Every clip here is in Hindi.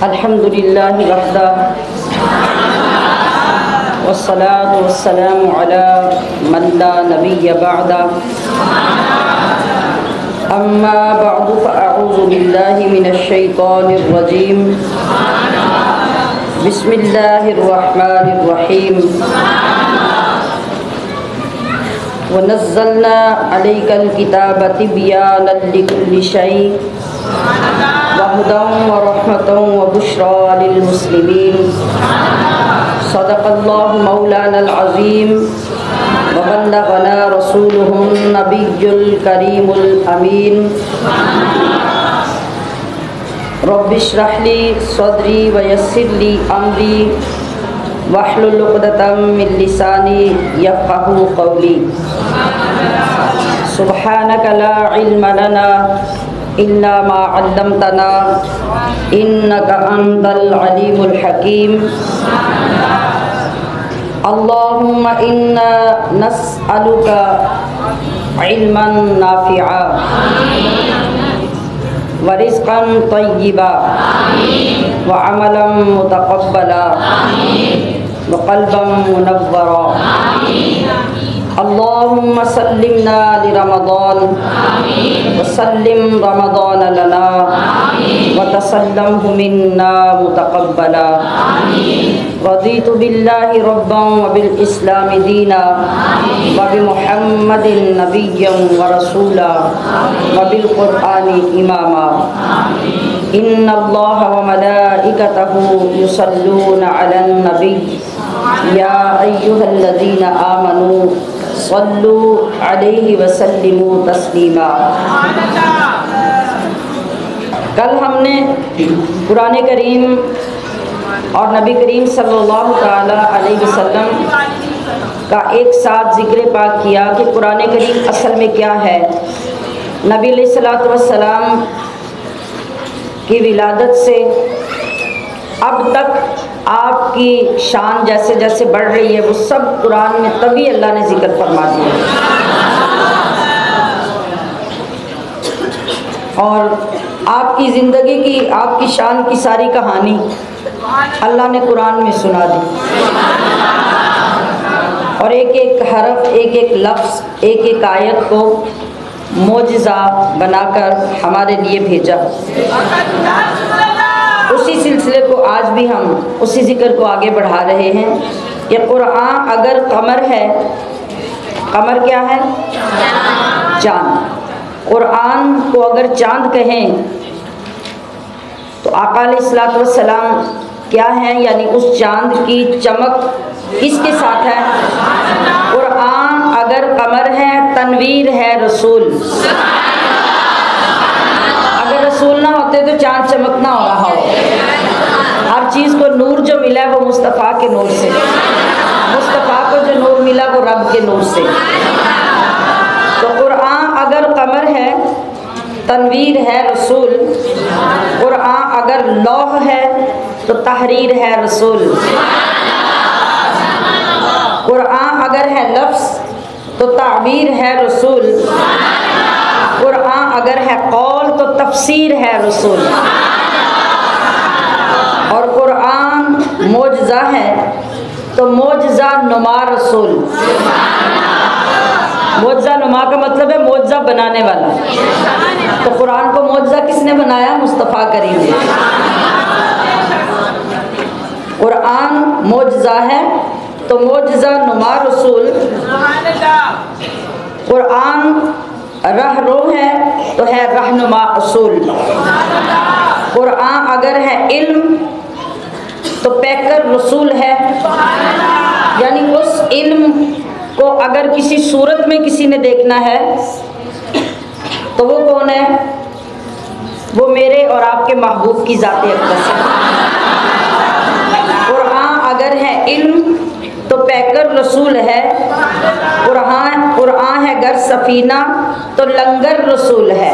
अल्हम्दुलिल्लाहि वहदा वस्सलातु वस्सलामु अला मन ला नबिय्य बअदा अम्मा बअदु फ़अऊज़ु बिल्लाहि मिनश शैतानिर रजीम बिस्मिल्लाहिर रहमानिर रहीम वनज़्ज़लना अलैकल किताब तिबयानन लिकुल्लि शै वहुदन व रहमतन व बुश्रा लिल मुस्लिमीन सदक़ल्लाहु मौलानल अज़ीम व बल्लगना रसूलुहुन नबियुल करीमुल अमीन रब्बिश्रह ली सदरी व यस्सिर ली अमरी वहलुल उक़दतम मिन लिसानी यफ़क़हू क़ौली सुब्हानक ला इल्म लना इल्ला मा अल्लमतना इन्नका अंतल अलीमुल हकीम अल्लाहुम्मा इन्ना नस्अलुका इल्मन नाफ़िआ व रिज़्क़न तय्यिबा व अमलन मुतक़ब्बला व क़ल्बन मुनव्वरा अल्लाहुम्मा सल्लिमना लिरमज़ान व सल्लिम रमज़ान लना व तसल्लमहु मिन्ना मुतक़ब्बला रज़ीतु बिल्लाहि रब्बन व बिल इस्लामि दीना व बि मुहम्मदिन नबिय्यन व रसूला व बिल क़ुरआनि इमामा इन्नल्लाह व मलाइकतहु युसल्लूना अलन नबी या अय्युहल्लज़ीना आमनू सल्लू अलैहि व सल्लिमू तस्लीमा। कल हमने कुरान करीम और नबी करीम सल्लल्लाहु ताला अलैहि वसल्लम का एक साथ ज़िक्र पाक किया कि कुरान करीम असल में क्या है। नबी अलैहिस्सलातु वस्सलाम की विलादत से अब तक आपकी शान जैसे जैसे बढ़ रही है वो सब कुरान में तभी अल्लाह ने जिक्र फरमा दिया। और आपकी ज़िंदगी की आपकी शान की सारी कहानी अल्लाह ने कुरान में सुना दी और एक एक हरफ एक एक लफ्ज़ एक एक आयत को मोजिज़ा बनाकर हमारे लिए भेजा। उसी सिलसिले को आज भी हम उसी ज़िक्र को आगे बढ़ा रहे हैं कि कुरान अगर कमर है, कमर क्या है? चाँद। कुरान को अगर चाँद कहें तो आका अलैहिस्सलातु वस्सलाम क्या है, यानी उस चाँद की चमक किसके साथ है? कुरान अगर कमर है, तनवीर है रसूल। अगर रसूल ना होते तो चाँद चमक ना हो रहा हो। हर चीज़ को नूर जो मिला है वो मुस्तफ़ा के नूर से, मुस्तफ़ा को जो नूर मिला वो रब के नूर से। तो कुरान अगर कमर है, तनवीर है रसूल। कुरान अगर लौह है तो तहरीर है रसूल। कुरान अगर है लफ्ज़ तो ताबीर है रसूल। कुरान अगर है कौल तो तफसीर है रसूल। और कुरान मोजज़ा है तो मोजज़ा नुमा रसूल। मोजज़ा नुमा का मतलब है मोजज़ा बनाने वाला। तो कुरान को मोजज़ा किसने बनाया? मुस्तफ़ा करीम ने। कुरान मोजज़ा है तो मोजज़ा नुमा रसूल। कुरान रहरो है तो है रहनुमा असूल। कुरान अगर है इल्म तो पैकर रसूल है, यानी उस इल्म को अगर किसी सूरत में किसी ने देखना है तो वो कौन है? वो मेरे और आपके महबूब की ज़ात-ए अक़दस है। कुरान अगर है इल्म तो पैकर रसूल है। कुरान है गर सफ़ीना तो लंगर रसूल है।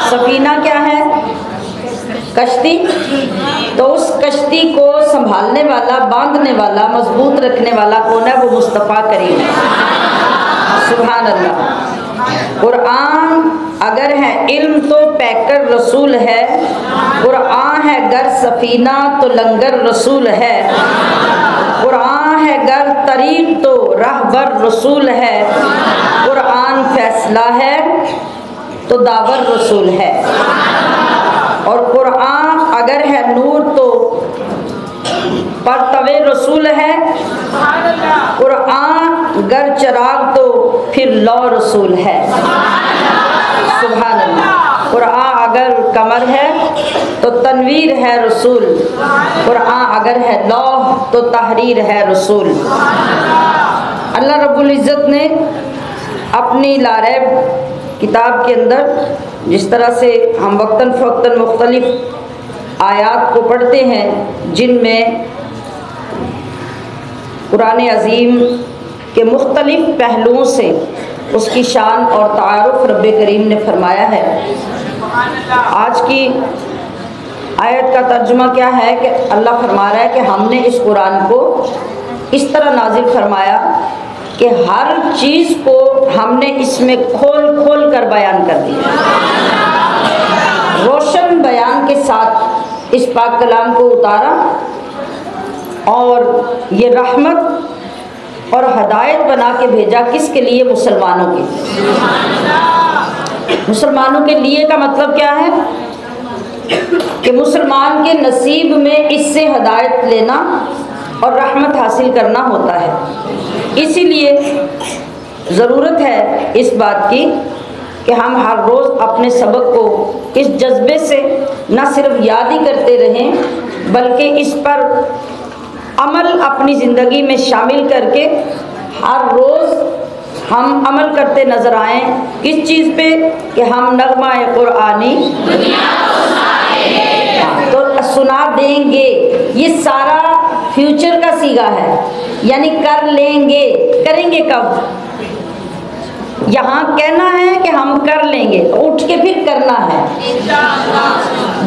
सफ़ीना क्या है? कश्ती। तो उस कश्ती को संभालने वाला, बांधने वाला, मजबूत रखने वाला कौन है? वो मुस्तफ़ा करीम है। सुभान अल्लाह। कुरान अगर है इल्म तो पैकर रसूल है। गर सफीना तो लंगर रसूल है, कुरान है गर तरीक तो रहबर रसूल है, कुरान फैसला है तो दावर रसूल है, और कुरान अगर है नूर तो परतवे रसूल है, कुरान गर चराग तो फिर लौ रसूल है। सुभान अल्लाह। कुरान अगर कमर है तो तनवीर है रसूल, कुरान अगर है लौह तो तहरीर है रसूल। अल्लाह रब्बुल इज़्ज़त ने अपनी लारैब किताब के अंदर जिस तरह से हम वक्तन फ़वक्तन मुख्तलिफ आयात को पढ़ते हैं जिनमें कुरान अज़ीम के मुख्तलिफ पहलुओं से उसकी शान और तारुफ रब्बे करीम ने फरमाया है। आज की आयत का तर्जुमा क्या है कि अल्लाह फरमा रहा है कि हमने इस कुरान को इस तरह नाजिल फरमाया कि हर चीज़ को हमने इसमें खोल खोल कर बयान कर दिया। रोशन बयान के साथ इस पाक कलाम को उतारा और ये रहमत और हदायत बना के भेजा। किसके लिए? मुसलमानों के लिए। मुसलमानों के लिए का मतलब क्या है कि मुसलमान के नसीब में इससे हदायत लेना और रहमत हासिल करना होता है। इसीलिए ज़रूरत है इस बात की कि हम हर रोज़ अपने सबक को इस जज्बे से न सिर्फ याद ही करते रहें बल्कि इस पर अमल अपनी ज़िंदगी में शामिल करके हर रोज़ हम अमल करते नज़र आएँ। किस चीज़ पे? कि हम नग़्मा-ए कुरानी तो सुना देंगे। ये सारा फ्यूचर का सीगा है, यानी कर लेंगे। करेंगे कब? यहाँ कहना है कि हम कर लेंगे, उठ के फिर करना है।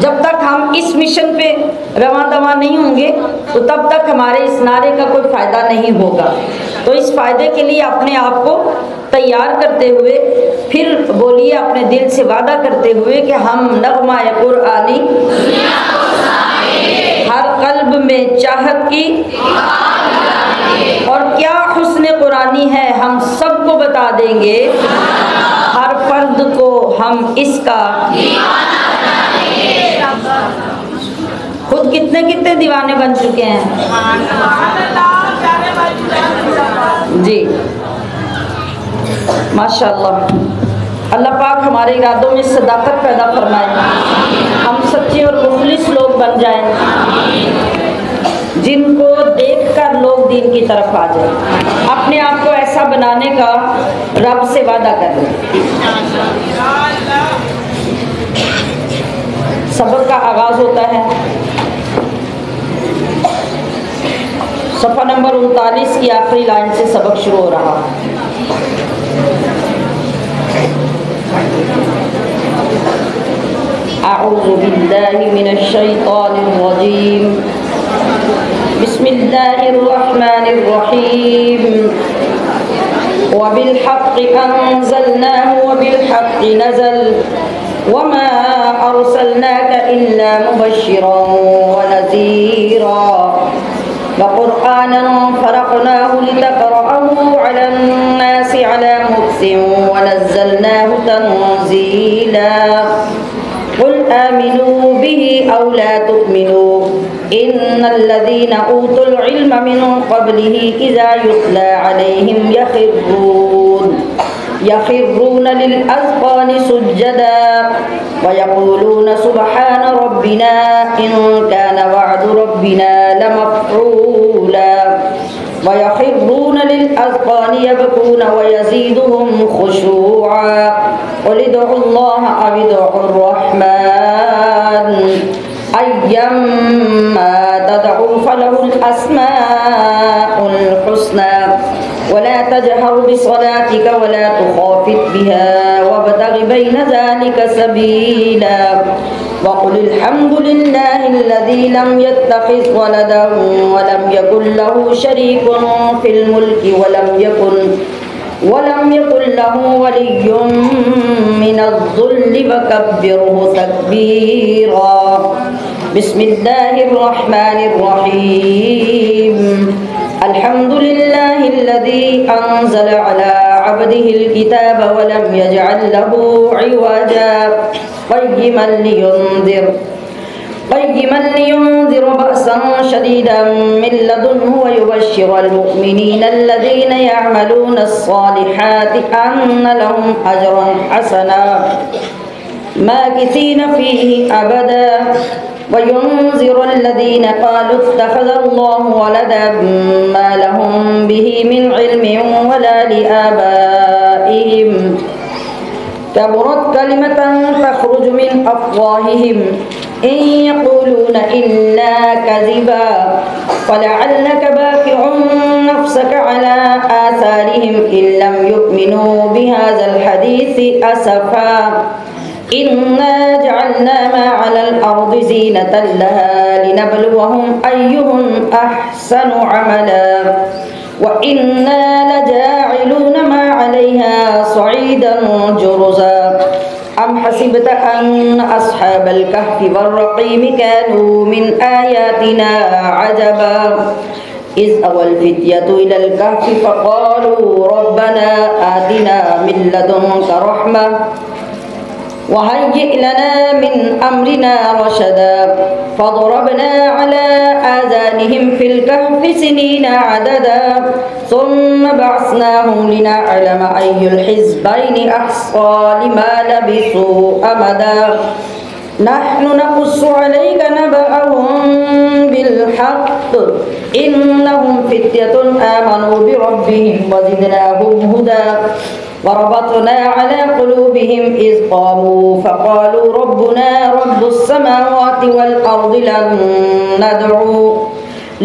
जब तक हम इस मिशन पे रवां दवा नहीं होंगे तो तब तक हमारे इस नारे का कोई फ़ायदा नहीं होगा। तो इस फ़ायदे के लिए अपने आप को तैयार करते हुए फिर बोलिए अपने दिल से वादा करते हुए कि हम नग़्मा-ए कुरानी हर कल्ब में चाहत की और क्या हुस्न कुरानी है हम सबको बता देंगे। हर फर्द को हम इसका खुद कितने कितने दीवाने बन चुके हैं जी, माशाअल्लाह। अल्लाह पाक हमारे इरादों में सदाकत पैदा फरमाए, हम सच्चे और मुखलिस लोग बन जाएं जिनको देखकर लोग दीन की तरफ आ जाए। अपने आप को ऐसा बनाने का रब से वादा कर लें। सबक का आगाज़ होता है सफ़ा नंबर 39 की आखिरी लाइन से सबक शुरू हो रहा। अऊज़ु बिल्लाहि मिनश शैतानिर रजीम, बिस्मिल्लाहिर रहमानिर रहीम, व बिल हक़्क़ि अंज़लनाहु व बिल हक़्क़ि नज़ल व मा अरसलनाका इल्ला मुबश्शिरन व नज़ीरा व क़ुरआनन फ़रक़नाहु लितक़रअहु अलन्नासि अला मुक्सिन व नज़्ज़लनाहु तंज़ीला। क़ुल आमिनू बिही औ ला तु'मिनू इन्नल्लज़ीना ऊतुल इल्म मिन क़ब्लिही इज़ा युत्ला अलैहिम यख़िर्रून लिल-अज़क़ानि सुज्जदा व यक़ूलून सुब्हान रब्बिना इन कान वअदु रब्बिना लमफ़ऊला व यख़िर्रून लिल-अज़क़ानि यबकून व यज़ीदुहुम खुशूआ। क़ुल उदउल्लाह अव उदउर रहमान अय्यम्मा तदउ फलहुल अस्माउल हुस्ना वला तजहर बिसलातिका वला तुखाफित बिहा वब्तगि बैन ज़ालिका सबीला वक़ुल अल्हम्दुलिल्लाहिल्लज़ी लम यत्तखिज़ वलदन वलम यकुल लहू शरीकुन फिल मुल्कि वलम यकुल लहू वलिय्युम मिनज़ ज़ुल्लि वकब्बिरहु तकबीरा। बिस्मिल्लाहिर्रहमानिर्रहीम अल्हम्दुलिल्लाहिल्लज़ी अंज़ल अला अब्दिहिल किताब व लम यजअल लहू इवजा क़य्यिमन लियुनज़िर बअसन शदीदन मिन लदुन्हु व युबश्शिरल मुमिनीनल्लज़ीना यअमलूनस्सालिहाति अन्न लहुम अजरन हसना माकिसीन फ़ीहि अबदा व युनज़िरुल्लज़ीना क़ालू इत्तख़ज़ल्लाहु वलदन मा लहुम बिही मिन इल्मिन वला लिआबाइहिम कबुरत कलिमतन तख़रुजु मिन अफ़वाहिहिम इन यक़ूलून इल्ला कज़िबा फ़लअल्लक बाक़िउन नफ़्सक अला आसारिहिम इल्लम युमिनू बिहाज़ल हदीसी असफ़ा इन्ना जअलना मा अलल अर्दि ज़ीनतन लहा लिनब्लुवहुम अय्युहुम अहसनु अमला व इन्ना लजाइलून मा अलैहा सईदन जुरुज़ा अम हसिबत अन्न अस्हाबल कहफ़ि वर्रक़ीम कानू मिन आयातिना अजबा इज़ अवल फ़ित्यतु इलल कहफ़ि फ़क़ालू रब्बना आतिना मिन लदुनका रहमा वहय्यि लना मिन अम्रिना रशदा फ़ज़रबना अला आज़ानिहिम फ़िल कहफ़ि सिनीना अददा सुम्मा बअस्नाहुम लिनअलम अय्युल हिज़्बैनि अहसा लिमा लबिसू अमदा नहनु नक़ुस्सु अलैका नबअहुम बिलहक़्क़ि इन्नहुम फ़ित्यतुन आमनू बिरब्बिहिम वज़िदनाहुम हुदा वरबतना अला क़ुलूबिहिम इज़ क़ामू फ़क़ालू रब्बुना रब्बुस समावाति वल अर्दि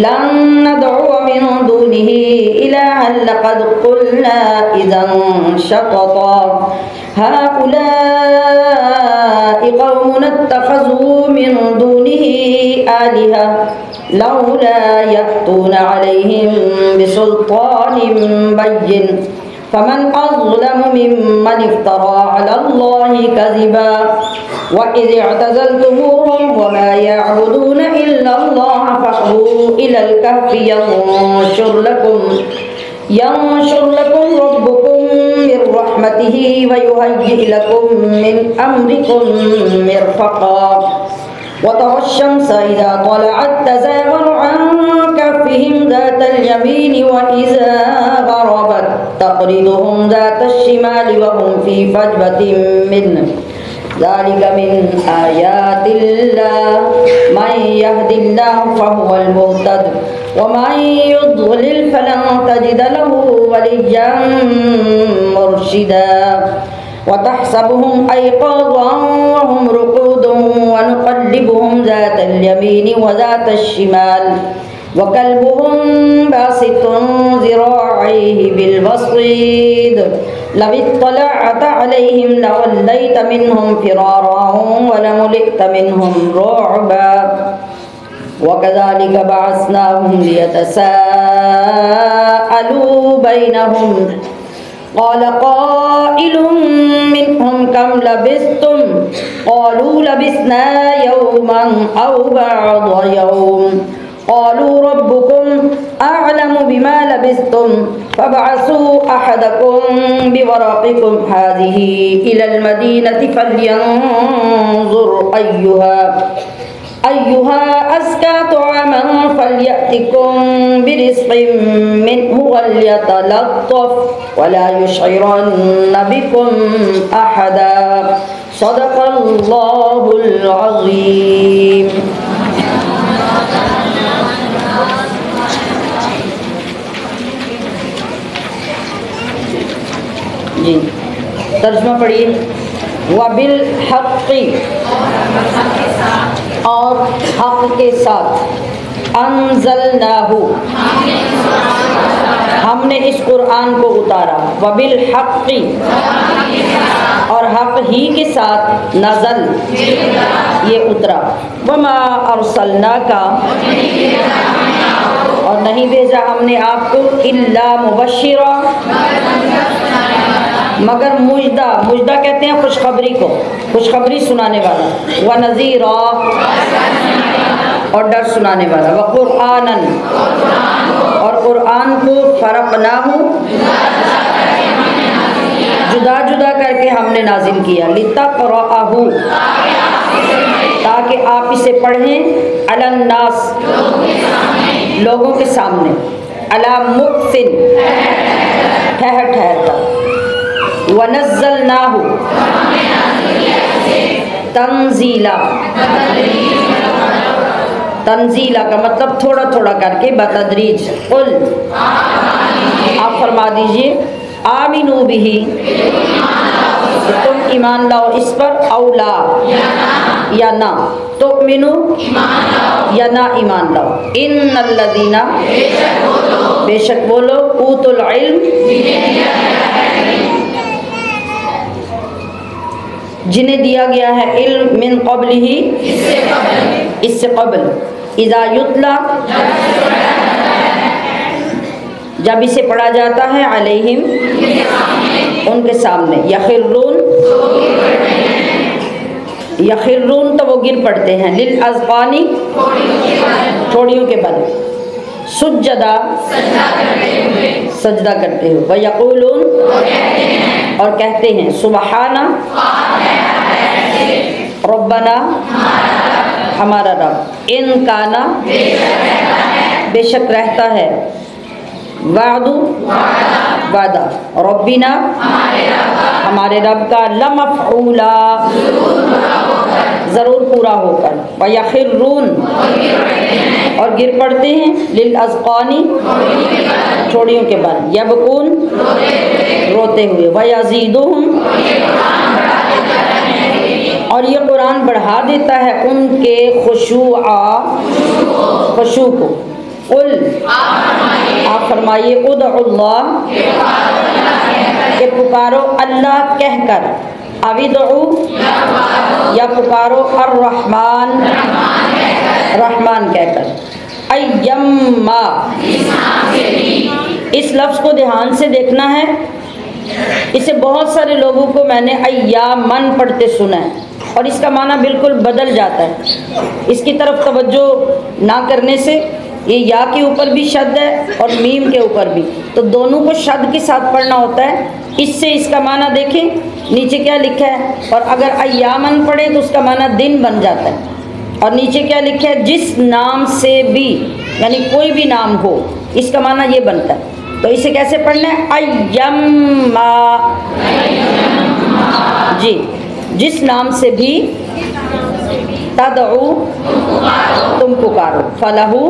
लन नदअू मिन दूनिही इलाहन लक़द क़ुलना इज़न शतता हाउलाइ क़ौमुन इत्तख़ज़ू मिन दूनिही आलिहा लौला यअतूना अलैहिम बिसुल्तानिन बय्यिन फमन अज़लमु मिम्मन इफ्तरा अलल्लाहि कज़िबा व इज़ अअतज़लतुमूहुम व मा यअबुदून इल्लल्लाह फ़अ्वू इलल कहफ़ि यंशुर लकुम रब्बुकुम मिर रहमतिही व युहय्यि लकुम मिन अम्रिकुम मिरफ़क़ा व तरश्शम्स इज़ा तलअत तज़ावरु अन कहफ़िहिम ज़ातल यमीनि व इज़ा ग़रबत तक़रिदुहुम ज़ातश शिमालि व हुम फ़ी फ़जवतिन मिन्हु ज़ालिका मिन आयातिल्लाह मन यहदिल्लाहु फ़हुवल मुहतद व मन युद्लिल फ़लन तजिद लहू वलिय्यन मुर्शिदा व तहसबुहुम अयक़ाज़न व हुम रुक़ूदुन व नुक़ल्लिबुहुम ज़ातल यमीनि व ज़ातश शिमाल व कल्बुहुम बासितुन ज़िराअैहि बिलवसीद लव इत्तलअत अलैहिम लवल्लैत मिन्हुम फ़िरारन व लमुलिअत मिन्हुम रुअबा व कज़ालिका बअस्नाहुम लियतसाअलू बैनहुम क़ाल क़ाइलुम मिन्हुम कम लबिस्तुम क़ालू लबिस्ना यौमन औ बअद यौम क़ालू रब्बुकुम अअलमु बिमा लबिस्तुम फ़बअसू अहदकुम बिवरक़िकुम हाज़िही इलल मदीनति फ़ल्यंज़ुर अय्युहा अज़्का तअमन फ़ल्यअतिकुम बिरिज़्क़िन मिन्हु वल्यतलत्तफ़ वला युशइरन्न बिकुम अहदा सदक़ल्लाहुल अज़ीम। जी तर्जुमा पढ़िए। वबिल हक़्क़ि और हक़ के साथ अंज़लनाहु हमने इस कुरान को उतारा। वबिल हक़्क़ि और हक़ ही के साथ नज़ल ये उतरा। वमा अरसलनाका और नहीं भेजा हमने आपको इल्ला मुबश्शिरा मगर मुजदा, मुजदा कहते हैं खुशखबरी को, खुशखबरी सुनाने वाला। व नज़ीरा और डर सुनाने वाला। व कुरआनन, और कुरआन को फरक़नाहु, जुदा जुदा करके हमने नाजिल किया। लितक़रअहु, ताकि आप इसे पढ़ें, अलन्नास, लोगों के सामने, अला मुक्सिन, ठहर ठहर कर, वनज़्ज़लनाहु तंज़ीला, तंज़ीला का मतलब थोड़ा थोड़ा करके, बतदरीज। कुल, आप फरमा दीजिए, आमिनू बिही, तुम ईमान लाओ इस पर, औला या ना, तुमिनु या ना ईमान लाओ। इन्नल्लज़ीना, बेशक वो लोग, ऊतुल इल्म, जिन्हें दिया गया है इल्म, मिन क़ब्लिही, इससे क़ब्ल, इज़ा युतला, जब इसे पढ़ा जाता है, अलैहिम, उनके सामने, यखिर्रून, यखिर्रून तो वो गिर पड़ते हैं, लिल अज़क़ानी, ठोड़ियों के बल, सुज्जदा, सजदा करते हुए, व यक़ूलून, और कहते हैं, सुबहाना, रब्बना, हमारा रब, इन काना, बेशक रहता है, वादू, वादा, रब्बिना, हमारे रब का, लमफ़ऊला, ज़रूर पूरा होकर, व यखिर्रून, और गिर पड़ते हैं, लिल अज़क़ानी, ठोड़ियों के बल, यबकून, रोते हुए, व यज़ीदुहुम, और ये कुरान बढ़ा देता है उनके खुशू को। कुल, आप फरमाइए, उदउल्लाह, कि पुकारो अल्लाह कहकर, अविदउ, या पुकारो अर्रहमान, रहमान कहकर, अय्यम्मा, इस लफ्ज़ को ध्यान से देखना है, इसे बहुत सारे लोगों को मैंने अय्यामन पढ़ते सुना है और इसका माना बिल्कुल बदल जाता है। इसकी तरफ तवज्जो ना करने से, ये या के ऊपर भी शद है और मीम के ऊपर भी, तो दोनों को शद के साथ पढ़ना होता है। इससे इसका माना देखें, नीचे क्या लिखा है, और अगर अय्यामन पढ़े तो उसका माना दिन बन जाता है, और नीचे क्या लिखा है, जिस नाम से भी, यानी कोई भी नाम हो, इसका माना ये बनता है। तो इसे कैसे पढ़ना है, अय्यम्मा, जी, जिस नाम से भी, तदऊ, तुम पुकारो, फलहू,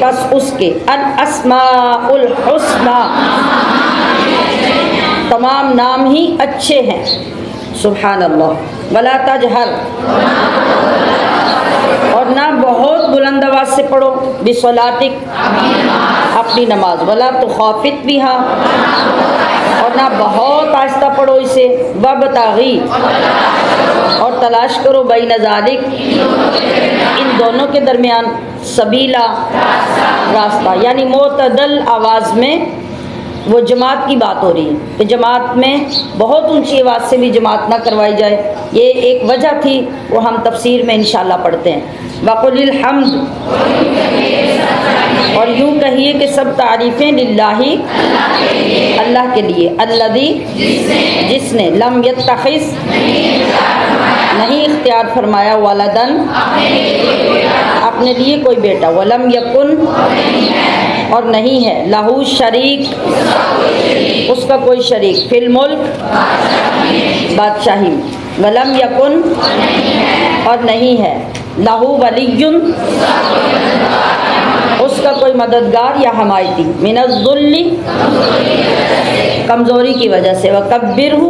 बस उसके, अल अस्माउल हुस्ना, तमाम नाम ही अच्छे हैं, सुभान अल्लाह। वला तजहर, और ना बहुत बुलंद आवाज से पढ़ो, बिसलातिक, अपनी नमाज, वला तुखाफित बिहा, और ना बहुत आहिस्ता पढ़ो इसे, वबतागी, और तलाश करो, बैन ज़ालिक, इन दोनों के दरमियान, सबीला, रास्ता, यानी मोतदल आवाज़ में। वो जमात की बात हो रही है कि जमात में बहुत ऊंची आवाज़ से भी जमात ना करवाई जाए, ये एक वजह थी, वो हम तफसीर में इंशाल्लाह पढ़ते हैं। वक़ुलिल हम्द, और यूँ कहिए कि सब तारीफ़ें लिल्लाही, अल्लाह के लिए, अल्लज़ी, जिसने, लम यत्तखिज़, नहीं इख्तियार फरमाया, वलदन, अपने लिए कोई बेटा, वलम यकुन, और नहीं है, लहू शरीक, उसका कोई शरीक, फिल मुल्क, बादशाही, वलम यकुन, और नहीं है, लहू वलियुन, उसका कोई मददगार या हमायती, मिनज़्ज़ुल्ली, कमज़ोरी की वजह से, वकब्बिरहु,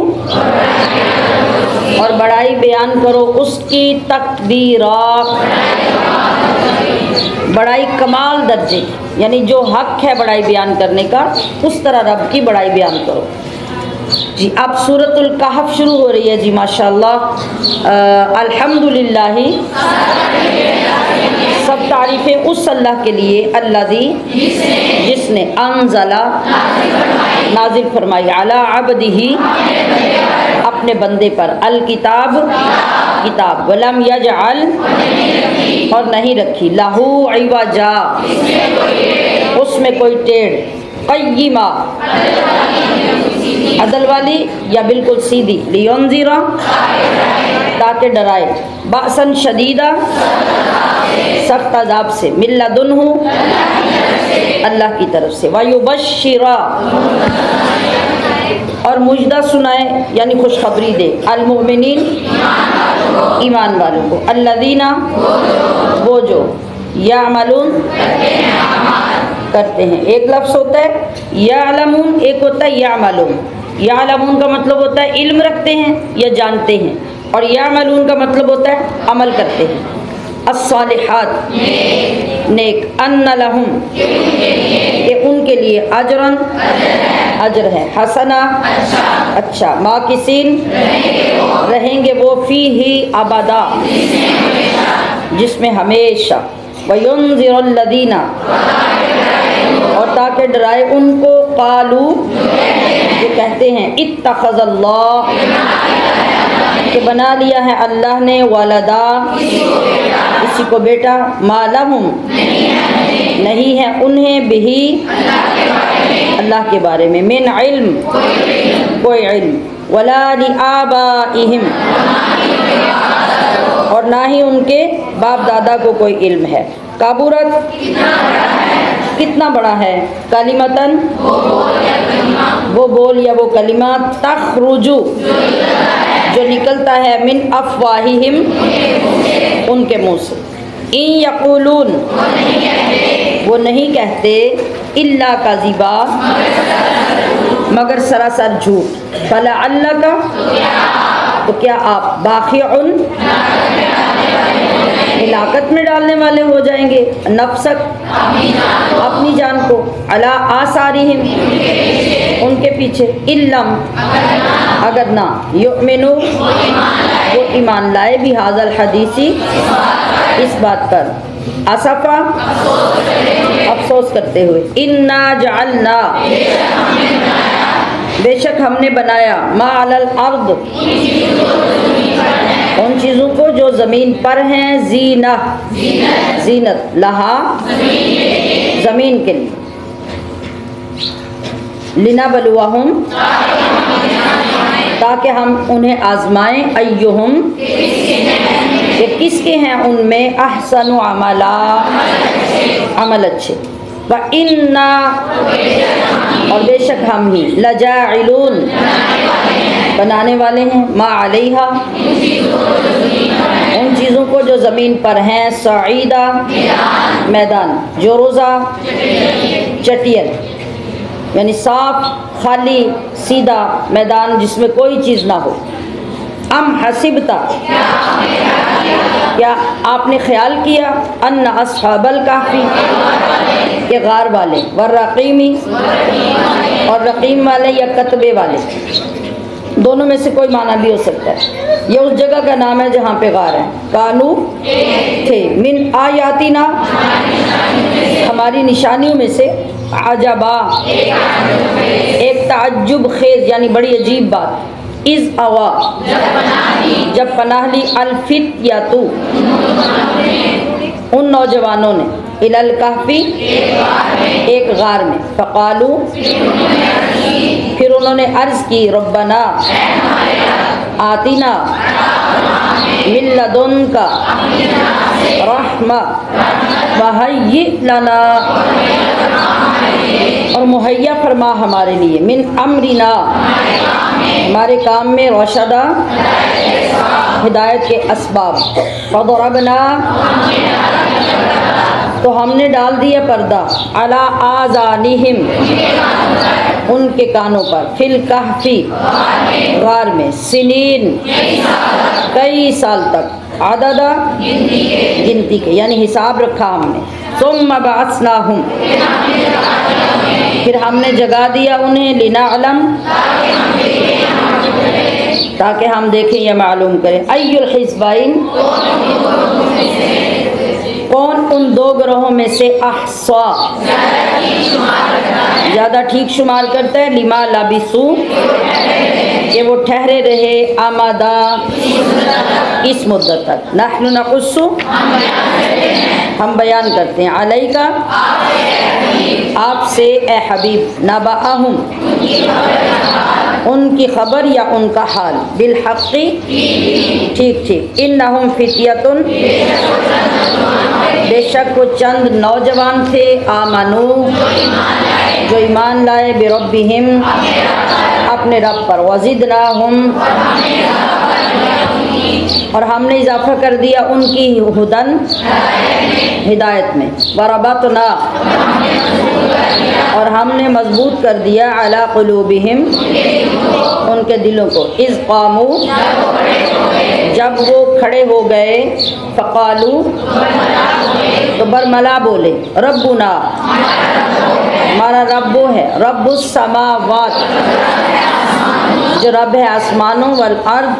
और बड़ाई बयान करो उसकी, तकबीरा, बड़ाई कमाल दर्जे, यानी जो हक है बड़ाई बयान करने का, उस तरह रब की बड़ाई बयान करो। जी, अब सूरतुल कहफ शुरू हो रही है जी, माशाअल्लाह। अल्हम्दुलिल्लाह, सब तारीफ़ें उस अल्लाह के लिए, अल्लज़ी, जिसने, अनज़ला, नाज़िल फरमाई, अला अब्दिही, अपने बंदे पर, अल किताब किताब, वलम यजअल और नहीं रखी, लहू इवजा उसमें कोई टेढ़, क़य्यिमा अदल वाली या बिल्कुल सीधी, लियुनज़िरा ताकि डराए, बासन शदीदा सख्त अज़ाब से, मिल्लदुन्हु अल्लाह की तरफ से, वयुबश्शिरा और मुजदा सुनाए यानी खुशखबरी दे, अल-मुमिनीन ईमान वालों को, अल्लज़ीना वो जो यामलून करते हैं। एक लफ्ज़ होता है यालमून, एक होता है यामलून। यालमून का मतलब होता है इल्म रखते हैं या जानते हैं, और यामलून का मतलब होता है अमल करते हैं। अस्सालिहात नेक, अन्न लहुम कि उनके लिए अजरन अजर है, हसना अच्छा, माकिसीन रहेंगे वो फीही अबदा जिसमें हमेशा, वयुनज़िरुल्लज़ीना और ताकि डराए उनको, कालू जो कहते हैं, इत्तख़ज़ल्लाह कि बना लिया है अल्लाह ने, वलदा किसी को बेटा, मालहुम नहीं है उन्हें, बिही अल्लाह के बारे में, मिन इल्म कोई इल्म, वला लिआबाइहिम और ना ही उनके बाप दादा को कोई इल्म है। काबुरत कितना बड़ा है, कलिमतन वो बोल या वो कलिमा, तखरुजु जो निकलता है, मिन अफवाहिहिम उनके मुँह से, इन यक़ूलून वो नहीं कहते, इल्ला काज़िबा मगर सरासर झूठ, फलअल्लका तो क्या आप बाखिउन हिलाकत में डालने वाले हो जाएंगे, नफ्सक अपनी जान को, अला आसारिहिम उनके पीछे, इल्लम अगर ना, युमिनु वो ईमान लाए, भी हाज़ल हदीसी इस बात पर, असफा अफसोस करते हुए, इन्ना जअलना बेशक हमने बनाया, मा अलल अर्द उन चीज़ों को जो ज़मीन पर हैं, जीना जीनत लहा ज़मीन के लिए, लिनबलुवहुम ताकि हम उन्हें आज़माएं, अय्युहुम कि किसके हैं उनमें, अहसनु अमला अमल अच्छे, व इन्ना और बेशक हम ही, लजाइलून बनाने वाले हैं, मा अलैहा उन चीज़ों को जो ज़मीन पर हैं, सईदा मैदान, जोरोज़ा चटियल यानी साफ खाली सीधा मैदान जिसमें कोई चीज़ ना हो। अम हसिबता क्या आपने ख्याल किया, अन्न अस्हाबल कहफी के गार वाले, वर्रक़ीमी और रक़ीम वाले या कतबे वाले, दोनों में से कोई माना भी हो सकता है। ये उस जगह का नाम है जहाँ पे गार है। कानू थे, मिन आयातिना हमारी निशानियों में से, अजबा एक ताज्जुब खेज यानी बड़ी अजीब बात, इज़ अवा जब पनाह ली, अल-फित्यातु उन नौजवानों ने, इलल कहफी एक गार में, फ़क़ालू फिर उन्होंने अर्ज़ की, रब्बना आतिना मिन लदुनका रहमा वहय्यि लना और मुहैया फरमा हमारे लिए, मिन अमरिना हमारे काम में, रशदा हिदायत के असबाब, फदरबना तो हमने डाल दिया पर्दा, अला आज़ानिहिम उनके कानों पर, फिल कहफी गार में, सिनीन कई साल तक, आददा गिनती के यानी हिसाब रखा हमने, सुम्मा बअसनाहुम फिर हमने जगा दिया उन्हें, लिनअलम ताकि हम देखें या मालूम करें, अय्युल हिज़्बाइन कौन उन दो ग्रहों में से अहसा ज़्यादा ठीक शुमार करता है, लिमा लाबिसू कि वो ठहरे रहे, आमादा इस मुद्दत तक। नहनु नकुस्सु हम बयान करते हैं, अलैका आपसे ए हबीब, नबाअहुम उनकी खबर या उनका हाल, बिल हक़्क़ी ठीक ठीक, इन्नहुम फित्यतुन बेशक वो चंद नौजवान थे, आमनू जो ईमान लाए, बिरब्बिहिम अपने रब पर, वज़िदनाहुम और हमने इजाफ़ा कर दिया उनकी हुदन हिदायत में, वरबतना और हमने मजबूत कर दिया, अला क़ुलूबिहिम उनके दिलों को, इज़ क़ामू जब वो खड़े हो गए, फ़क़ालू तो बरमला बोले, रब्बुना हमारा रब वो है, रब्बुस समावात जो रब है आसमानों वल अर्द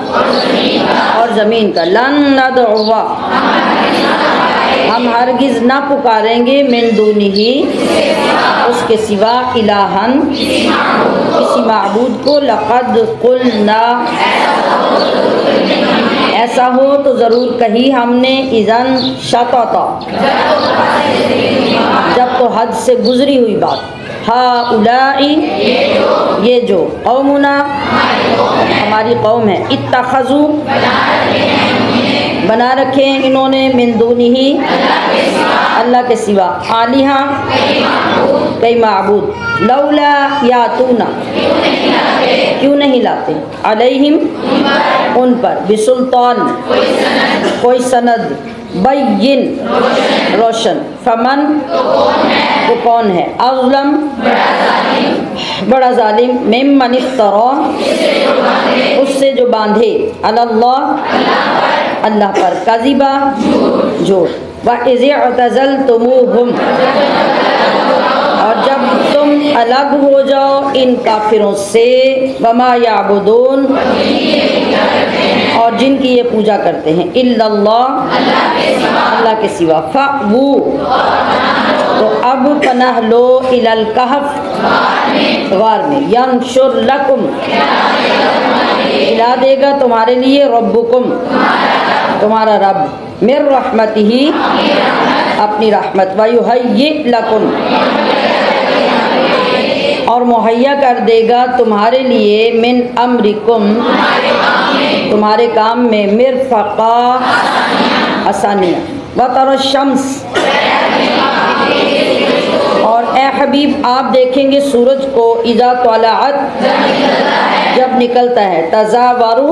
और ज़मीन का, लन नदउवा हम हरगिज़ ना पुकारेंगे, मिन दूनिही उसके सिवा, इलाहन किसी माबूद को, लक़द क़ुलना ऐसा हो तो ज़रूर कही हमने, इज़न शतता जब तो हद से गुज़री हुई बात, हा उलाई ये जो कौमुना हमारी कौम है, इत्तखज़ू बना रखे हैं इन्होंने, मिन दूनिही अल्लाह के सिवा, आलिहा कई माबूद, लौला यातूना क्यों नहीं लाते, अलैहिम उन पर, बिसुल्तान कोई सनद, बैयिन रोशन, फमन वो कौन है, अज़लम बड़ा जालिम, मिम्मन इफ्तरा उससे जो बांधे, अल्लाह अल्लाह पर, कज़िबा झूठ, व इज़ अतज़लतुमूहुम और जब तुम अलग हो जाओ इन काफिरों से, वमा याबुदून और जिनकी ये पूजा करते हैं, इल्लल्लाह अल्लाह के सिवा, फ़अवू तो अब पनाह लो, इलल कहफ गार में, यंशुर लकुम हिला देगा तुम्हारे लिए, रब्बुकुम तुम्हारा रब, मिर रहमतिही अपनी रहमत, वयुहय्यि लकुम और मुहैया कर देगा तुम्हारे लिए, मिन अमरिकुम तुम्हारे काम में, मिरफ़क़ा आसानियाँ, वतर शम्स और ए हबीब आप देखेंगे सूरज को, इज़ा तलअत जब निकलता है, तज़ावरु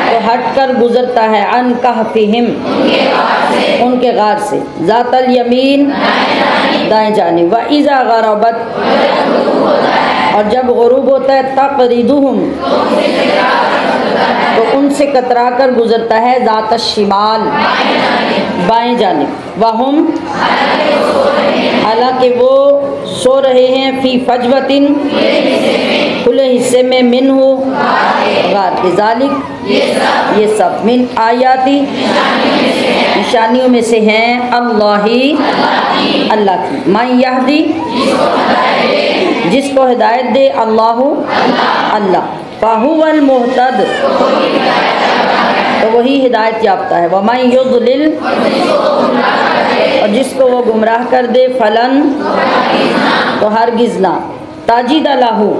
तो हट कर गुजरता है, अन कहफ़िहिम उनके गार से, ज़ातल यमीन दाएं जानिब, व इज़ा गरबत और जब गुरूब होता है, तक़रिदुहुम तो उनसे कतरा कर गुजरता है, ज़ात शिमाल बाएं जानिब, वहुम हालांकि वो सो रहे हैं, फ़ी फजवतिन खुले हिस्से में, मिनहु गार के, ज़ालिक ये सब, मिन आयाती निशानियों में से हैं, अल्लाही अल्लाह की, मन यहदी जिसको हिदायत दे, अल्लाहु अल्लाह, फाहुवल मुहतद तो वही हिदायत याफ्ता है, वमन युज़लिल और जिसको वो गुमराह कर दे, फलन तो हरगिज़ ना, ताजिद लहू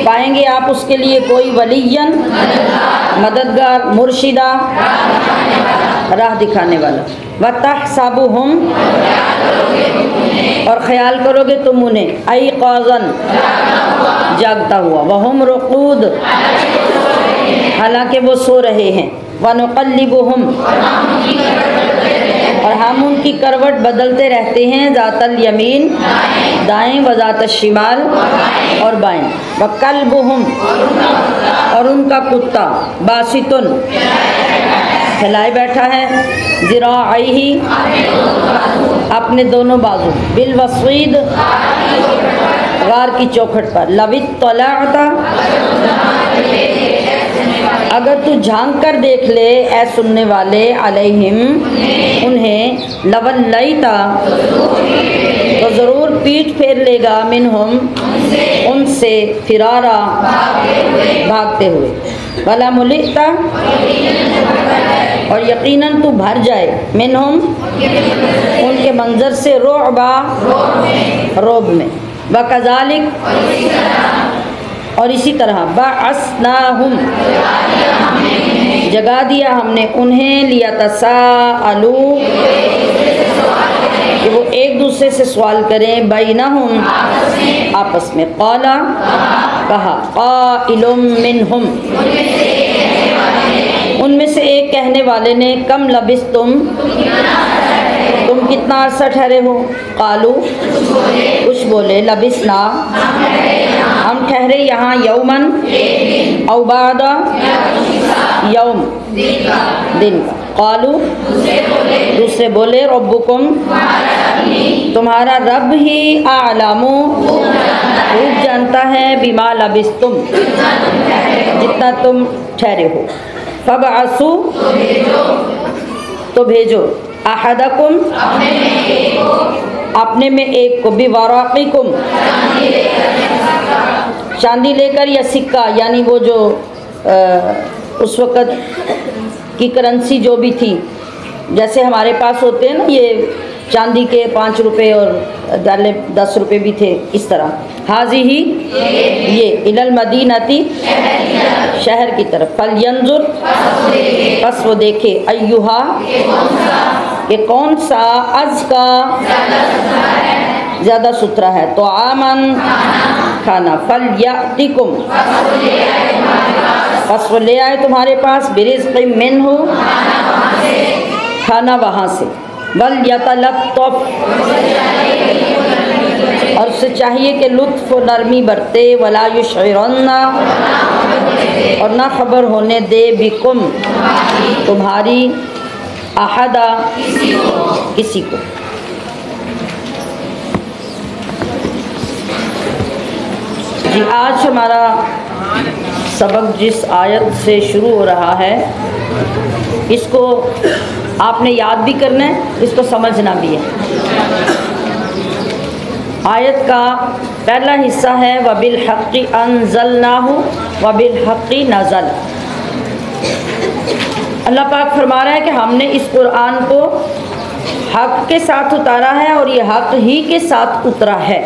पाएंगे आप उसके लिए कोई, वलियन मददगार, मुर्शिदा राह दिखाने वाला, व तहसबुहुम और ख्याल करोगे तुम उन्हें, अयक़ाज़न जागता हुआ, वहुम रुक़ूद हालांकि वो सो रहे हैं, व नुक़ल्लिबुहुम और हम उनकी करवट बदलते रहते हैं, ज़ातल यमीन दाएं, व ज़ात शिमाल और बाएं, व कल्बुहुम और उनका कुत्ता, बासितुन फैलाए बैठा है, ज़िराअैहि अपने दोनों बाजू, बिल वसीद गार की चौखट पर, लवित तलअता अगर तू झांक कर देख ले ऐ सुनने वाले अलैहिम उन्हें लवल्लैता तो ज़रूर पीठ फेर लेगा मिनहुम उनसे फिरारा भागते हुए वला मुलिता और यकीनन तू भर जाए मिनहुम उनके मंजर से रोबा रोब में वकज़ालिक और इसी तरह बअसनाहुम जगा दिया हमने उन्हें लिया तसाअलू कि वो एक दूसरे से सवाल करें बैनहुम आपस में क़ाला कहा क़ाइलुम मिनहुम उनमें से एक कहने वाले ने कम लबिस्तुम तुम कितना अर्सा ठहरे हो कालू कुछ बोले लबिसना हम ठहरे यहाँ यौमन औबादा यौम दिन का कालू दूसरे बोले रब्बुकुम तुम्हारा रब ही आलामु खूब जानता है बिमा लबिस्तुम जितना तुम ठहरे हो फबअसु तो भेजो अहदकुम अपने में एक को बिवराक़िकुम चांदी लेकर या सिक्का यानी वो जो उस वक़्त की करेंसी जो भी थी जैसे हमारे पास होते हैं ना ये चांदी के 5 रुपए और डाले 10 रुपए भी थे इस तरह हाजी ही ये इलल मदीनती शहर की तरफ फल यंजुर बस वो देखे अय्युहा कि कौन सा अज़का ज़्यादा सुथरा है तो आमन खाना फल यातिकुम बस वो ले आए तुम्हारे पास बिरिज़्क़ि मिन्हु खाना वहाँ से वल यतलत्तफ़ और उससे चाहिए कि लुत्फ़ व नरमी बरते वला युशइरन्ना और ना खबर होने दे बिकुम तुम्हारी अहदा किसी को। जी आज हमारा सबक जिस आयत से शुरू हो रहा है इसको आपने याद भी करना है, इसको समझना भी है। आयत का पहला हिस्सा है वबिल हक़्क़ि अंज़लनाहु वबिल हक़्क़ि नज़ल। अल्लाह पाक फरमा रहा है कि हमने इस कुरान को हक़ के साथ उतारा है और ये हक़ ही के साथ उतरा है।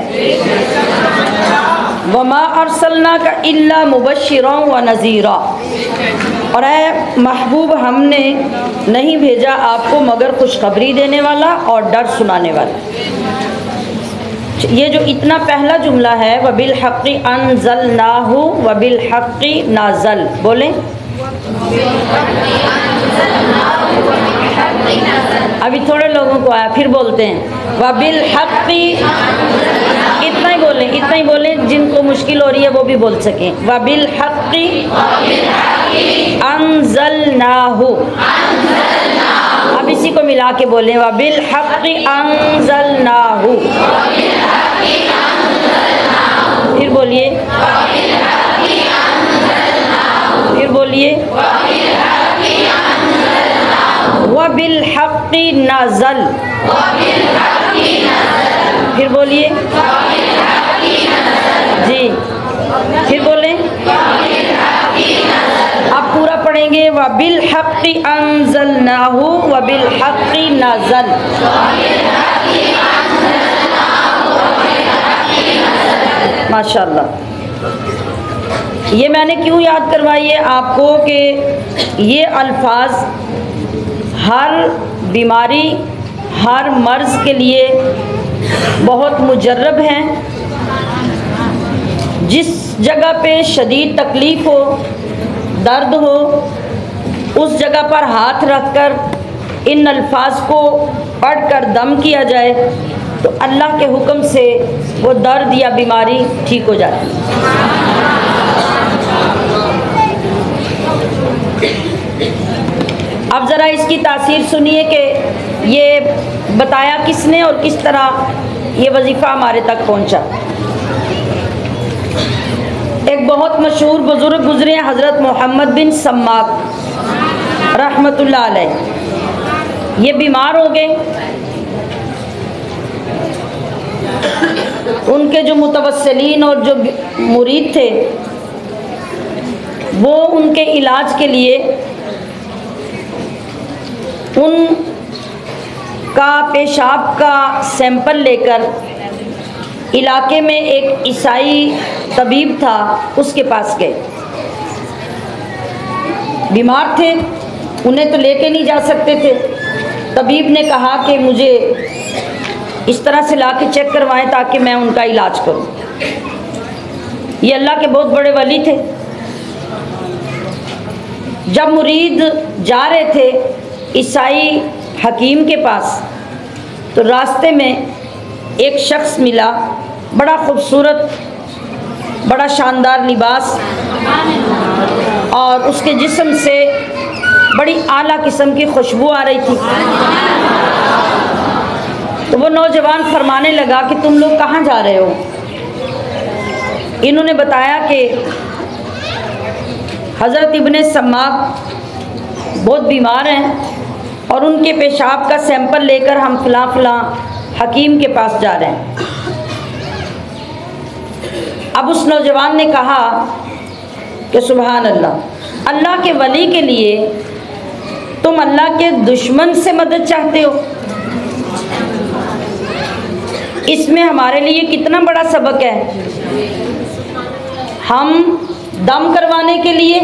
वमा अरसलनाका इल्ला मुबश्शिरन व नज़ीरा और ऐ महबूब हमने नहीं भेजा आपको मगर खुशखबरी देने वाला और डर सुनाने वाला। ये जो इतना पहला जुमला है वबिल हक़्क़ि अंज़लनाहु वबिल हक़्क़ि नाज़ल बोलें। अभी थोड़े लोगों को आया फिर बोलते हैं वबिल हक़्क़ि इतना ही बोलें जिनको मुश्किल हो रही है वो भी बोल सकें वबिल हक़्क़ि अंज़लनाहु। अब इसी को मिला के बोलें वबिल हक़्क़ि अंज़लनाहु। फिर बोलिए वबिल हक़्क़ि नज़ल। फिर बोलिए जी फिर बोलें आप पूरा पढ़ेंगे वबिल हक़्क़ि अंज़लनाहु वबिल हक़्क़ि नज़ल। माशाअल्लाह। ये मैंने क्यों याद करवाई है आपको कि ये अल्फाज हर बीमारी हर मर्ज़ के लिए बहुत मुजर्रब हैं। जिस जगह पे शदीद तकलीफ़ हो दर्द हो उस जगह पर हाथ रखकर इन अल्फाज को पढ़कर दम किया जाए तो अल्लाह के हुक्म से वो दर्द या बीमारी ठीक हो जाती है। अब ज़रा इसकी तासीर सुनिए कि ये बताया किसने और किस तरह ये वजीफ़ा हमारे तक पहुंचा। एक बहुत मशहूर बुज़ुर्ग गुज़रे हैं, हज़रत मोहम्मद बिन सम्माक रहमतुल्लाह अलैह। ये बीमार हो गए। उनके जो मुतवस्सिलीन और जो मुरीद थे वो उनके इलाज के लिए उनका पेशाब का सैंपल लेकर इलाके में एक ईसाई तबीब था उसके पास गए। बीमार थे, उन्हें तो लेके नहीं जा सकते थे। तबीब ने कहा कि मुझे इस तरह से लाके चेक करवाएं ताकि मैं उनका इलाज करूं। ये अल्लाह के बहुत बड़े वली थे। जब मुरीद जा रहे थे ईसाई हकीम के पास तो रास्ते में एक शख्स मिला, बड़ा खूबसूरत, बड़ा शानदार लिबास और उसके जिस्म से बड़ी आला किस्म की खुशबू आ रही थी। तो वो नौजवान फरमाने लगा कि तुम लोग कहाँ जा रहे हो? इन्होंने बताया कि हज़रत इब्ने सम्माक बहुत बीमार हैं और उनके पेशाब का सैंपल लेकर हम फ़लाँ फ़लाँ हकीम के पास जा रहे हैं। अब उस नौजवान ने कहा कि सुभान अल्लाह, अल्लाह के वली के लिए तुम अल्लाह के दुश्मन से मदद चाहते हो। इसमें हमारे लिए कितना बड़ा सबक है। हम दम करवाने के लिए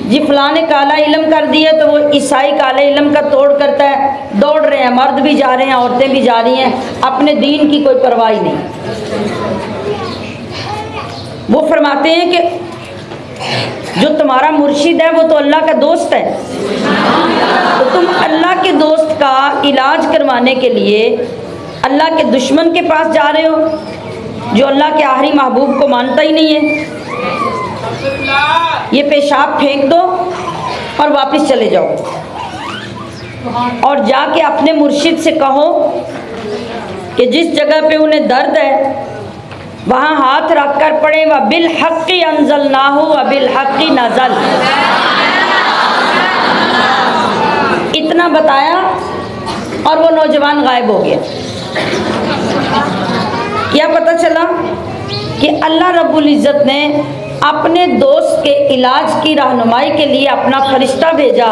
जी फलां ने काला इल्म कर दिया तो वो ईसाई काले इल्म का तोड़ करता है, दौड़ रहे हैं, मर्द भी जा रहे हैं, औरतें भी जा रही हैं, अपने दीन की कोई परवाह ही नहीं। वो फरमाते हैं कि जो तुम्हारा मुर्शिद है वो तो अल्लाह का दोस्त है, तो तुम अल्लाह के दोस्त का इलाज करवाने के लिए अल्लाह के दुश्मन के पास जा रहे हो जो अल्लाह के आखिरी महबूब को मानता ही नहीं है। ये पेशाब फेंक दो और वापस चले जाओ और जाके अपने मुर्शिद से कहो कि जिस जगह पे उन्हें दर्द है वहाँ हाथ रख कर पढ़े व बिल हक़्क़ि अंज़लनाहु व बिल हक़्क़ि नज़ल। इतना बताया और वो नौजवान गायब हो गया। क्या पता चला कि अल्लाह रब्बुल इज़्ज़त ने अपने दोस्त के इलाज की रहनुमाई के लिए अपना फरिश्ता भेजा।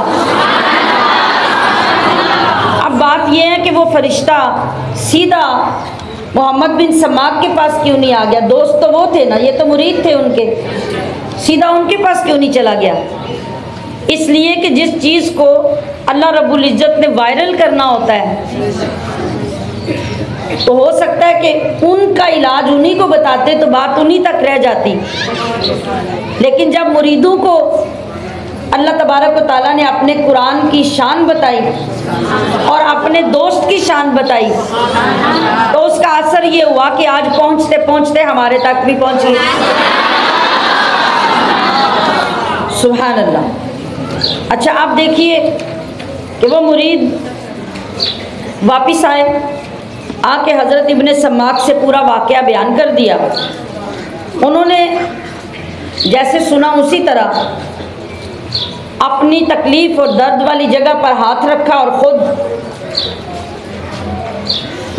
अब बात यह है कि वो फरिश्ता सीधा मोहम्मद बिन सम्माक के पास क्यों नहीं आ गया? दोस्त तो वो थे ना, ये तो मुरीद थे उनके, सीधा उनके पास क्यों नहीं चला गया? इसलिए कि जिस चीज़ को अल्लाह रब्बुल इज़्ज़त ने वायरल करना होता है तो हो सकता है कि उनका इलाज उन्हीं को बताते तो बात उन्हीं तक रह जाती। लेकिन जब मुरीदों को अल्लाह तबारक व तआला ने अपने कुरान की शान बताई और अपने दोस्त की शान बताई तो उसका असर ये हुआ कि आज पहुँचते पहुँचते हमारे तक भी पहुँच गई। सुभान अल्लाह। अच्छा, आप देखिए कि वो मुरीद वापिस आए, आके हज़रत इब्ने सम्माक से पूरा वाक़या बयान कर दिया। उन्होंने जैसे सुना उसी तरह अपनी तकलीफ़ और दर्द वाली जगह पर हाथ रखा और ख़ुद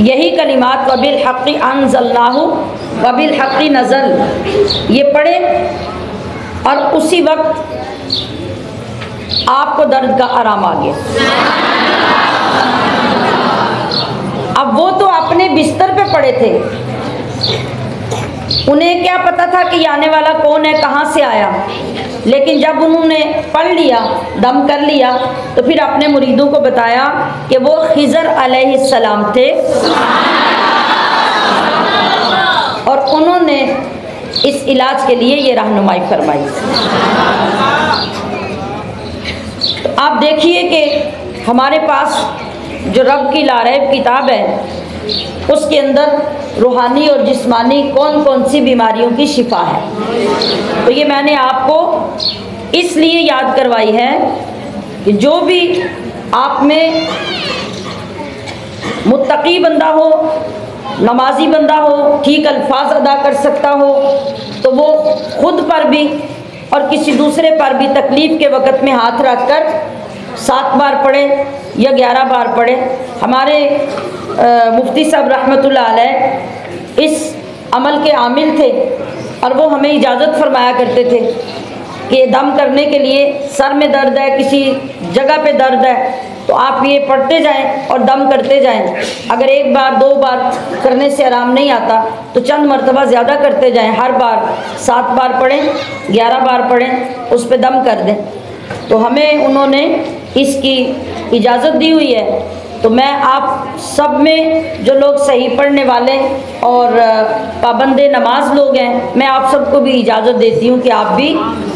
यही कलिमात वबिल हक़्क़ि अंज़लनाहु वबिल हक़्क़ि नज़ल ये पढ़े और उसी वक्त आपको दर्द का आराम आ गया। अब वो तो अपने बिस्तर पे पड़े थे, उन्हें क्या पता था कि आने वाला कौन है, कहाँ से आया। लेकिन जब उन्होंने पढ़ लिया, दम कर लिया, तो फिर अपने मुरीदों को बताया कि वो खिज़र अलैहिस्सलाम थे और उन्होंने इस इलाज के लिए ये रहनुमाई फरमाई। तो आप देखिए कि हमारे पास जो रब की लारैब किताब है उसके अंदर रूहानी और जिस्मानी कौन कौन सी बीमारियों की शिफा है। तो ये मैंने आपको इसलिए याद करवाई है कि जो भी आप में मुत्तकी बंदा हो नमाजी बंदा हो, ठीक अल्फाज अदा कर सकता हो, तो वो खुद पर भी और किसी दूसरे पर भी तकलीफ़ के वक़्त में हाथ रख कर 7 बार पढ़े या 11 बार पढ़े। हमारे मुफ्ती साहब रहमतुल्लाह अलैह इस अमल के आमिल थे और वो हमें इजाज़त फरमाया करते थे कि दम करने के लिए सर में दर्द है, किसी जगह पे दर्द है, तो आप ये पढ़ते जाएं और दम करते जाएं। अगर 1 बार 2 बार करने से आराम नहीं आता तो चंद मरतबा ज़्यादा करते जाएं। हर बार 7 बार पढ़ें, 11 बार पढ़ें, उस पर दम कर दें। तो हमें उन्होंने इसकी इजाज़त दी हुई है। तो मैं आप सब में जो लोग सही पढ़ने वाले और पाबंदे नमाज लोग हैं, मैं आप सबको भी इजाज़त देती हूँ कि आप भी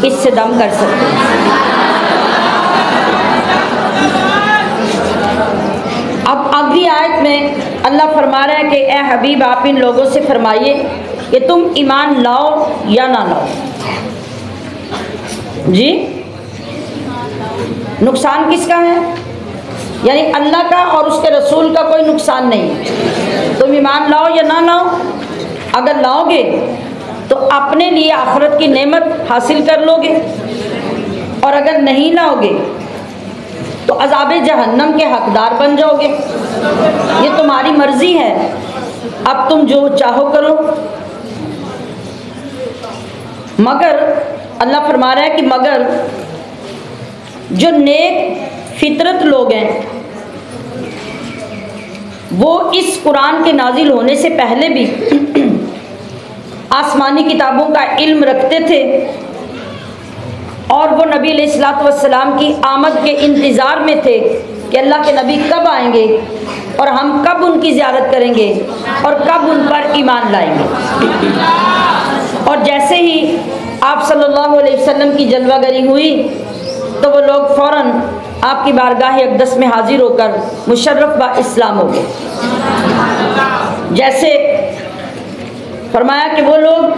इससे दम कर सकते हैं। अब अगली आयत में अल्लाह फरमा रहा है कि ए हबीब, आप इन लोगों से फरमाइए कि तुम ईमान लाओ या ना लाओ। जी, नुकसान किसका है? यानी अल्लाह का और उसके रसूल का कोई नुकसान नहीं। तुम ईमान लाओ या ना लाओ, अगर लाओगे तो अपने लिए आखिरत की नेमत हासिल कर लोगे, और अगर नहीं लाओगे तो अज़ाब जहन्नम के हकदार बन जाओगे। ये तुम्हारी मर्ज़ी है, अब तुम जो चाहो करो। मगर अल्लाह फरमा रहा है कि मगर जो नेक फितरत लोग हैं वो इस कुरान के नाजिल होने से पहले भी आसमानी किताबों का इल्म रखते थे और वो नबी अलैहिस्सलातु वस्सलाम की आमद के इंतज़ार में थे कि अल्लाह के नबी कब आएंगे और हम कब उनकी ज़ियारत करेंगे और कब उन पर ईमान लाएंगे। और जैसे ही आप सल्लल्लाहु अलैहि वसल्लम की जलवागरी हुई तो वो लोग फ़ौरन आपकी बारगाह अक़दस में हाजिर होकर मुशर्रफ व इस्लाम हो गए। जैसे फरमाया कि वो लोग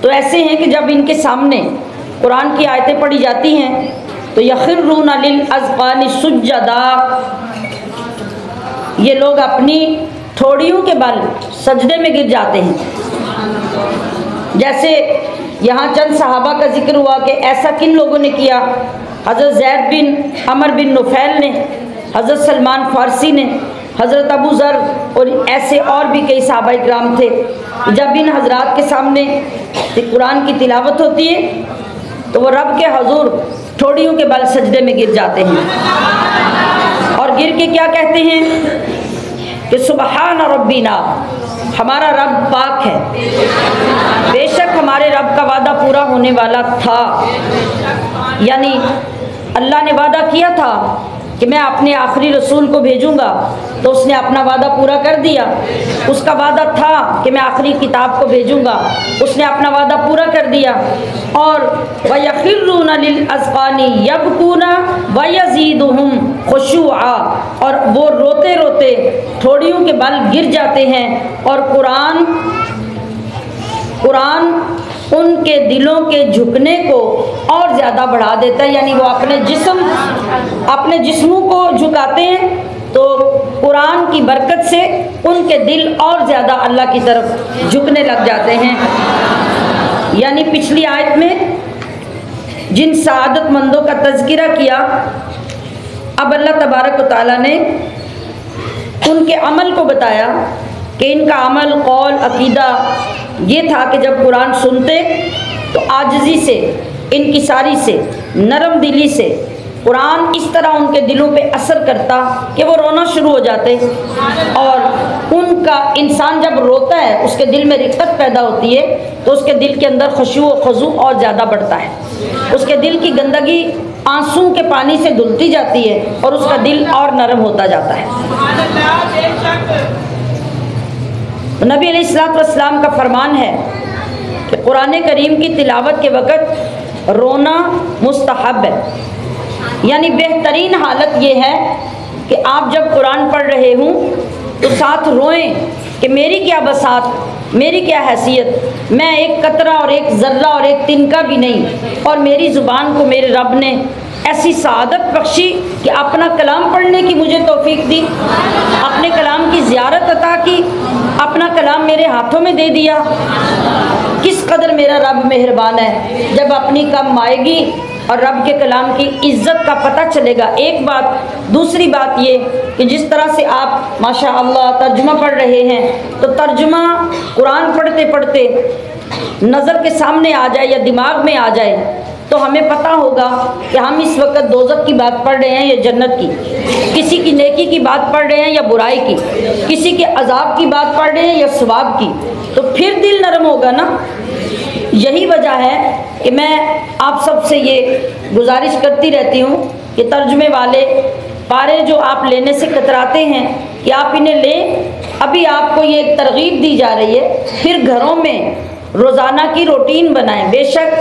तो ऐसे हैं कि जब इनके सामने कुरान की आयतें पढ़ी जाती हैं तो यखिर्रून लिल अज़क़ानि सुज्जदा, ये लोग अपनी ठोड़ियों के बल सजदे में गिर जाते हैं। जैसे यहाँ चंद सहाबा का जिक्र हुआ कि ऐसा किन लोगों ने किया। हज़रत ज़ैद बिन अमर बिन नुफैल ने, हज़रत सलमान फ़ारसी ने, हज़रत अबू ज़र और ऐसे और भी कई सहाबा इकराम थे। जब इन हज़रात के सामने कुरान की तिलावत होती है तो वो रब के हजूर ठोड़ियों के बल सजदे में गिर जाते हैं और गिर के क्या कहते हैं कि सुबहान रब्बिना, हमारा रब पाक है, बेशक हमारे रब का वादा पूरा होने वाला था। यानी अल्लाह ने वादा किया था कि मैं अपने आखिरी रसूल को भेजूंगा, तो उसने अपना वादा पूरा कर दिया। उसका वादा था कि मैं आखिरी किताब को भेजूंगा, उसने अपना वादा पूरा कर दिया। और वयखिर्रून लिल अज़क़ानि यबकूना वयज़ीदुहुम खुशूआ, और वो रोते रोते ठोड़ियों के बल गिर जाते हैं और कुरान उनके दिलों के झुकने को और ज़्यादा बढ़ा देता है। यानी वो अपने जिस्मों को झुकाते हैं तो कुरान की बरकत से उनके दिल और ज़्यादा अल्लाह की तरफ झुकने लग जाते हैं। यानी पिछली आयत में जिन सआदतमंदों का तज़किरा किया, अब अल्लाह तबारक व तआला ने उनके अमल को बताया कि इनका अमल, कौल, अकीदा ये था कि जब कुरान सुनते तो आजिज़ी से, इनकिसारी से, नरम दिली से कुरान इस तरह उनके दिलों पे असर करता कि वो रोना शुरू हो जाते। और उनका इंसान जब रोता है उसके दिल में रिक्कत पैदा होती है तो उसके दिल के अंदर खुशू व खुजू और ज़्यादा बढ़ता है। उसके दिल की गंदगी आंसू के पानी से धुलती जाती है और उसका दिल और नरम होता जाता है। तो नबी अलैहिस्सलाम का फरमान है कि कुरान करीम की तिलावत के वक़्त रोना मुस्तहब है। यानी बेहतरीन हालत ये है कि आप जब कुरान पढ़ रहे हों तो साथ रोएं कि मेरी क्या बसात, मेरी क्या हैसियत, मैं एक कतरा और एक ज़र्रा और एक तिनका भी नहीं, और मेरी ज़ुबान को मेरे रब ने ऐसी सआदत बख्शी कि अपना कलाम पढ़ने की मुझे तौफीक दी, अपने कलाम की ज़ियारत अता की, अपना हाथों में दे दिया। किस कदर मेरा रब मेहरबान है, जब अपनी कम आएगी और रब के कलाम की इज़्ज़त का पता चलेगा। एक बात। दूसरी बात ये कि जिस तरह से आप माशाअल्लाह तर्जुमा पढ़ रहे हैं, तो तर्जुमा कुरान पढ़ते पढ़ते नज़र के सामने आ जाए या दिमाग में आ जाए तो हमें पता होगा कि हम इस वक्त दोज़ख की बात पढ़ रहे हैं या जन्नत की, किसी की नेकी की बात पढ़ रहे हैं या बुराई की, किसी के अजाब की बात पढ़ रहे हैं या सवाब की, तो फिर दिल नरम होगा ना। यही वजह है कि मैं आप सबसे ये गुजारिश करती रहती हूँ कि तर्जुमे वाले पारे जो आप लेने से कतराते हैं कि आप इन्हें लें। अभी आपको ये एक तरगीब दी जा रही है, फिर घरों में रोज़ाना की रूटीन बनाएं। बेशक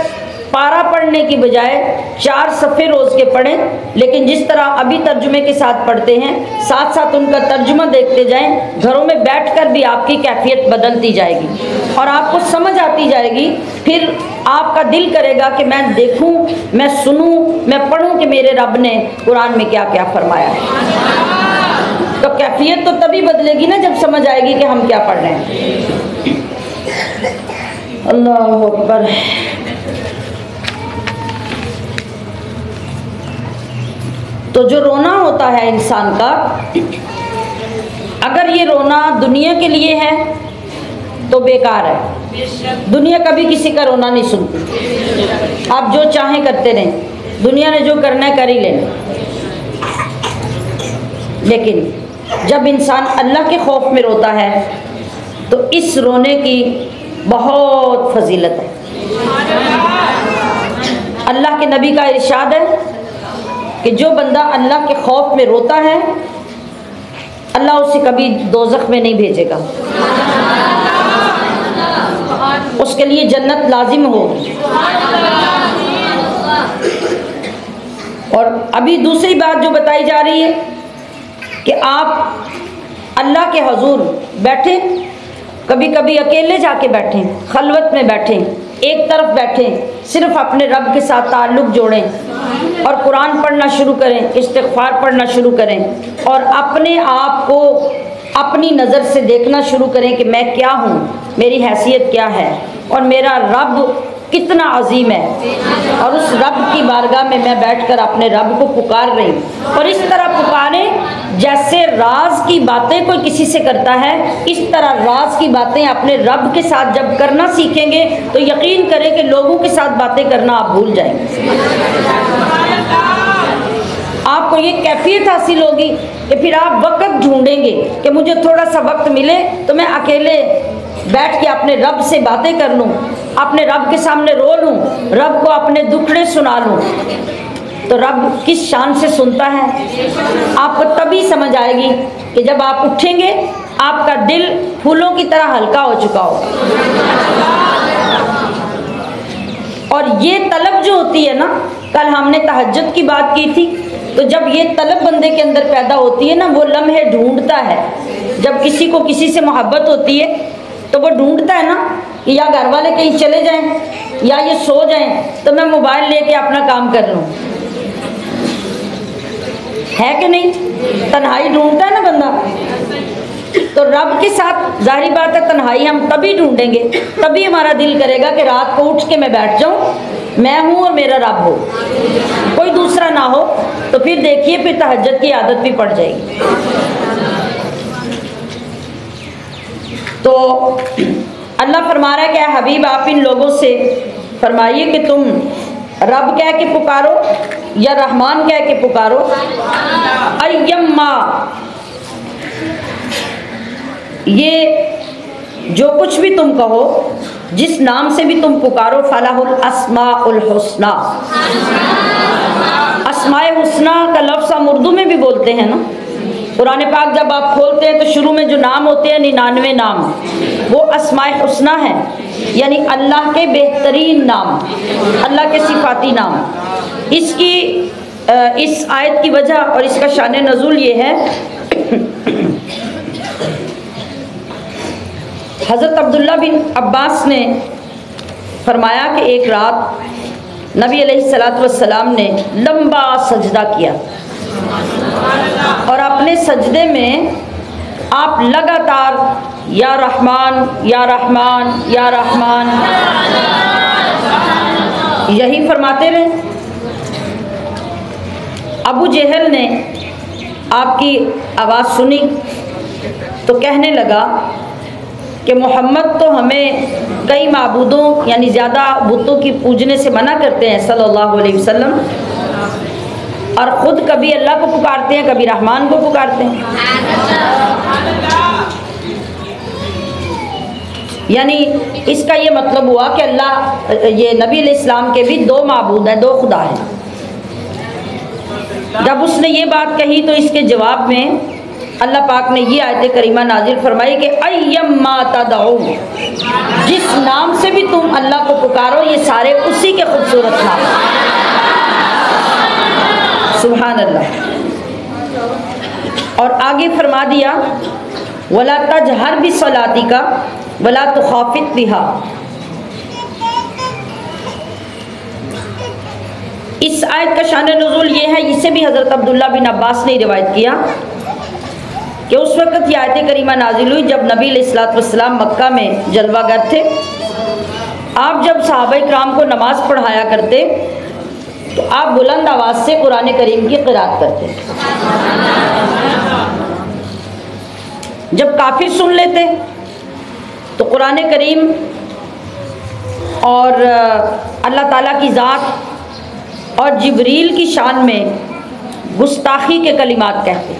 पारा पढ़ने की बजाय 4 सफ़े रोज़ के पढ़ें, लेकिन जिस तरह अभी तर्जुमे के साथ पढ़ते हैं साथ साथ उनका तर्जुमा देखते जाएं। घरों में बैठकर भी आपकी कैफियत बदलती जाएगी और आपको समझ आती जाएगी। फिर आपका दिल करेगा कि मैं देखूं, मैं सुनूं, मैं पढ़ूं कि मेरे रब ने कुरान में क्या क्या फरमाया है। तो कैफियत तो तभी बदलेगी ना जब समझ आएगी कि हम क्या पढ़ रहे हैं। अल्लाह अकबर। तो जो रोना होता है इंसान का, अगर ये रोना दुनिया के लिए है तो बेकार है। दुनिया कभी किसी का रोना नहीं सुनती। आप जो चाहें करते रहें, दुनिया ने जो करना है कर ही लेना। लेकिन जब इंसान अल्लाह के खौफ में रोता है तो इस रोने की बहुत फजीलत है। अल्लाह के नबी का इरशाद है कि जो बंदा अल्लाह के खौफ में रोता है अल्लाह उसे कभी दोज़ख में नहीं भेजेगा, उसके लिए जन्नत लाजिम होगी। और अभी दूसरी बात जो बताई जा रही है कि आप अल्लाह के हुजूर बैठे, कभी कभी अकेले जाके बैठें, खलवत में बैठें, एक तरफ बैठें, सिर्फ अपने रब के साथ ताल्लुक़ जोड़ें और कुरान पढ़ना शुरू करें, इस्तिग़फ़ार पढ़ना शुरू करें और अपने आप को अपनी नज़र से देखना शुरू करें कि मैं क्या हूँ, मेरी हैसियत क्या है और मेरा रब कितना अजीम है। और उस रब की बारगाह में मैं बैठकर अपने रब को पुकार रही हूँ। और इस तरह पुकारें जैसे राज की बातें कोई किसी से करता है, इस तरह राज की बातें अपने रब के साथ जब करना सीखेंगे तो यकीन करें कि लोगों के साथ बातें करना आप भूल जाएंगे। आपको ये कैफियत हासिल होगी कि फिर आप वक्त ढूंढेंगे कि मुझे थोड़ा सा वक्त मिले तो मैं अकेले बैठ के अपने रब से बातें कर लूँ, अपने रब के सामने रो लूँ, रब को अपने दुखड़े सुना लूँ। तो रब किस शान से सुनता है आपको तभी समझ आएगी कि जब आप उठेंगे आपका दिल फूलों की तरह हल्का हो चुका होगा। और ये तलब जो होती है ना, कल हमने तहज्जुद की बात की थी, तो जब ये तलब बंदे के अंदर पैदा होती है ना, वो लम्हे ढूंढता है। जब किसी को किसी से मोहब्बत होती है तो वो ढूंढता है ना कि या घर वाले कहीं चले जाएं या ये सो जाएं तो मैं मोबाइल लेके अपना काम कर लूं, है कि नहीं? तन्हाई ढूंढता है ना बंदा। तो रब के साथ जाहिर बात है तन्हाई हम तभी ढूंढेंगे, तभी हमारा दिल करेगा कि रात को उठ के मैं बैठ जाऊं, मैं हूं और मेरा रब हो, कोई दूसरा ना हो। तो फिर देखिए फिर तहज्जुद की आदत भी पड़ जाएगी। तो अल्लाह फरमा रहा है कि हबीब आप इन लोगों से फरमाइए कि तुम रब कह के पुकारो या रहमान कह के पुकारो। अय्यम्मा, ये जो कुछ भी तुम कहो, जिस नाम से भी तुम पुकारो, फलाहुल अस्माउल हुस्ना। अस्माए हुस्ना का लफ्ज़ हम उर्दू में भी बोलते हैं ना। कुरान पाक जब आप खोलते हैं तो शुरू में जो नाम होते हैं 99 नाम, वो अस्माए हुस्ना है, यानी अल्लाह के बेहतरीन नाम, अल्लाह के सिफाती नाम। इसकी इस आयत की वजह और इसका शान नज़ुल ये है, हज़रत अब्दुल्ला बिन अब्बास ने फरमाया कि एक रात नबी अलैहिस्सलातु वस्सलाम ने लंबा सजदा किया और अपने सजदे में आप लगातार या रहमान या रहमान या रहमान, यही फरमाते रहे। अबू जहल ने आपकी आवाज़ सुनी तो कहने लगा कि मोहम्मद तो हमें कई माबूदों यानी ज़्यादा बुतों की पूजने से मना करते हैं सल्लल्लाहु अलैहि वसल्लम, और ख़ुद कभी अल्लाह को पुकारते हैं, कभी रहमान को पुकारते हैं। यानी इसका ये मतलब हुआ कि अल्लाह, ये नबी अलैहिस्सलाम के भी दो माबूद हैं, दो खुदा हैं। जब उसने ये बात कही तो इसके जवाब में अल्लाह पाक ने ये आयत करीमा नाजिल फरमाई कि अय्यम्मा तदऊ, जिस नाम से भी तुम अल्लाह को पुकारो ये सारे उसी के खूबसूरत नाम। सुभान अल्लाह। और आगे फरमा दिया वला तजहर बिस्सलातिका वला तुखाफित बिहा। इस आयत का शान नुज़ूल ये है, इसे भी हज़रत अब्दुल्ला बिन अब्बास ने रिवायत किया कि उस वक़्त यह आयत करीमा नाजिल हुई जब नबी अलैहिस्सलाम मक्का में जलवागर थे। आप जब सहाबा किराम को नमाज़ पढ़ाया करते तो आप बुलंद आवाज़ से कुरान करीम की क़िराअत करते। जब काफिर सुन लेते तो कुरान करीम और अल्लाह ताला की ज़ात और जिब्रील की शान में गुस्ताखी के कलिमात कहते।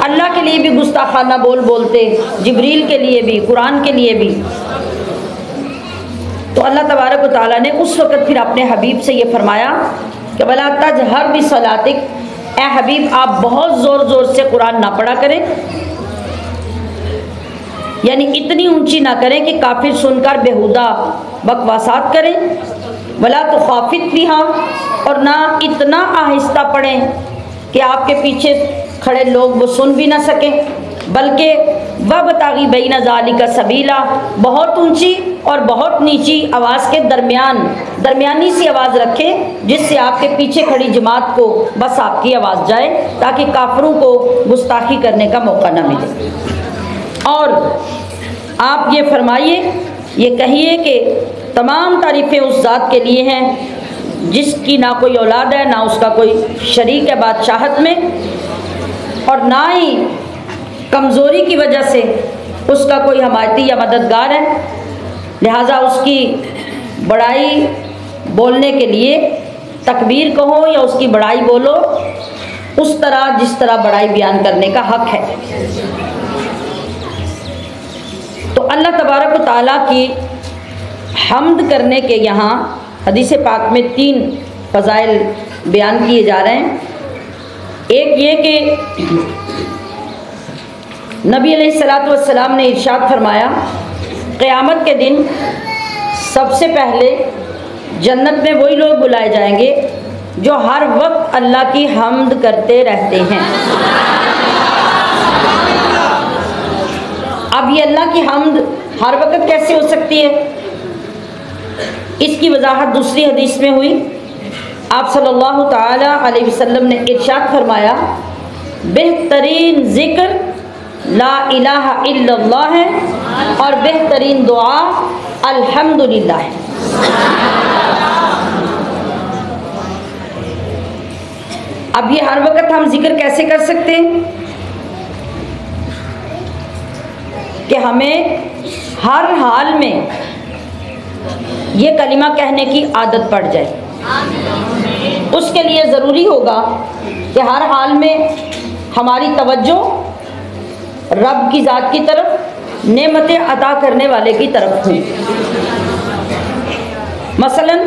अल्लाह के लिए भी गुस्ताखाना बोलते, जिब्रील के लिए भी, कुरान के लिए भी। तो अल्लाह तबारक व तआला ने उस वक़्त फिर अपने हबीब से ये फरमाया कि वला तजहर बिस्सलातिक, ए हबीब आप बहुत ज़ोर ज़ोर से कुरान ना पढ़ा करें, यानी इतनी ऊंची ना करें कि काफिर सुनकर बेहुदा बकवासात करें। वला तुखाफित बिहा, और ना इतना आहिस्ता पढ़ें कि आपके पीछे खड़े लोग वो सुन भी ना सकें, बल्कि वबतागी बैना ज़ालिका सबीला, बहुत ऊंची और बहुत नीची आवाज़ के दरमियानी सी आवाज़ रखें जिससे आपके पीछे खड़ी जमात को बस आपकी आवाज़ जाए, ताकि काफिरों को गुस्ताखी करने का मौका ना मिले। और आप ये फरमाइए, ये कहिए कि तमाम तारीफ़ें उस ज़ात के लिए हैं जिसकी ना कोई औलाद है, ना उसका कोई शरीक है बादशाहत में, और ना ही कमज़ोरी की वजह से उसका कोई हमायती या मददगार है। लिहाजा उसकी बड़ाई बोलने के लिए तकबीर कहो या उसकी बड़ाई बोलो उस तरह जिस तरह बड़ाई बयान करने का हक़ है। तो अल्लाह तबारक व तआला की हम्द करने के यहाँ हदीस पाक में 3 फ़ज़ाइल बयान किए जा रहे हैं। एक ये कि नबी अलैहिस्सलातु वस्सलाम ने इरशाद फरमाया, क़यामत के दिन सबसे पहले जन्नत में वही लोग बुलाए जाएंगे जो हर वक्त अल्लाह की हम्द करते रहते हैं। अब ये अल्लाह की हम्द हर वक्त कैसे हो सकती है, इसकी वजाहत दूसरी हदीस में हुई। आप सल्लल्लाहु ताला अलैहि वसल्लम ने इरशाद फरमाया, बेहतरीन ज़िक्र ला इलाहा इल्लल्लाह है और बेहतरीन दुआ अल्हम्दुलिल्लाह है। अब ये हर वक्त हम जिक्र कैसे कर सकते हैं कि हमें हर हाल में ये कलिमा कहने की आदत पड़ जाए। उसके लिए ज़रूरी होगा कि हर हाल में हमारी तवज्जो रब की ज़ात की तरफ, नेमतें अता करने वाले की तरफ हो। मसलन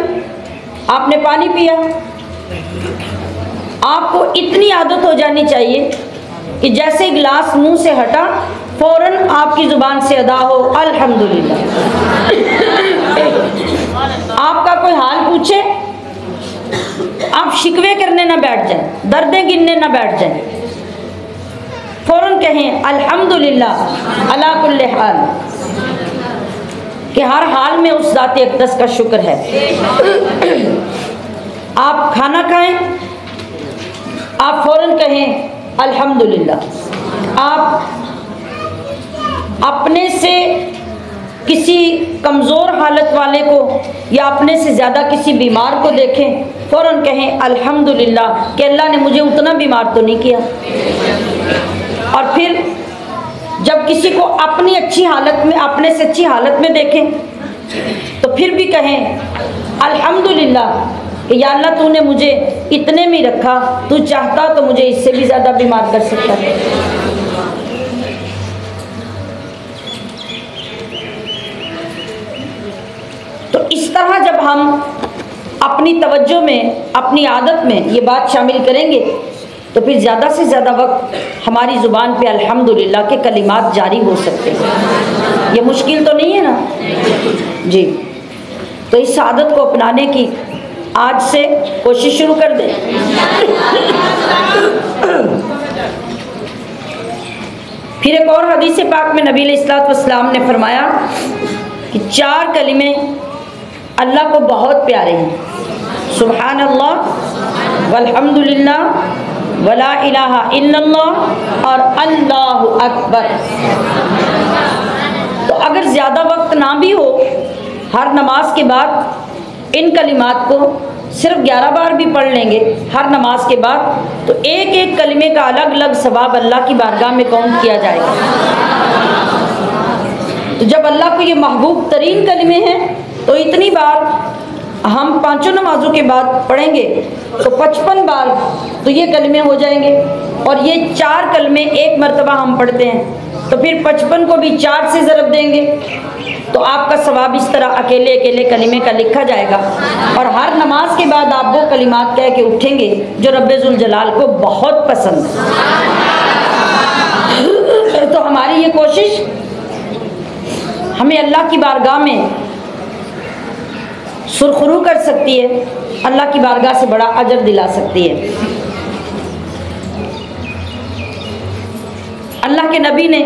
आपने पानी पिया, आपको इतनी आदत हो जानी चाहिए कि जैसे गिलास मुंह से हटा फ़ौरन आपकी ज़ुबान से अदा हो अल्हम्दुलिल्लाह। आपका कोई हाल पूछे आप शिकवे करने ना बैठ जाएं, दर्दें गिनने ना बैठ जाएं, फ़ौरन कहें अल्हम्दुलिल्लाह अला कुल्ले हाल, कि हर हाल में उस ज़ात अक़दस का शुक्र है। आप खाना खाएं, आप फ़ौरन कहें अल्हम्दुलिल्लाह। आप अपने से किसी कमज़ोर हालत वाले को या अपने से ज़्यादा किसी बीमार को देखें, फ़ौरन कहें अल्हम्दुलिल्लाह कि अल्लाह ने मुझे उतना बीमार तो नहीं किया। और फिर जब किसी को अपनी अच्छी हालत में, अपने से अच्छी हालत में देखें तो फिर भी कहें अल्हम्दुलिल्लाह कि या अल्लाह तूने मुझे इतने में रखा, तू चाहता तो मुझे इससे भी ज़्यादा बीमार कर सकता है। तो इस तरह जब हम अपनी तवज्जो में, अपनी आदत में ये बात शामिल करेंगे तो फिर ज़्यादा से ज़्यादा वक्त हमारी ज़ुबान पे अल्हम्दुलिल्लाह के कलिमात जारी हो सकते हैं। ये मुश्किल तो नहीं है ना जी। तो इस आदत को अपनाने की आज से कोशिश शुरू कर दें। फिर एक और हदीस पाक में नबी अलैहिस्सलातु वस्सलाम ने फरमाया कि 4 कलिमे अल्लाह को बहुत प्यारे हैं। सुभान अल्लाह वल्हम्दुलिल्लाह वला इलाहा इल्लल्लाह और अल्लाहु अकबर। तो अगर ज़्यादा वक्त ना भी हो, हर नमाज के बाद इन कलिमात को सिर्फ 11 बार भी पढ़ लेंगे हर नमाज के बाद, तो एक एक कलिमे का अलग अलग सवाब अल्लाह की बारगाह में काउंट किया जाएगा। तो जब अल्लाह को ये महबूब तरीन कलिमे हैं तो इतनी बार हम 5 नमाजों के बाद पढ़ेंगे तो 55 बार तो ये कलमे हो जाएंगे। और ये 4 कलमे एक मरतबा हम पढ़ते हैं तो फिर 55 को भी 4 से ज़रब देंगे तो आपका सवाब इस तरह अकेले अकेले कलिमे का लिखा जाएगा। और हर नमाज के बाद आप वो कलिमात कह के उठेंगे जो रब्बे जुल जलाल को बहुत पसंद है। तो हमारी ये कोशिश हमें अल्लाह की बारगाह में सुरखरू कर सकती है, अल्लाह की बारगाह से बड़ा अजर दिला सकती है। अल्लाह के नबी ने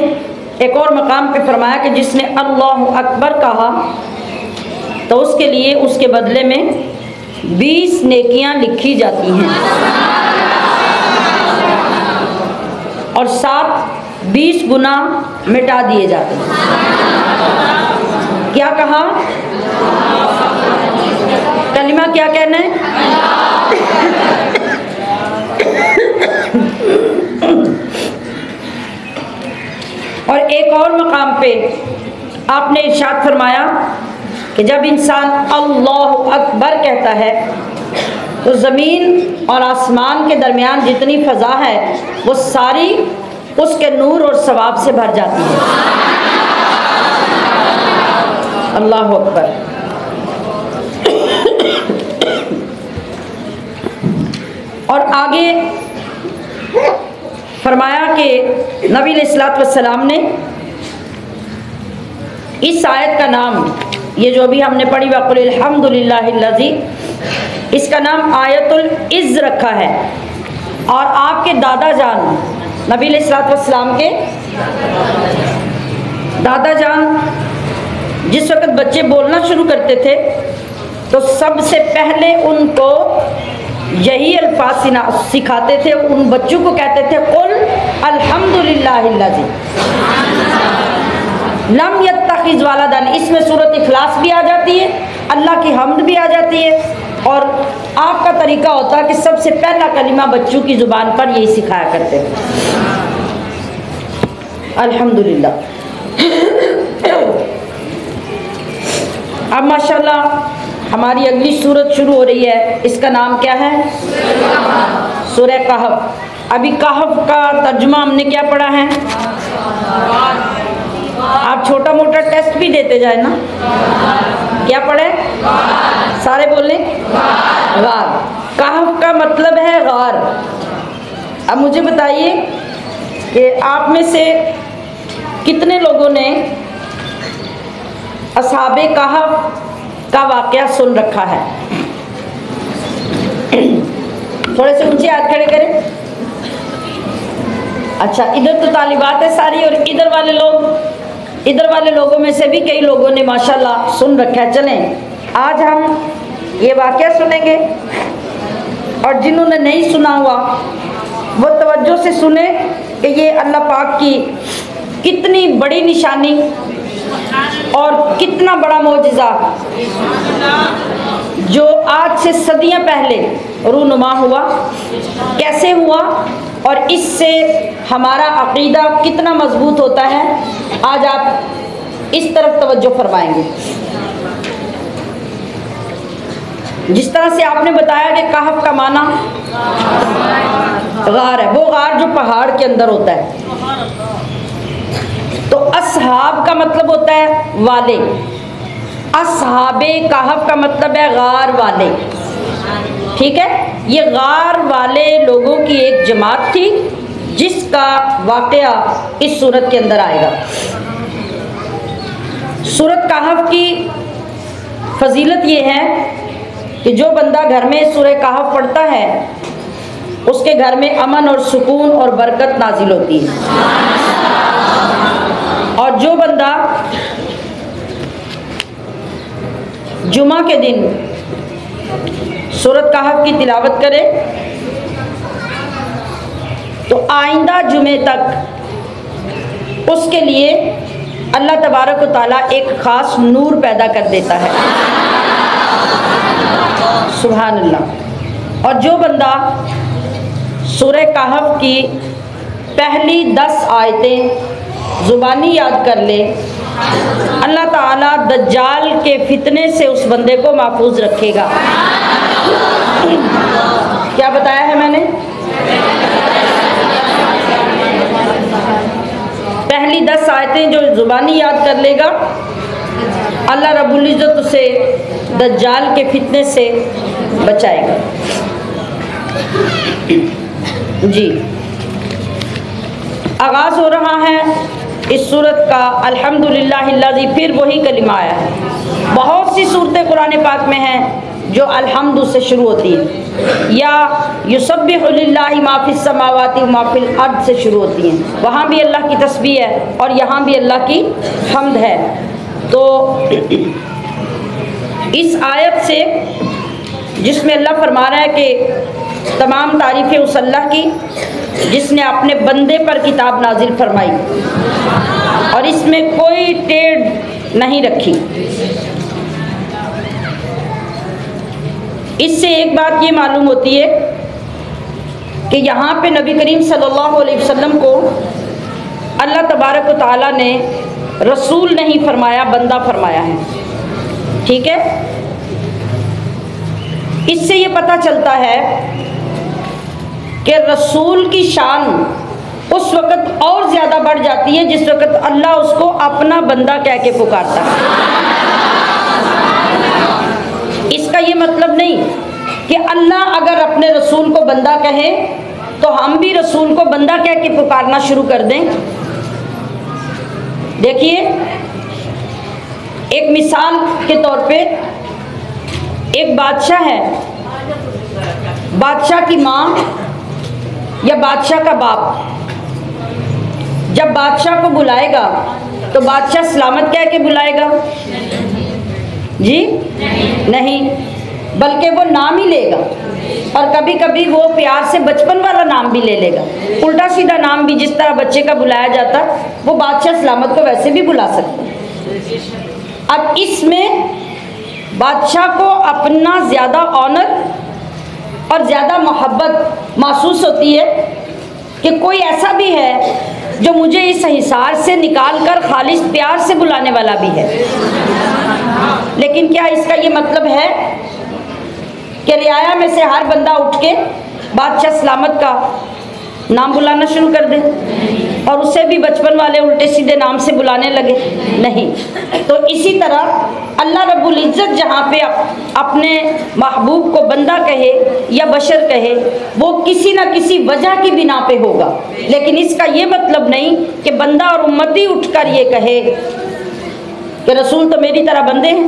एक और मकाम पे फरमाया कि जिसने अल्लाहु अकबर कहा तो उसके लिए उसके बदले में 20 नेकियां लिखी जाती हैं और साथ 20 गुनाह मिटा दिए जाते हैं। क्या कहा? कलिमा क्या कहना है? और एक और मकाम पे आपने इरशाद फरमाया कि जब इंसान अल्लाहु अकबर कहता है तो ज़मीन और आसमान के दरमियान जितनी फ़ज़ा है वो सारी उसके नूर और सवाब से भर जाती है। अल्लाहु अकबर। और आगे फरमाया कि नबी अलैहिस्सलातु वस्सलाम ने इस आयत का नाम, ये जो अभी हमने पढ़ी वक़ुल अल्हम्दुलिल्लाहिल्लज़ी, इसका नाम आयतुल इज़्ज़ रखा है। और आपके दादा जान नबी अलैहिस्सलातु वस्सलाम के दादा जान जिस वक़्त बच्चे बोलना शुरू करते थे तो सबसे पहले उनको यही अल्फाज सिखाते थे। उन बच्चों को कहते थे कुल अल्हम्दुलिल्लाहिल्लज़ी लम यत्तखिज़ वलदन। इसमें सूरत इखलास भी आ जाती है, अल्लाह की हम्द भी आ जाती है। और आपका तरीका होता है कि सबसे पहला कलिमा बच्चों की ज़ुबान पर यही सिखाया करते थे, अल्हम्दुलिल्लाह। अब माशाल्लाह हमारी अगली सूरत शुरू हो रही है, इसका नाम क्या है? सूरह कहफ। अभी कहफ का तर्जुमा हमने क्या पढ़ा है? आप छोटा मोटा टेस्ट भी देते जाए ना, क्या पढ़े? सारे बोलें गार। कहफ का मतलब है गार। अब मुझे बताइए कि आप में से कितने लोगों ने असहाबे कहफ का वाक़या सुन रखा है? थोड़े से ऊंचे हाथ खड़े करें। अच्छा, इधर तो तालिबात है सारी और इधर वाले लोगों में से भी कई लोगों ने माशाल्लाह सुन रखा है। चलें आज हम ये वाक़या सुनेंगे और जिन्होंने नहीं सुना हुआ वो तवज्जो से सुने कि ये अल्लाह पाक की कितनी बड़ी निशानी और कितना बड़ा मौजिज़ा जो आज से सदियां पहले रूनुमा हुआ, कैसे हुआ और इससे हमारा अक़ीदा कितना मजबूत होता है, आज आप इस तरफ तवज्जो फरमाएंगे। जिस तरह से आपने बताया कि कहफ का माना गार है, वो गार जो पहाड़ के अंदर होता है, तो असहाब का मतलब होता है वाले, असहाबे कहफ का मतलब है गार वाले। ठीक है, ये गार वाले लोगों की एक जमात थी जिसका वाक़या इस सूरत के अंदर आएगा। सूरत कहफ की फजीलत ये है कि जो बंदा घर में सूरह कहफ पढ़ता है उसके घर में अमन और सुकून और बरकत नाजिल होती है, और जो बंदा जुमा के दिन सूरत कहफ की तिलावत करे तो आइंदा जुमे तक उसके लिए अल्लाह तबारक व तआला एक ख़ास नूर पैदा कर देता है। सुभान अल्लाह। और जो बंदा सूरह कहफ की पहली 10 आयतें ज़ुबानी याद कर ले, अल्लाह ताला दज्जाल के फितने से उस बंदे को महफूज रखेगा। क्या बताया है मैंने? पहली 10 आयतें जो ज़ुबानी याद कर लेगा, अल्लाह रब्बुल इज़्ज़त उसे दज्जाल के फितने से बचाएगा। जी, आगाज़ हो रहा है इस सूरत का अल्हम्दुलिल्लाहिल्लज़ी, फिर वही कलिमा आया है। बहुत सी सूरतें कुरान पाक में हैं जो अल्हम्दु से शुरू होती है, या युसब्बिहु लिल्लाहि मा फिस समावाति व मा फिल अर्द से शुरू होती हैं। वहाँ भी अल्लाह की तस्बीह है और यहाँ भी अल्लाह की हम्द है। तो इस आयत से जिसमें अल्लाह फरमा रहा है कि तमाम तारीफ़ें उस अल्लाह की जिसने अपने बंदे पर किताब नाजिल फरमाई और इसमें कोई टेढ़ नहीं रखी। इससे एक बात ये मालूम होती है कि यहाँ पे नबी करीम सल्लल्लाहु अलैहि वसल्लम को अल्लाह तबारक व तआला ने रसूल नहीं फरमाया, बंदा फरमाया है। ठीक है, इससे ये पता चलता है कि रसूल की शान उस वक़्त और ज़्यादा बढ़ जाती है जिस वक़्त अल्लाह उसको अपना बंदा कह के पुकारता है। इसका ये मतलब नहीं कि अल्लाह अगर अपने रसूल को बंदा कहे तो हम भी रसूल को बंदा कह के पुकारना शुरू कर दें। देखिए, एक मिसाल के तौर पे एक बादशाह है, बादशाह की माँ या बादशाह का बाप जब बादशाह को बुलाएगा तो बादशाह सलामत कह के बुलाएगा? जी नहीं, बल्कि वो नाम ही लेगा, और कभी कभी वो प्यार से बचपन वाला नाम भी ले लेगा। उल्टा सीधा नाम भी जिस तरह बच्चे का बुलाया जाता वो बादशाह सलामत को वैसे भी बुला सकता। अब इसमें बादशाह को अपना ज़्यादा ऑनर और ज़्यादा मोहब्बत महसूस होती है कि कोई ऐसा भी है जो मुझे इस हिसार से निकाल कर खालिस प्यार से बुलाने वाला भी है। लेकिन क्या इसका ये मतलब है कि रियाया में से हर बंदा उठ के बादशाह सलामत का नाम बुलाना शुरू कर दे और उसे भी बचपन वाले उल्टे सीधे नाम से बुलाने लगे? नहीं। तो इसी तरह अल्लाह रब्बुल इज़्ज़त जहाँ पे अपने महबूब को बंदा कहे या बशर कहे वो किसी न किसी वजह की बिना पे होगा, लेकिन इसका ये मतलब नहीं कि बंदा और उम्मती उठकर ये कहे कि रसूल तो मेरी तरह बंदे हैं,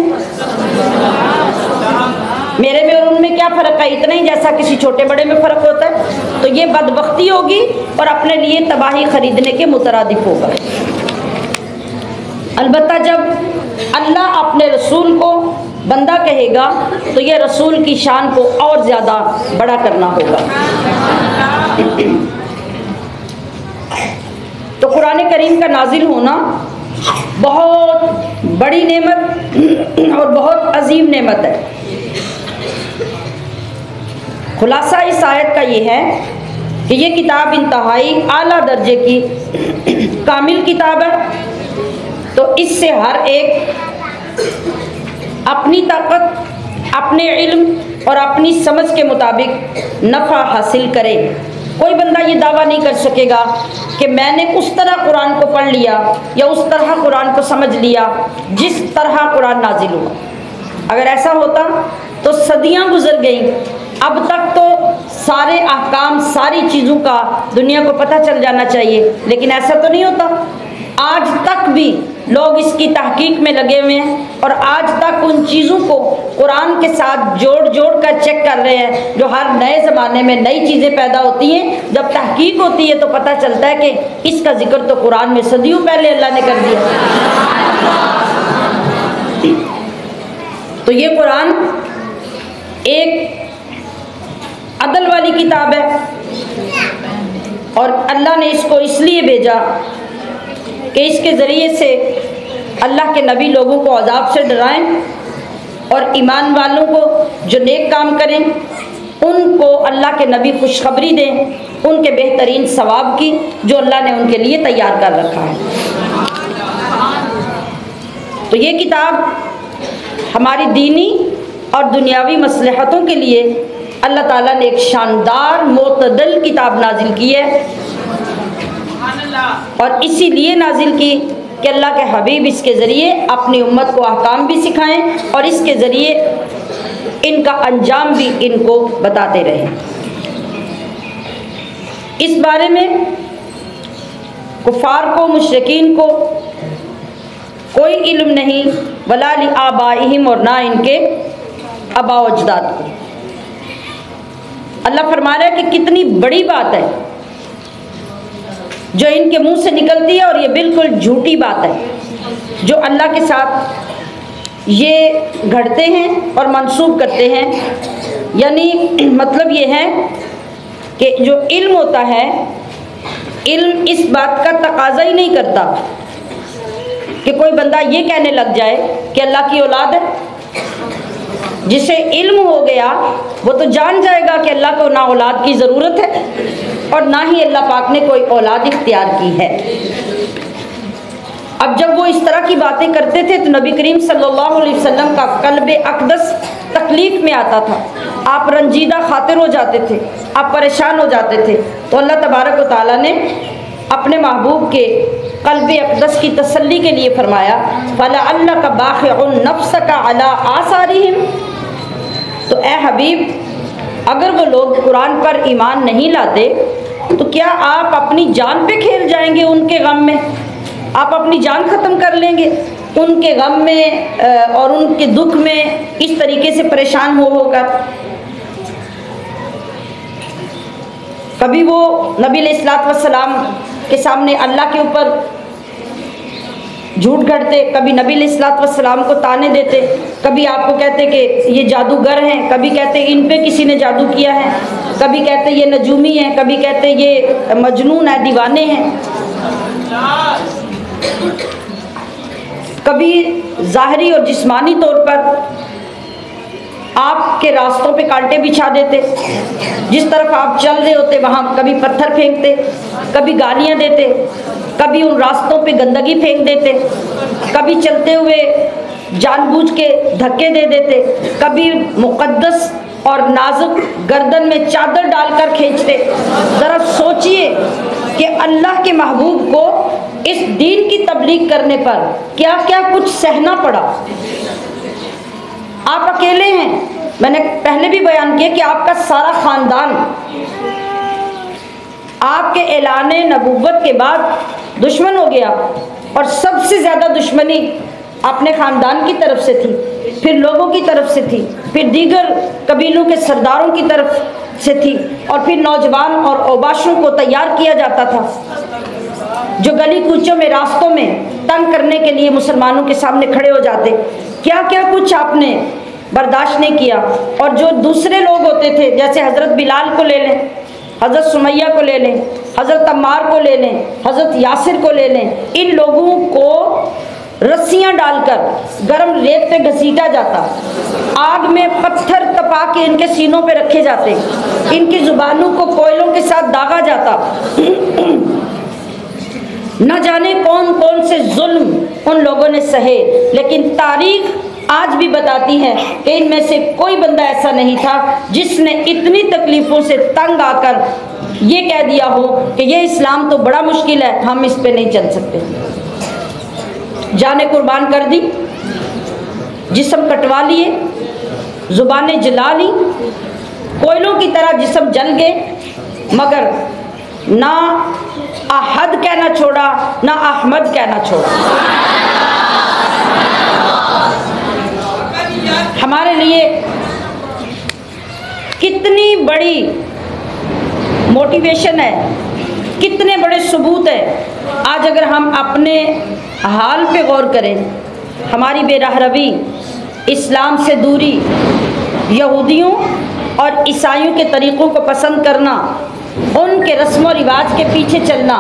मेरे में और उनमें क्या फ़र्क है, इतना ही जैसा किसी छोटे बड़े में फ़र्क होता है। तो ये बदबख्ती होगी और अपने लिए तबाही ख़रीदने के मुतरादिफ होगा। अलबत्ता जब अल्लाह अपने रसूल को बंदा कहेगा तो ये रसूल की शान को और ज़्यादा बड़ा करना होगा। तो कुरान करीम का नाजिल होना बहुत बड़ी नेमत और बहुत अजीम नेमत है। खुलासा इस आयत का ये है कि ये किताब इंतहाई आला दर्जे की कामिल किताब है, तो इससे हर एक अपनी ताकत, अपने इल्म और अपनी समझ के मुताबिक नफ़ा हासिल करे। कोई बंदा ये दावा नहीं कर सकेगा कि मैंने उस तरह कुरान को पढ़ लिया या उस तरह कुरान को समझ लिया जिस तरह कुरान नाजिल हुआ। अगर ऐसा होता तो सदियां गुजर गई, अब तक तो सारे अहकाम, सारी चीज़ों का दुनिया को पता चल जाना चाहिए, लेकिन ऐसा तो नहीं होता। आज तक भी लोग इसकी तहकीक में लगे हुए हैं और आज तक उन चीज़ों को कुरान के साथ जोड़ जोड़ कर चेक कर रहे हैं। जो हर नए ज़माने में नई चीज़ें पैदा होती हैं, जब तहकीक होती है तो पता चलता है कि इसका जिक्र तो कुरान में सदियों पहले अल्लाह ने कर दिया। तो ये कुरान एक अदल वाली किताब है और अल्लाह ने इसको इसलिए भेजा कि इसके ज़रिए से अल्लाह के नबी लोगों को अज़ाब से डराएं और ईमान वालों को जो नेक काम करें उनको अल्लाह के नबी खुशखबरी दें उनके बेहतरीन सवाब की जो अल्लाह ने उनके लिए तैयार कर रखा है। तो ये किताब हमारी दीनी और दुनियावी मसलहतों के लिए अल्लाह ताला ने एक शानदार मोतदल किताब नाजिल की है और इसीलिए नाजिल की कि अल्लाह के हबीब इसके ज़रिए अपनी उम्मत को अहकाम भी सिखाएं और इसके ज़रिए इनका अंजाम भी इनको बताते रहें। इस बारे में कुफार को, मुशरिकीन को कोई इल्म नहीं, वला लि आबाइहिम, और ना इनके आबा व अजदाद को। अल्लाह फरमा रहा है कि कितनी बड़ी बात है जो इनके मुंह से निकलती है और ये बिल्कुल झूठी बात है जो अल्लाह के साथ ये घड़ते हैं और मंसूब करते हैं। यानी मतलब ये है कि जो इल्म होता है, इल्म इस बात का तकाजा ही नहीं करता कि कोई बंदा ये कहने लग जाए कि अल्लाह की औलाद है। जिसे इल्म हो गया वो तो जान जाएगा कि अल्लाह को ना औलाद की ज़रूरत है और ना ही अल्लाह पाक ने कोई औलाद इख्तियार की है। अब जब वो इस तरह की बातें करते थे तो नबी करीम सल्लल्लाहु अलैहि वसल्लम का कल्ब अक़दस तकलीफ़ में आता था, आप रंजीदा खातिर हो जाते थे, आप परेशान हो जाते थे। तो अल्लाह तबारक व तआला ने अपने महबूब के कल्ब अक़दस की तसल्ली के लिए फरमाया, फ़लअल्लका बाख़िउन नफ़्सका अला आसारिहिम। तो ए हबीब, अगर वो लोग कुरान पर ईमान नहीं लाते तो क्या आप अपनी जान पे खेल जाएंगे उनके गम में? आप अपनी जान ख़त्म कर लेंगे उनके गम में और उनके दुख में इस तरीके से परेशान होकर? कभी वो नबी अलैहिस्सलातु वस्सलाम के सामने अल्लाह के ऊपर झूठ गढ़ते, कभी नबी अलैहिस्सलातु वस्सलाम को ताने देते, कभी आपको कहते कि ये जादूगर हैं, कभी कहते इन पे किसी ने जादू किया है, कभी कहते ये नजूमी हैं, कभी कहते ये मजनून है, दीवाने हैं। कभी ज़ाहरी और जिस्मानी तौर पर आपके रास्तों पे कांटे बिछा देते, जिस तरफ आप चल रहे होते वहाँ कभी पत्थर फेंकते, कभी गालियाँ देते, कभी उन रास्तों पे गंदगी फेंक देते, कभी चलते हुए जानबूझ के धक्के दे देते, कभी मुक़द्दस और नाजुक गर्दन में चादर डालकर खींचते। ज़रा सोचिए कि अल्लाह के महबूब को इस दीन की तबलीग करने पर क्या क्या कुछ सहना पड़ा। आप अकेले हैं, मैंने पहले भी बयान किया कि आपका सारा ख़ानदान आपके ऐलान नबूवत के बाद दुश्मन हो गया और सबसे ज़्यादा दुश्मनी अपने ख़ानदान की तरफ से थी, फिर लोगों की तरफ से थी, फिर दीगर कबीलों के सरदारों की तरफ से थी और फिर नौजवान और औबाशों को तैयार किया जाता था जो गली कूचों में, रास्तों में तंग करने के लिए मुसलमानों के सामने खड़े हो जाते। क्या क्या कुछ आपने बर्दाश्त नहीं किया। और जो दूसरे लोग होते थे, जैसे हज़रत बिलाल को ले लें, हज़रत सुमैया को ले लें, हज़रत अम्मार को ले लें, हज़रत यासिर को ले लें। इन लोगों को रस्सियां डालकर गर्म रेत पे घसीटा जाता, आग में पत्थर तपा के इनके सीनों पे रखे जाते, इनकी जुबानों को कोयलों के साथ दागा जाता। न जाने कौन कौन से जुल्म उन लोगों ने सहे, लेकिन तारीख आज भी बताती है कि इनमें से कोई बंदा ऐसा नहीं था जिसने इतनी तकलीफ़ों से तंग आकर ये कह दिया हो कि ये इस्लाम तो बड़ा मुश्किल है, हम इस पे नहीं चल सकते। जानें कुर्बान कर दी, जिस्म कटवा लिए, ज़ुबानें जला ली, कोयलों की तरह जिस्म जल गए, मगर ना अहद कहना छोड़ा, ना अहमद कहना छोड़ा। हमारे लिए कितनी बड़ी मोटिवेशन है, कितने बड़े सबूत है। आज अगर हम अपने हाल पे गौर करें, हमारी बेरहरवी, इस्लाम से दूरी, यहूदियों और ईसाइयों के तरीक़ों को पसंद करना, उनके रस्म व रिवाज के पीछे चलना,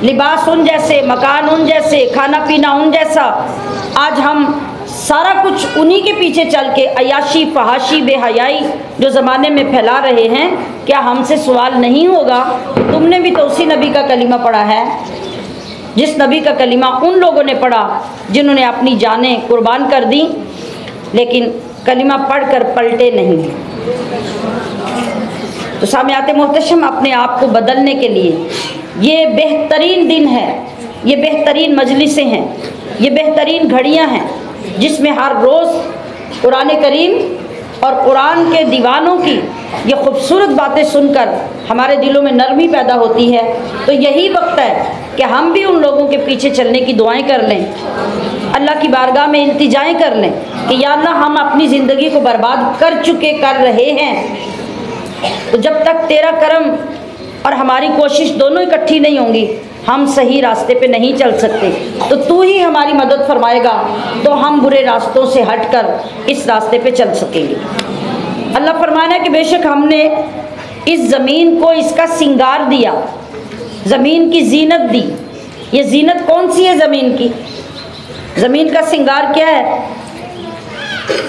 लिबास उन जैसे, मकान उन जैसे, खाना पीना उन जैसा, आज हम सारा कुछ उन्हीं के पीछे चल के अयाशी, फहाशी, बेहयाई जो ज़माने में फैला रहे हैं। क्या हमसे सवाल नहीं होगा, तुमने भी तो उसी नबी का कलीमा पढ़ा है जिस नबी का कलीमा उन लोगों ने पढ़ा जिन्होंने अपनी जानें कुर्बान कर दी, लेकिन कलीमा पढ़कर पलटे नहीं। तो सामयाते मोहतशम, अपने आप को बदलने के लिए ये बेहतरीन दिन है, ये बेहतरीन मजलिसें हैं, ये बेहतरीन घड़ियां हैं जिसमें हर रोज़ कुरान करीम और कुरान के दीवानों की ये खूबसूरत बातें सुनकर हमारे दिलों में नरमी पैदा होती है। तो यही वक्त है कि हम भी उन लोगों के पीछे चलने की दुआएं कर लें, अल्लाह की बारगाह में इल्तिजाएं कर लें कि या अल्लाह, हम अपनी ज़िंदगी को बर्बाद कर रहे हैं, तो जब तक तेरा करम और हमारी कोशिश दोनों इकट्ठी नहीं होंगी, हम सही रास्ते पे नहीं चल सकते। तो तू ही हमारी मदद फरमाएगा, तो हम बुरे रास्तों से हटकर इस रास्ते पे चल सकेंगे। अल्लाह फरमाना है कि बेशक हमने इस ज़मीन को इसका सिंगार दिया, ज़मीन की जीनत दी। ये जीनत कौन सी है ज़मीन की? ज़मीन का सिंगार क्या है?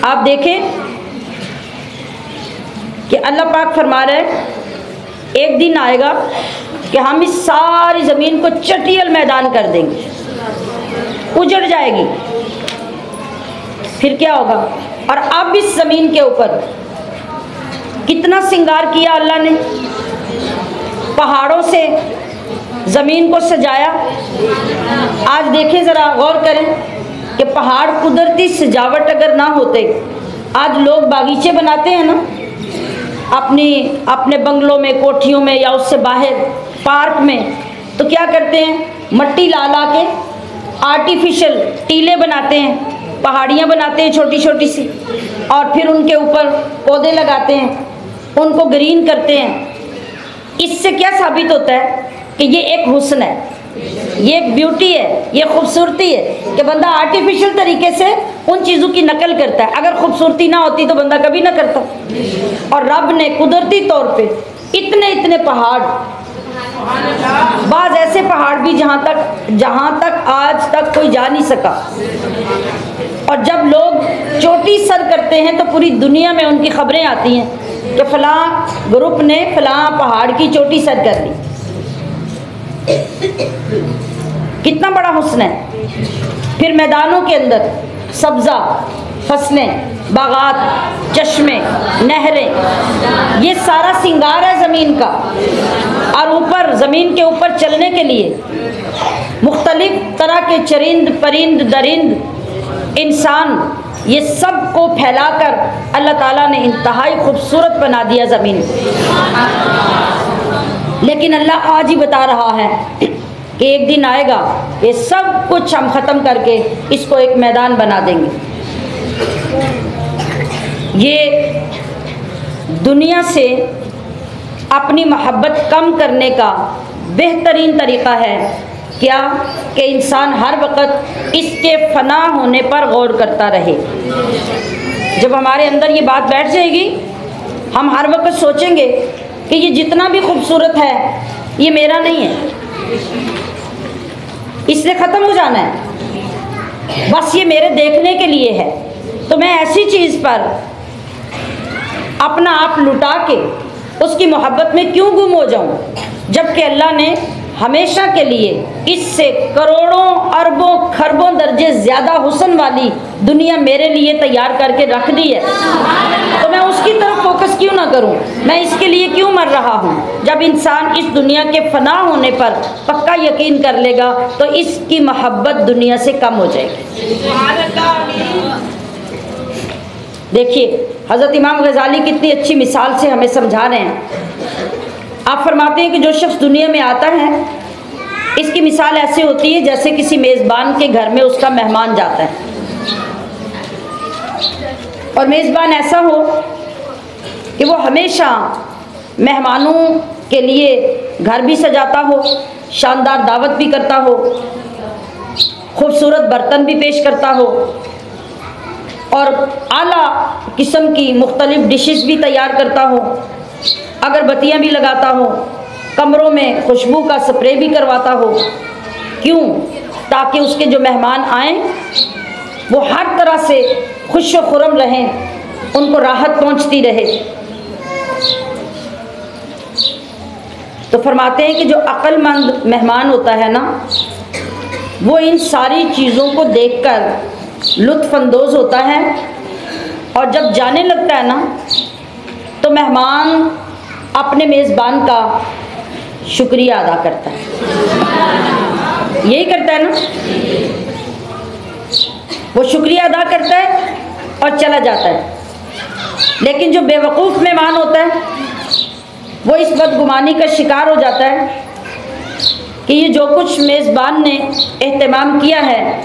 आप देखें कि अल्लाह पाक फरमा रहे हैं, एक दिन आएगा कि हम इस सारी ज़मीन को चटियल मैदान कर देंगे, उजड़ जाएगी। फिर क्या होगा? और अब इस ज़मीन के ऊपर कितना सिंगार किया अल्लाह ने, पहाड़ों से ज़मीन को सजाया। आज देखें, ज़रा गौर करें कि पहाड़ कुदरती सजावट अगर ना होते, आज लोग बागीचे बनाते हैं ना अपने बंगलों में, कोठियों में, या उससे बाहर पार्क में, तो क्या करते हैं? मट्टी ला ला के आर्टिफिशियल टीले बनाते हैं, पहाड़ियाँ बनाते हैं छोटी छोटी सी, और फिर उनके ऊपर पौधे लगाते हैं, उनको ग्रीन करते हैं। इससे क्या साबित होता है कि ये एक हुस्न है, ये एक ब्यूटी है, ये खूबसूरती है कि बंदा आर्टिफिशियल तरीके से उन चीज़ों की नकल करता है। अगर खूबसूरती ना होती तो बंदा कभी ना करता। और रब ने कुदरती तौर पे इतने इतने पहाड़, बाज़ ऐसे पहाड़ भी जहाँ तक आज तक कोई जा नहीं सका, और जब लोग चोटी सर करते हैं तो पूरी दुनिया में उनकी खबरें आती हैं कि फ़लाँ ग्रुप ने फ़लाँ पहाड़ की चोटी सर कर ली। कितना बड़ा हुस्न है। फिर मैदानों के अंदर सब्ज़ा, फसलें, बागात, चश्मे, नहरें, ये सारा सिंगार है ज़मीन का। और ऊपर ज़मीन के ऊपर चलने के लिए मुख्तलिफ़ तरह के चरिंद, परिंद, दरिंद, इंसान, ये सब को फैलाकर अल्लाह ताला ने इंतहाई खूबसूरत बना दिया ज़मीन। लेकिन अल्लाह आज ही बता रहा है कि एक दिन आएगा, ये सब कुछ हम ख़त्म करके इसको एक मैदान बना देंगे। ये दुनिया से अपनी मोहब्बत कम करने का बेहतरीन तरीक़ा है क्या? कि इंसान हर वक्त इसके फ़ना होने पर गौर करता रहे। जब हमारे अंदर ये बात बैठ जाएगी, हम हर वक्त सोचेंगे कि ये जितना भी खूबसूरत है ये मेरा नहीं है, इसलिए ख़त्म हो जाना है, बस ये मेरे देखने के लिए है। तो मैं ऐसी चीज़ पर अपना आप लुटा के उसकी मोहब्बत में क्यों गुम हो जाऊं, जबकि अल्लाह ने हमेशा के लिए इससे करोड़ों अरबों खरबों दर्जे ज़्यादा हुस्न वाली दुनिया मेरे लिए तैयार करके रख दी है। तो मैं उसकी तरफ फोकस क्यों ना करूं, मैं इसके लिए क्यों मर रहा हूं। जब इंसान इस दुनिया के फना होने पर पक्का यकीन कर लेगा तो इसकी मोहब्बत दुनिया से कम हो जाएगी। देखिए हज़रत इमाम गज़ाली कितनी अच्छी मिसाल से हमें समझा रहे हैं। आप फरमाते हैं कि जो शख्स दुनिया में आता है इसकी मिसाल ऐसे होती है जैसे किसी मेज़बान के घर में उसका मेहमान जाता है, और मेज़बान ऐसा हो कि वो हमेशा मेहमानों के लिए घर भी सजाता हो, शानदार दावत भी करता हो, खूबसूरत बर्तन भी पेश करता हो और आला किस्म की मुख्तलिफ डिशेस भी तैयार करता हो, अगरबत्तियाँ भी लगाता हो, कमरों में खुशबू का स्प्रे भी करवाता हो। क्यों? ताकि उसके जो मेहमान आएँ वो हर तरह से खुश व खुर्रम रहें, उनको राहत पहुंचती रहे। तो फरमाते हैं कि जो अक्लमंद मेहमान होता है ना, वो इन सारी चीज़ों को देखकर लुत्फ़अंदोज़ होता है, और जब जाने लगता है ना तो मेहमान अपने मेज़बान का शुक्रिया अदा करता है। यही करता है ना, वो शुक्रिया अदा करता है और चला जाता है। लेकिन जो बेवकूफ़ मेहमान होता है वो इस बदगुमानी का शिकार हो जाता है कि ये जो कुछ मेज़बान ने एहतमाम किया है,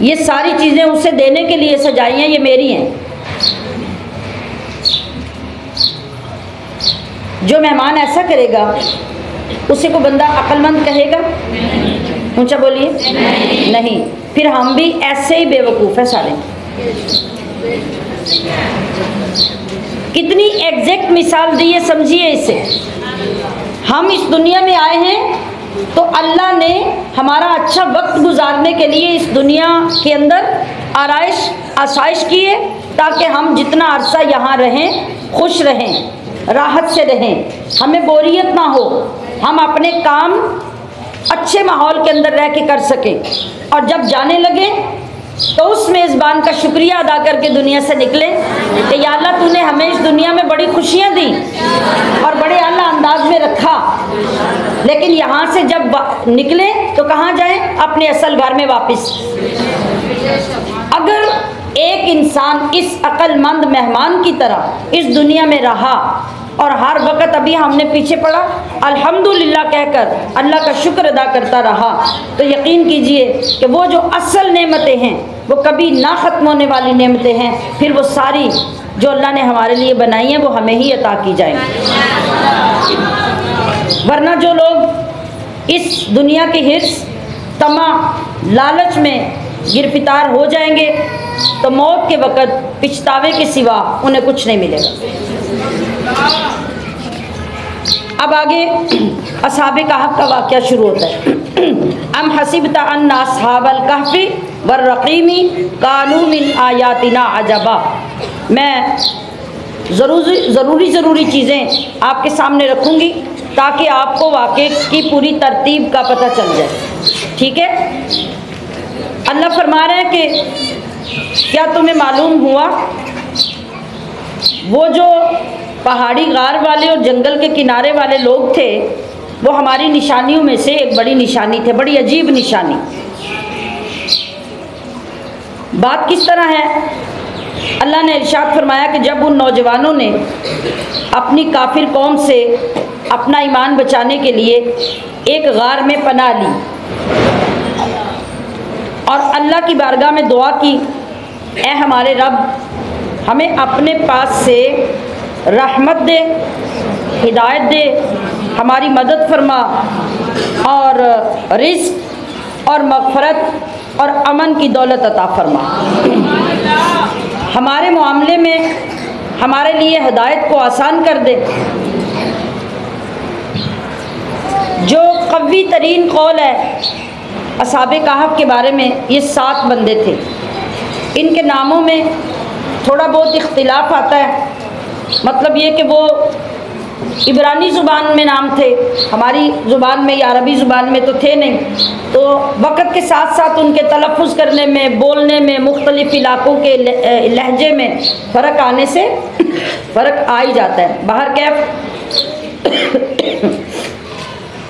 ये सारी चीज़ें उसे देने के लिए सजाई हैं, ये मेरी हैं। जो मेहमान ऐसा करेगा उसे को बंदा अक्लमंद कहेगा? ऊंचा बोलिए, नहीं। फिर हम भी ऐसे ही बेवकूफ़ है सारे। कितनी एग्जैक्ट मिसाल दी है, समझिए इसे। हम इस दुनिया में आए हैं तो अल्लाह ने हमारा अच्छा वक्त गुजारने के लिए इस दुनिया के अंदर आराइश आसाइश की है, ताकि हम जितना अरसा यहाँ रहें खुश रहें, राहत से रहें, हमें बोरियत ना हो, हम अपने काम अच्छे माहौल के अंदर रह के कर सकें। और जब जाने लगे तो उस मेज़बान का शुक्रिया अदा करके दुनिया से निकले कि या अल्लाह तूने हमें इस दुनिया में बड़ी खुशियाँ दी और बड़े आला अंदाज में रखा, लेकिन यहाँ से जब निकले तो कहाँ जाएं? अपने असल घर में वापस। अगर एक इंसान इस अक्लमंद मेहमान की तरह इस दुनिया में रहा और हर वक्त अभी हमने पीछे पड़ा अल्हम्दुलिल्लाह कहकर अल्लाह का शुक्र अदा करता रहा, तो यकीन कीजिए कि वो जो असल नेमतें हैं वो कभी ना ख़त्म होने वाली नेमतें हैं, फिर वो सारी जो अल्लाह ने हमारे लिए बनाई हैं वो हमें ही अता की जाएंगी। वरना जो लोग इस दुनिया के हिर्स, तमा, लालच में गिरफ्तार हो जाएंगे तो मौत के वक़्त पछतावे के सिवा उन्हें कुछ नहीं मिलेगा। अब आगे असहाबे कहफ का वाक़या शुरू होता है। अम हसीबता अन्ना अस्हाबल कहफी वर्रक़ीमी कानू मिन आयातिना अजबा। मैं ज़रूरी चीज़ें आपके सामने रखूँगी ताकि आपको वाक़े की पूरी तरतीब का पता चल जाए। ठीक है? अल्लाह फरमा रहे हैं कि क्या तुम्हें मालूम हुआ वो जो पहाड़ी गार वाले और जंगल के किनारे वाले लोग थे, वो हमारी निशानियों में से एक बड़ी निशानी थे, बड़ी अजीब निशानी। बात किस तरह है? अल्लाह ने इरशाद फरमाया कि जब उन नौजवानों ने अपनी काफिर कौम से अपना ईमान बचाने के लिए एक गार में पनाह ली और अल्लाह की बारगाह में दुआ की, ए हमारे रब, हमें अपने पास से रहमत दे, हिदायत दे, हमारी मदद फरमा और रिज़्क़ और मग़फ़रत और अमन की दौलत अता फरमा। हमारे मामले में हमारे लिए हिदायत को आसान कर दे जो कवी तरीन कौल है असहाबे कहफ के बारे में, ये 7 बंदे थे। इनके नामों में थोड़ा बहुत इख्तिलाफ आता है। मतलब ये कि वो इब्रानी ज़ुबान में नाम थे, हमारी ज़ुबान में या अरबी ज़ुबान में तो थे नहीं। तो वक़्त के साथ साथ उनके तलफ़ुज़ करने में, बोलने में, मुख्तलिफ़ इलाक़ों के लहजे में फ़र्क आने से फ़र्क आ ही जाता है। बाहर कैफ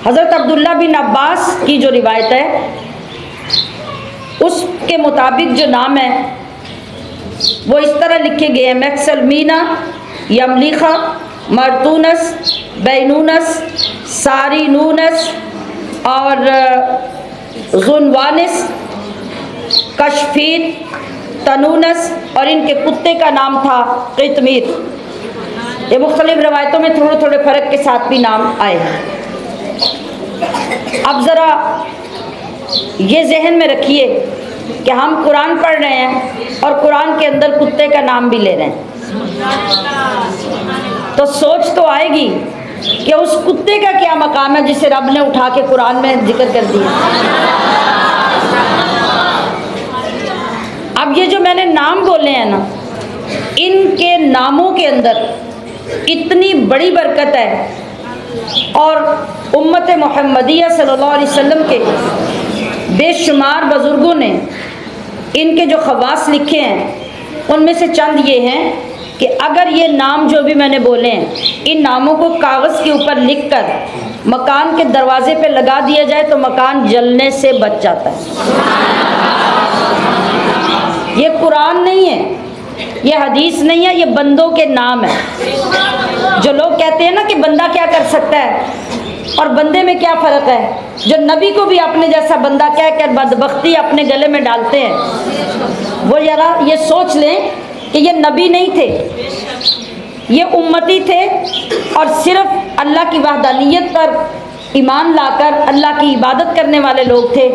हज़रत अब्दुल्ला बिन अब्बास की जो रिवायत है उसके मुताबिक जो नाम है वो इस तरह लिखे गए हैं: मैक्सलमीना, यमलीखा, मरतूनस, बैनूनस, सारीनूनस और जुनवानिस, कशफीत, तनूनस, और इनके कुत्ते का नाम था क़ितमीर। ये मुख्तलिफ रवायतों में थोड़े थोड़े फ़र्क के साथ भी नाम आए हैं। अब ज़रा ये जहन में रखिए कि हम कुरान पढ़ रहे हैं और कुरान के अंदर कुत्ते का नाम भी ले रहे हैं, तो सोच तो आएगी कि उस कुत्ते का क्या मकाम है जिसे रब ने उठा के कुरान में जिक्र कर दिया। अब ये जो मैंने नाम बोले हैं ना, इनके नामों के अंदर इतनी बड़ी बरकत है और उम्मत मुहम्मदिया सल्लल्लाहु अलैहि वसल्लम के बेशुमार बुज़ुर्गों ने इनके जो ख़वास लिखे हैं उनमें से चंद ये हैं कि अगर ये नाम जो भी मैंने बोले हैं, इन नामों को कागज़ के ऊपर लिखकर मकान के दरवाजे पे लगा दिया जाए तो मकान जलने से बच जाता है। ये कुरान नहीं है, ये हदीस नहीं है, ये बंदों के नाम है। जो लोग कहते हैं ना कि बंदा क्या कर सकता है और बंदे में क्या फ़र्क है, जो नबी को भी अपने जैसा बंदा कहकर बदबख्ती अपने गले में डालते हैं, वो ज़रा ये सोच लें कि ये नबी नहीं थे, ये उम्मती थे और सिर्फ अल्लाह की वहदानियत पर ईमान लाकर अल्लाह की इबादत करने वाले लोग थे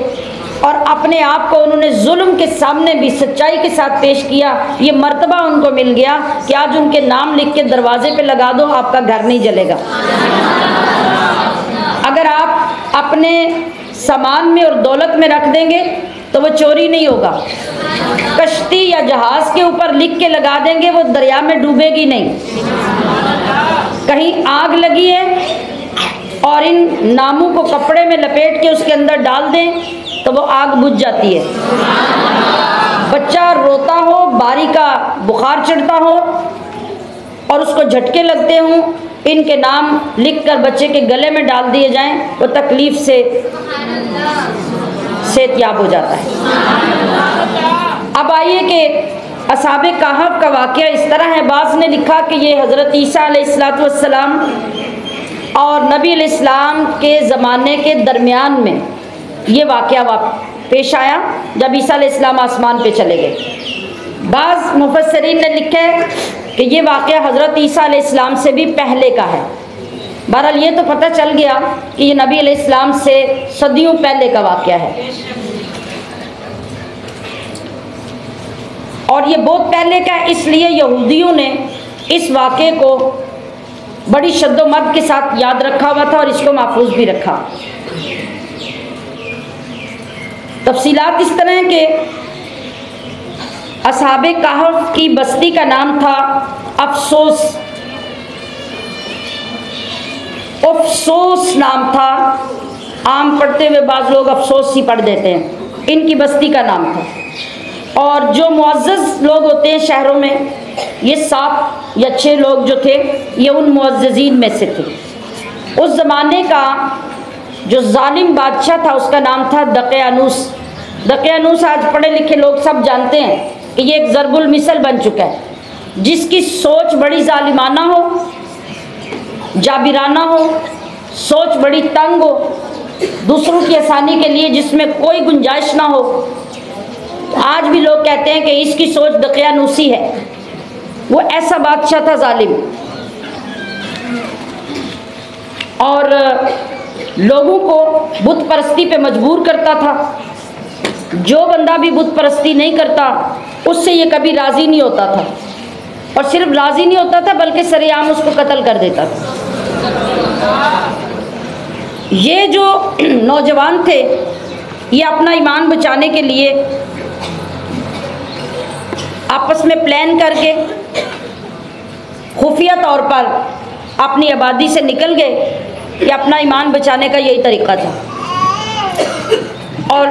और अपने आप को उन्होंने जुल्म के सामने भी सच्चाई के साथ पेश किया। ये मर्तबा उनको मिल गया कि आज उनके नाम लिख के दरवाजे पे लगा दो, आपका घर नहीं जलेगा। अगर आप अपने सामान में और दौलत में रख देंगे तो वो चोरी नहीं होगा। कश्ती या जहाज़ के ऊपर लिख के लगा देंगे, वो दरिया में डूबेगी नहीं। कहीं आग लगी है और इन नामों को कपड़े में लपेट के उसके अंदर डाल दें तो वो आग बुझ जाती है। बच्चा रोता हो, बारी का बुखार चढ़ता हो और उसको झटके लगते हों, इनके नाम लिखकर बच्चे के गले में डाल दिए जाएं, वो तकलीफ़ से सेहतयाब हो जाता है। अब आइए कि असहाबे कहफ का वाक़या इस तरह है। बाज़ ने लिखा कि ये हज़रत ईसा अलैहिस्सलातु वस्सलाम और नबी अलैहिस्सलाम के ज़माने के दरमियान में ये वाक़या पेश आया जब ईसा अलैहिस्सलाम आसमान पे चले गए। बाज़ मुफस्सिरीन ने लिखा है कि ये वाक़या हज़रत ईसा अलैहिस्सलाम से भी पहले का है। बहरहाल ये तो पता चल गया कि ये नबी अलैहिस्सलाम से सदियों पहले का वाक़या है और ये बहुत पहले का है, इसलिए यहूदियों ने इस वाक़े को बड़ी शद्दोमद के साथ याद रखा हुआ था और इसको महफूज भी रखा। तफसीलात इस तरह के असहाबे कहफ की बस्ती का नाम था अफसोस। अफसोस नाम था, आम पढ़ते हुए बाज़ लोग अफसोस ही पढ़ देते हैं। इनकी बस्ती का नाम था और जो मुअज़्ज़ज़ लोग होते हैं शहरों में, ये 7 या 6 लोग जो थे ये उन मुअज़्ज़ज़ीन में से थे। उस ज़माने का जो जालिम बादशाह था उसका नाम था दक़यानूस। दक़यानूस आज पढ़े लिखे लोग सब जानते हैं कि ये एक ज़रबुल मिसल बन चुका है, जिसकी सोच बड़ी जालिमाना हो, जाबिराना हो, सोच बड़ी तंग हो, दूसरों की आसानी के लिए जिसमें कोई गुंजाइश ना हो। तो आज भी लोग कहते हैं कि इसकी सोच दक़यानूसी है। वो ऐसा बादशाह था जालिम और लोगों को बुत परस्ती पे मजबूर करता था। जो बंदा भी बुत परस्ती नहीं करता उससे ये कभी राज़ी नहीं होता था और सिर्फ राज़ी नहीं होता था बल्कि सरेआम उसको कत्ल कर देता था। ये जो नौजवान थे ये अपना ईमान बचाने के लिए आपस में प्लान करके खुफिया तौर पर अपनी आबादी से निकल गए कि अपना ईमान बचाने का यही तरीका था। और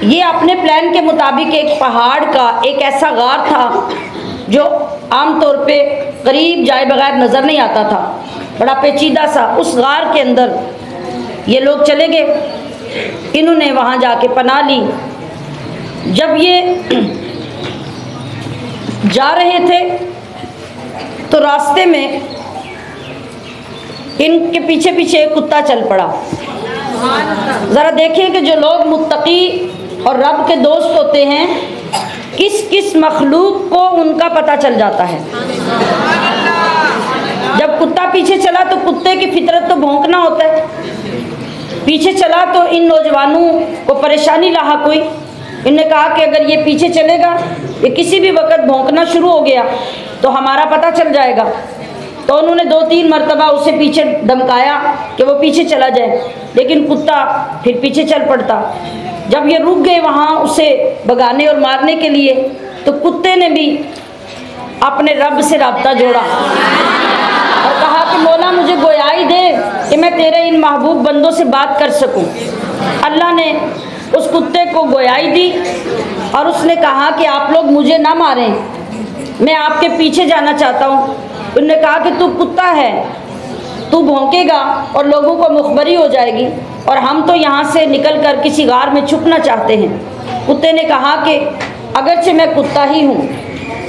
ये अपने प्लान के मुताबिक एक पहाड़ का एक ऐसा गार था जो आम तौर पे करीब जाए बगैर नज़र नहीं आता था, बड़ा पेचीदा सा। उस गार के अंदर ये लोग चले गए, इन्होंने वहाँ जाके पनाह ली। जब ये जा रहे थे तो रास्ते में इनके पीछे पीछे एक कुत्ता चल पड़ा। ज़रा देखिए कि जो लोग मुत्तकी और रब के दोस्त होते हैं, किस किस मखलूक को उनका पता चल जाता है। जब कुत्ता पीछे चला तो कुत्ते की फितरत तो भौंकना होता है। पीछे चला तो इन नौजवानों को परेशानी लाहक हुई। इन्होंने कहा कि अगर ये पीछे चलेगा, ये किसी भी वक्त भौंकना शुरू हो गया तो हमारा पता चल जाएगा। तो उन्होंने 2-3 मरतबा उसे पीछे धमकाया कि वो पीछे चला जाए, लेकिन कुत्ता फिर पीछे चल पड़ता। जब ये रुक गए वहाँ उसे भगाने और मारने के लिए, तो कुत्ते ने भी अपने रब से राब्ता जोड़ा और कहा कि मौला मुझे गोयाई दे कि मैं तेरे इन महबूब बंदों से बात कर सकूं। अल्लाह ने उस कुत्ते को गोयाई दी और उसने कहा कि आप लोग मुझे ना मारें, मैं आपके पीछे जाना चाहता हूँ। उन्होंने कहा कि तू कुत्ता है, तू भौंकेगा और लोगों को मुखबरी हो जाएगी, और हम तो यहाँ से निकल कर किसी गार में छुपना चाहते हैं। कुत्ते ने कहा कि अगरचे मैं कुत्ता ही हूँ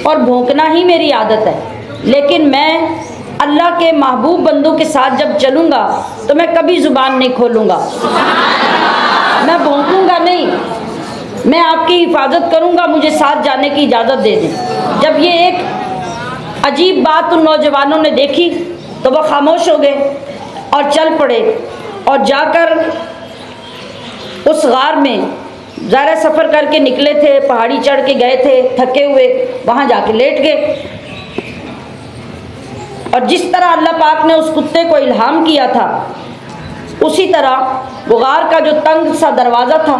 और भौंकना ही मेरी आदत है, लेकिन मैं अल्लाह के महबूब बंदों के साथ जब चलूँगा तो मैं कभी ज़ुबान नहीं खोलूँगा, मैं भौंकूँगा नहीं, मैं आपकी हिफाजत करूँगा, मुझे साथ जाने की इजाज़त दे दें। जब ये एक अजीब बात उन नौजवानों ने देखी तो वह खामोश हो गए और चल पड़े और जाकर उस गार में ज़रा सफ़र करके निकले थे, पहाड़ी चढ़ के गए थे, थके हुए, वहाँ जाके लेट गए। और जिस तरह अल्लाह पाक ने उस कुत्ते को इल्हाम किया था, उसी तरह वो गार का जो तंग सा दरवाज़ा था,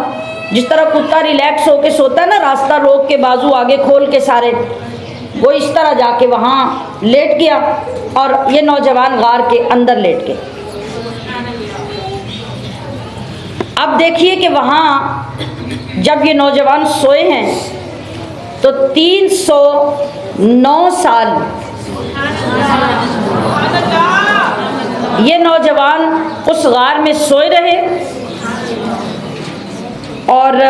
जिस तरह कुत्ता रिलैक्स होके सोता है ना, रास्ता रोक के बाजू आगे खोल के सारे, वो इस तरह जाके वहाँ लेट गया और ये नौजवान गार के अंदर लेट गए। अब देखिए कि वहाँ जब ये नौजवान सोए हैं तो 309 साल ये नौजवान उस गार में सोए रहे और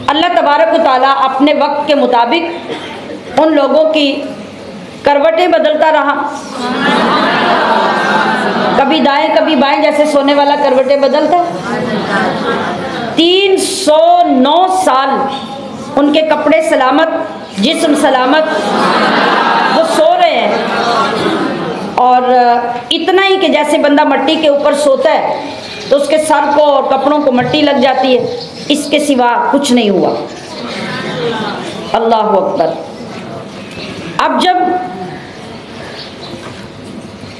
अल्लाह तबारक व तआला अपने वक्त के मुताबिक उन लोगों की करवटें बदलता रहा, कभी दाएं कभी बाएं, जैसे सोने वाला करवटें बदलता। 309 साल उनके कपड़े सलामत, जिस्म सलामत, वो सो रहे हैं। और इतना ही कि जैसे बंदा मट्टी के ऊपर सोता है तो उसके सर को और कपड़ों को मट्टी लग जाती है, इसके सिवा कुछ नहीं हुआ। अल्लाह अकबर। अब जब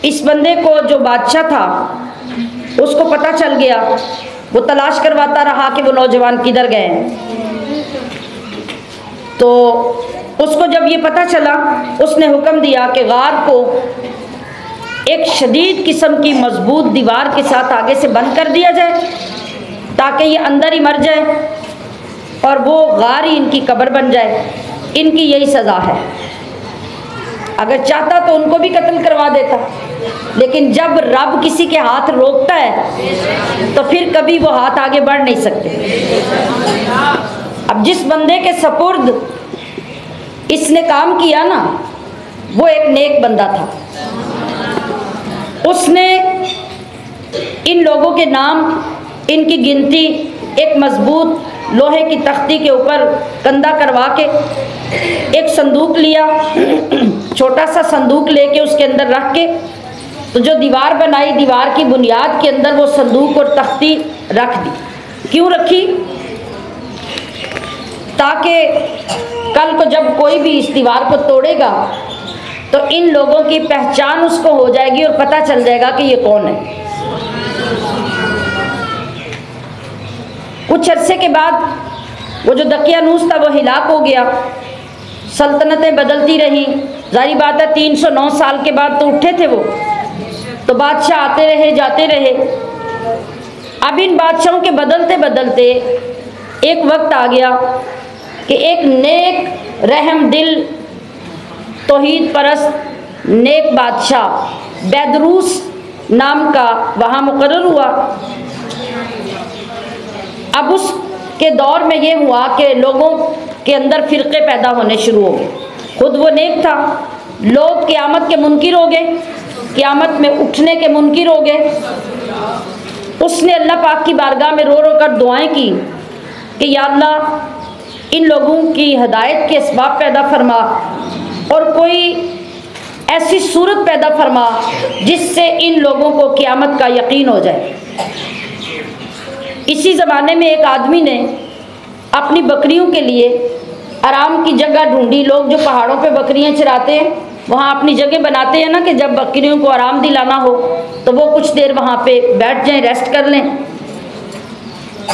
इस बंदे को जो बादशाह था उसको पता चल गया, वो तलाश करवाता रहा कि वो नौजवान किधर गए, तो उसको जब ये पता चला उसने हुक्म दिया कि गार को एक शदीद किस्म की मजबूत दीवार के साथ आगे से बंद कर दिया जाए ताकि ये अंदर ही मर जाए और वो गार ही इनकी कब्र बन जाए। इनकी यही सज़ा है। अगर चाहता तो उनको भी कत्ल करवा देता, लेकिन जब रब किसी के हाथ रोकता है तो फिर कभी वो हाथ आगे बढ़ नहीं सकते। अब जिस बंदे के सपुर्द इसने काम किया ना, वो एक नेक बंदा था। उसने इन लोगों के नाम, इनकी गिनती एक मजबूत लोहे की तख्ती के ऊपर कंधा करवा के एक संदूक लिया, छोटा सा संदूक लेके उसके अंदर रख के, तो जो दीवार बनाई, दीवार की बुनियाद के अंदर वो संदूक और तख्ती रख दी। क्यों रखी? ताकि कल को जब कोई भी इस दीवार को तोड़ेगा तो इन लोगों की पहचान उसको हो जाएगी और पता चल जाएगा कि ये कौन है। कुछ अरसे के बाद वो जो दकियानूस था वो हिलाक हो गया, सल्तनतें बदलती रहीं। जाहिर बात है 309 साल के बाद तो उठे थे वो, तो बादशाह आते रहे जाते रहे। अब इन बादशाहों के बदलते बदलते एक वक्त आ गया कि एक नेक रहम दिल तौहीद परस्त नेक बादशाह बैदरूस नाम का वहाँ मुकर्रर हुआ। अब उसके दौर में ये हुआ कि लोगों के अंदर फ़िरक़े पैदा होने शुरू हो गए। खुद वो नेक था, लोग क़यामत के मुनकिर हो गए, क़यामत में उठने के मुनकिर हो गए। उसने अल्लाह पाक की बारगाह में रो रो कर दुआएं की कि या अल्लाह इन लोगों की हदायत के असबाब पैदा फरमा और कोई ऐसी सूरत पैदा फरमा जिससे इन लोगों को क़यामत का यकीन हो जाए। इसी ज़माने में एक आदमी ने अपनी बकरियों के लिए आराम की जगह ढूंढी। लोग जो पहाड़ों पे बकरियां चराते हैं वहाँ अपनी जगह बनाते हैं ना, कि जब बकरियों को आराम दिलाना हो तो वो कुछ देर वहाँ पे बैठ जाएं, रेस्ट कर लें।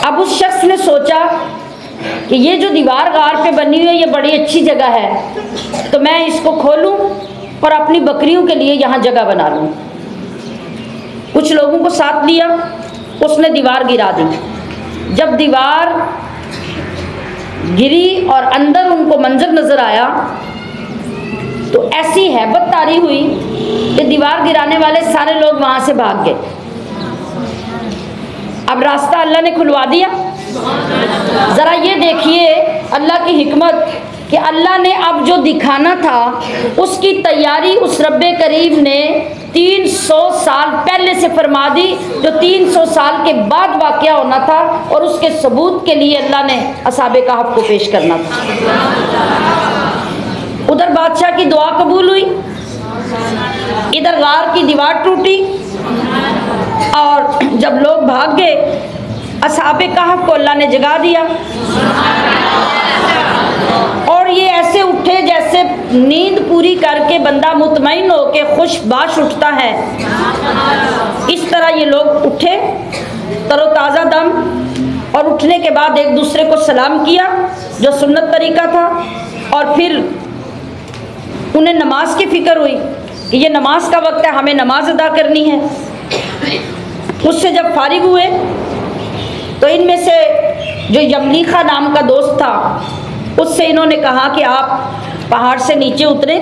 अब उस शख्स ने सोचा कि ये जो दीवार गार पे बनी हुई है ये बड़ी अच्छी जगह है, तो मैं इसको खोलूँ और अपनी बकरियों के लिए यहाँ जगह बना लूँ। कुछ लोगों को साथ लिया, उसने दीवार गिरा दी। जब दीवार गिरी और अंदर उनको मंजर नज़र आया तो ऐसी हैबत तारी हुई कि दीवार गिराने वाले सारे लोग वहाँ से भाग गए। अब रास्ता अल्लाह ने खुलवा दिया। ज़रा ये देखिए अल्लाह की हिकमत कि अल्लाह ने अब जो दिखाना था उसकी तैयारी उस रब्बे करीम ने 300 साल पहले से फरमा दी, जो 300 साल के बाद वाक़या होना था, और उसके सबूत के लिए अल्लाह ने असहाबे कहफ को पेश करना था। उधर बादशाह की दुआ कबूल हुई, इधर गार की दीवार टूटी, और जब लोग भाग गए असहाबे कहफ को अल्लाह ने जगा दिया। और ये ऐसे उठे जैसे नींद पूरी करके बंदा मुतमईन होके खुशबाश उठता है, इस तरह ये लोग उठे तरोताज़ा दम, और उठने के बाद एक दूसरे को सलाम किया जो सुन्नत तरीका था। और फिर उन्हें नमाज की फ़िक्र हुई कि ये नमाज का वक्त है, हमें नमाज अदा करनी है। उससे जब फारिग हुए तो इनमें से जो यमलीखा नाम का दोस्त था उससे इन्होंने कहा कि आप पहाड़ से नीचे उतरे,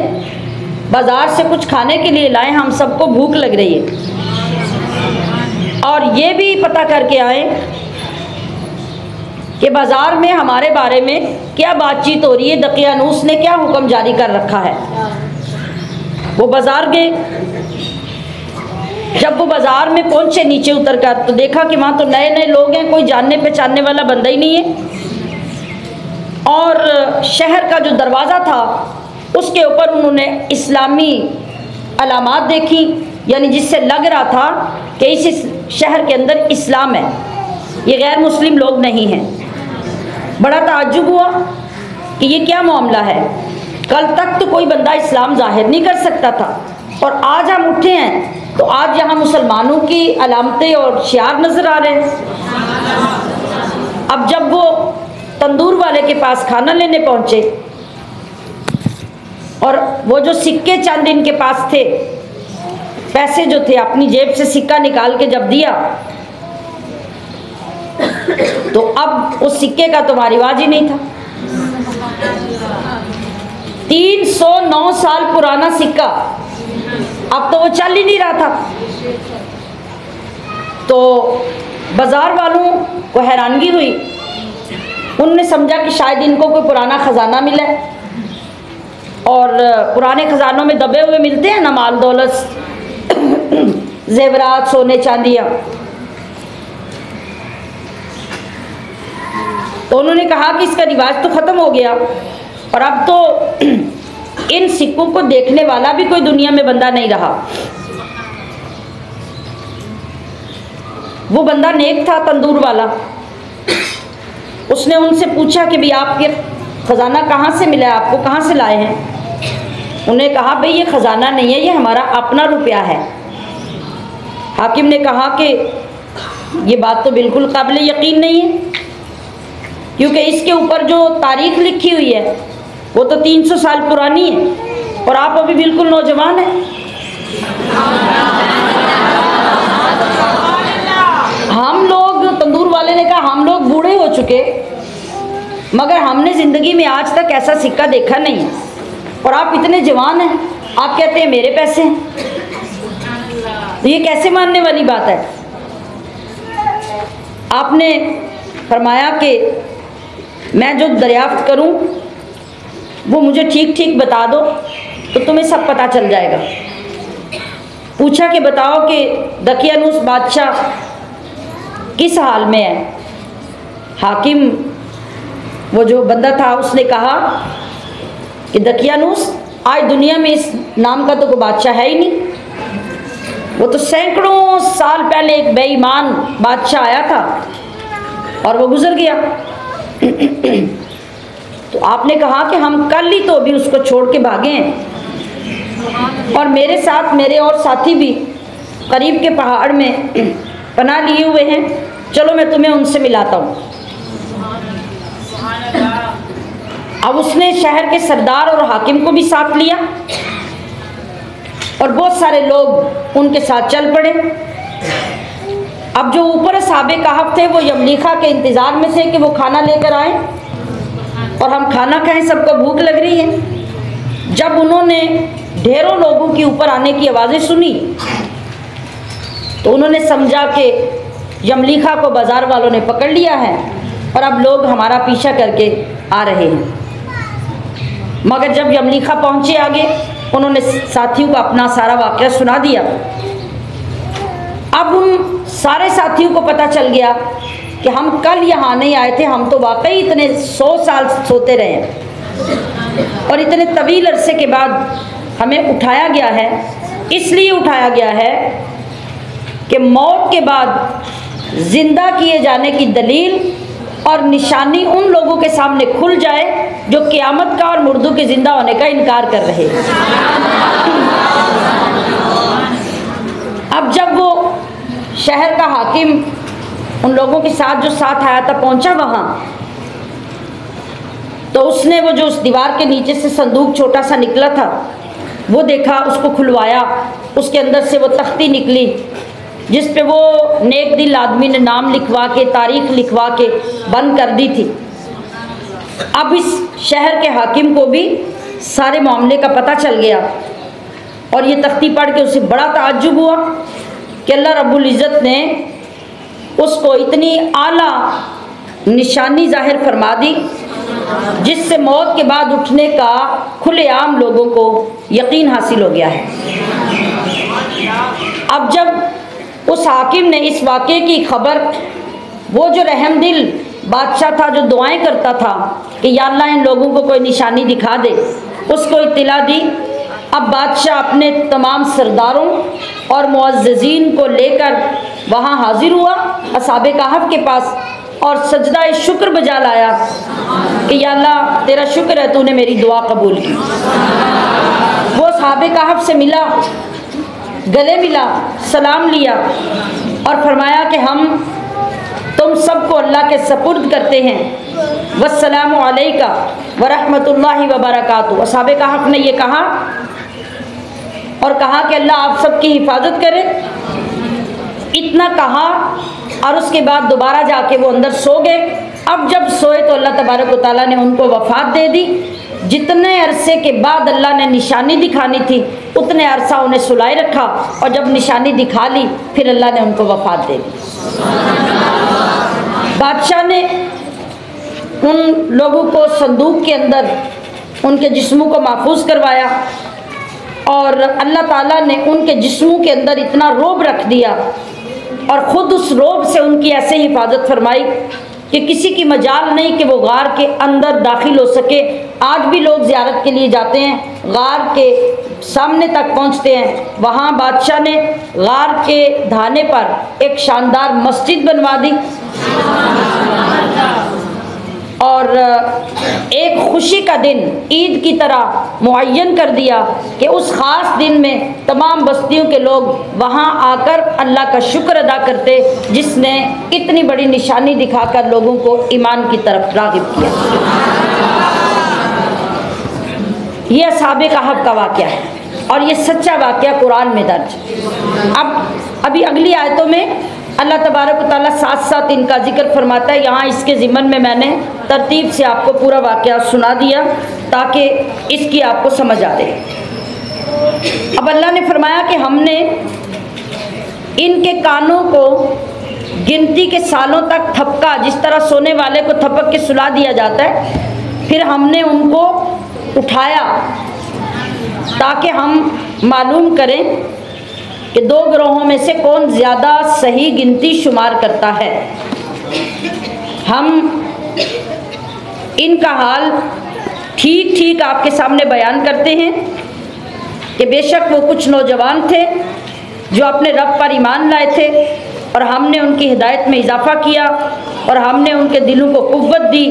बाज़ार से कुछ खाने के लिए लाएं, हम सबको भूख लग रही है, और ये भी पता करके आए कि बाज़ार में हमारे बारे में क्या बातचीत हो रही है, दकियानूस ने क्या हुक्म जारी कर रखा है। वो बाज़ार गए। जब वो बाज़ार में पहुंचे नीचे उतर कर तो देखा कि वहाँ तो नए नए लोग हैं, कोई जानने पहचानने वाला बंदा ही नहीं है। और शहर का जो दरवाज़ा था उसके ऊपर उन्होंने इस्लामी अलामात देखी, यानी जिससे लग रहा था कि इस शहर के अंदर इस्लाम है, ये गैर मुस्लिम लोग नहीं हैं। बड़ा ताज्जुब हुआ कि ये क्या मामला है, कल तक तो कोई बंदा इस्लाम जाहिर नहीं कर सकता था और आज हम उठे हैं तो आज यहाँ मुसलमानों की अलामतें और शियार नज़र आ रहे हैं। अब जब वो तंदूर वाले के पास खाना लेने पहुँचे और वो जो सिक्के चंद इनके पास थे, पैसे जो थे, अपनी जेब से सिक्का निकाल के जब दिया तो अब उस सिक्के का तो रिवाज ही नहीं था। 309 साल पुराना सिक्का, अब तो वो चल ही नहीं रहा था। तो बाजार वालों को हैरानगी हुई, उनने समझा कि शायद इनको कोई पुराना ख़जाना मिला है, और पुराने ख़जानों में दबे हुए मिलते हैं ना माल दौलत, जेवरात, सोने चांदियाँ। तो उन्होंने कहा कि इसका रिवाज तो ख़त्म हो गया और अब तो इन सिक्कों को देखने वाला भी कोई दुनिया में बंदा नहीं रहा। वो बंदा नेक था, तंदूर वाला। उसने उनसे पूछा कि भाई आपके ख़जाना कहाँ से मिला है, आपको कहाँ से लाए हैं। उन्हें कहा भाई ये ख़जाना नहीं है, ये हमारा अपना रुपया है। हाकिम ने कहा कि ये बात तो बिल्कुल काबिल यकीन नहीं है, क्योंकि इसके ऊपर जो तारीख लिखी हुई है वो तो 300 साल पुरानी है और आप अभी बिल्कुल नौजवान हैं। हम लोग, तंदूर वाले ने कहा, हम लोग बूढ़े हो चुके मगर हमने ज़िंदगी में आज तक ऐसा सिक्का देखा नहीं है, और आप इतने जवान हैं, आप कहते हैं मेरे पैसे हैं। तो ये कैसे मानने वाली बात है? आपने फरमाया कि मैं जो दरियाफ्त करूं वो मुझे ठीक ठीक बता दो तो तुम्हें सब पता चल जाएगा। पूछा कि बताओ कि दकियानूस बादशाह किस हाल में है। हाकिम, वो जो बंदा था, उसने कहा कि दकियानूस आज दुनिया में इस नाम का तो कोई बादशाह है ही नहीं, वो तो सैकड़ों साल पहले एक बेईमान बादशाह आया था और वो गुजर गया। तो आपने कहा कि हम कल ही तो अभी उसको छोड़ के भागे हैं और मेरे साथ मेरे और साथी भी करीब के पहाड़ में पनाह लिए हुए हैं, चलो मैं तुम्हें उनसे मिलाता हूँ। अब उसने शहर के सरदार और हाकिम को भी साथ लिया और बहुत सारे लोग उनके साथ चल पड़े। अब जो ऊपर असहाबे कहफ थे वो यमलीखा के इंतज़ार में थे कि वो खाना लेकर आए और हम खाना खाएं, सबको भूख लग रही है। जब उन्होंने ढेरों लोगों की ऊपर आने की आवाज़ें सुनी तो उन्होंने समझा कि यमलीखा को बाज़ार वालों ने पकड़ लिया है और अब लोग हमारा पीछा करके आ रहे हैं। मगर जब यमलीखा पहुँचे आगे, उन्होंने साथियों को अपना सारा वाक़या सुना दिया। अब उन सारे साथियों को पता चल गया कि हम कल यहाँ नहीं आए थे, हम तो वाकई इतने 100 साल सोते रहे और इतने तवील अरसे के बाद हमें उठाया गया है। इसलिए उठाया गया है कि मौत के बाद ज़िंदा किए जाने की दलील और निशानी उन लोगों के सामने खुल जाए जो क़यामत का और मुर्दों के ज़िंदा होने का इनकार कर रहे हैं। अब जब वो शहर का हाकिम उन लोगों के साथ जो साथ आया था पहुंचा वहाँ, तो उसने वो जो उस दीवार के नीचे से संदूक छोटा सा निकला था वो देखा, उसको खुलवाया। उसके अंदर से वो तख्ती निकली जिस पे वो नेक दिल आदमी ने नाम लिखवा के, तारीख लिखवा के बंद कर दी थी। अब इस शहर के हाकिम को भी सारे मामले का पता चल गया और ये तख्ती पढ़ के उसे बड़ा ताज्जुब हुआ कि अल्लाह रब्बुल इज़्ज़त ने उसको इतनी आला निशानी जाहिर फरमा दी जिससे मौत के बाद उठने का खुलेआम लोगों को यकीन हासिल हो गया है। अब जब उस हाकिम ने इस वाक़े की खबर, वो जो रहमदिल बादशाह था जो दुआएं करता था कि या अल्लाह इन लोगों को कोई निशानी दिखा दे, उसको इत्तला दी। अब बादशाह अपने तमाम सरदारों और मुअज़्ज़िज़ीन को लेकर वहाँ हाजिर हुआ असहाबे कहफ के पास और सजदा शुक्र बजा लाया कि या अल्लाह तेरा शुक्र है तूने मेरी दुआ कबूल की। वो असहाबे कहफ से मिला, गले मिला, सलाम लिया और फरमाया कि हम तुम सबको अल्लाह के सपुर्द करते हैं। वस्सलामु अलैका व रहमतुल्लाहि व बरकातुहू। असहाबे कहफ ने ये कहा और कहा कि अल्लाह आप सबकी हिफाजत करे। इतना कहा और उसके बाद दोबारा जाके वो अंदर सो गए। अब जब सोए तो अल्लाह तबारक व तआला ने उनको वफ़ात दे दी। जितने अरसे के बाद अल्लाह ने निशानी दिखानी थी उतने अरसा उन्हें सुलाए रखा और जब निशानी दिखा ली फिर अल्लाह ने उनको वफ़ात दे दी। बादशाह ने उन लोगों को संदूक के अंदर उनके जिस्मों को महफूज करवाया और अल्लाह ताला ने उनके जिस्मों के अंदर इतना रोब रख दिया और ख़ुद उस रोब से उनकी ऐसे हिफाजत फरमाई कि किसी की मजाल नहीं कि वो गार के अंदर दाखिल हो सके। आज भी लोग ज़ियारत के लिए जाते हैं, गार के सामने तक पहुंचते हैं। वहाँ बादशाह ने गार के धाने पर एक शानदार मस्जिद बनवा दी और एक खुशी का दिन ईद की तरह मुअय्यन कर दिया कि उस ख़ास दिन में तमाम बस्तियों के लोग वहाँ आकर अल्लाह का शुक्र अदा करते जिसने इतनी बड़ी निशानी दिखाकर लोगों को ईमान की तरफ राग़िब किया। यह असहाबे कहफ का वाक़या है और ये सच्चा वाक़या कुरान में दर्ज। अब अभी अगली आयतों में अल्लाह तबारक व तआला साथ साथ इनका जिक्र फरमाता है। यहाँ इसके ज़िम्मन में मैंने तरतीब से आपको पूरा वाक़या सुना दिया ताकि इसकी आपको समझ आ रही। अब अल्लाह ने फरमाया कि हमने इनके कानों को गिनती के सालों तक थपका, जिस तरह सोने वाले को थपक के सुला दिया जाता है, फिर हमने उनको उठाया ताकि हम मालूम करें कि दो ग्रोहों में से कौन ज़्यादा सही गिनती शुमार करता है। हम इनका हाल ठीक ठीक आपके सामने बयान करते हैं कि बेशक वो कुछ नौजवान थे जो अपने रब पर ईमान लाए थे और हमने उनकी हिदायत में इजाफ़ा किया और हमने उनके दिलों को क़ुव्वत दी।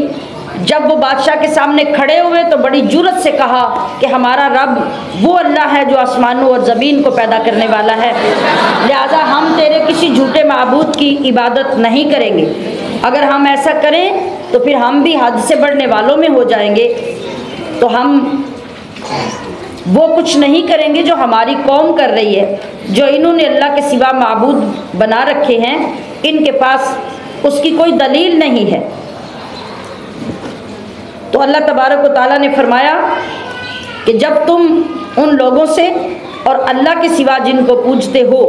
जब वो बादशाह के सामने खड़े हुए तो बड़ी जुर्रत से कहा कि हमारा रब वो अल्लाह है जो आसमानों और ज़मीन को पैदा करने वाला है, लिहाजा हम तेरे किसी झूठे माबूद की इबादत नहीं करेंगे। अगर हम ऐसा करें तो फिर हम भी हद से बढ़ने वालों में हो जाएंगे। तो हम वो कुछ नहीं करेंगे जो हमारी कौम कर रही है, जो इन्होंने अल्लाह के सिवा माबूद बना रखे हैं, इनके पास उसकी कोई दलील नहीं है। तो अल्लाह तबारक व तआला ने फरमाया कि जब तुम उन लोगों से और अल्लाह के सिवा जिनको पूजते हो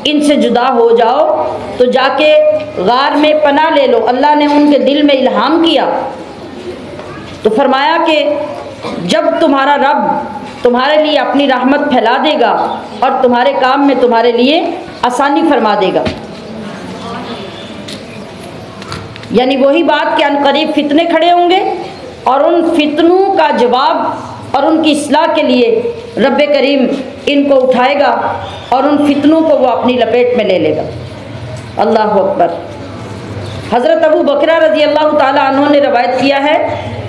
इनसे जुदा हो जाओ तो जाके गार में पनाह ले लो। अल्लाह ने उनके दिल में इल्हाम किया तो फरमाया कि जब तुम्हारा रब तुम्हारे लिए अपनी रहमत फैला देगा और तुम्हारे काम में तुम्हारे लिए आसानी फरमा देगा। यानी वही बात कि अनकरीब फितने खड़े होंगे और उन फितनों का जवाब और उनकी इस्लाह के लिए रब करीम इनको उठाएगा और उन फितनों को वो अपनी लपेट में ले लेगा। अल्लाह अकबर। हज़रत अबू बकरा रज़ी अल्लाह ताला अन्हु ने रवायत किया है,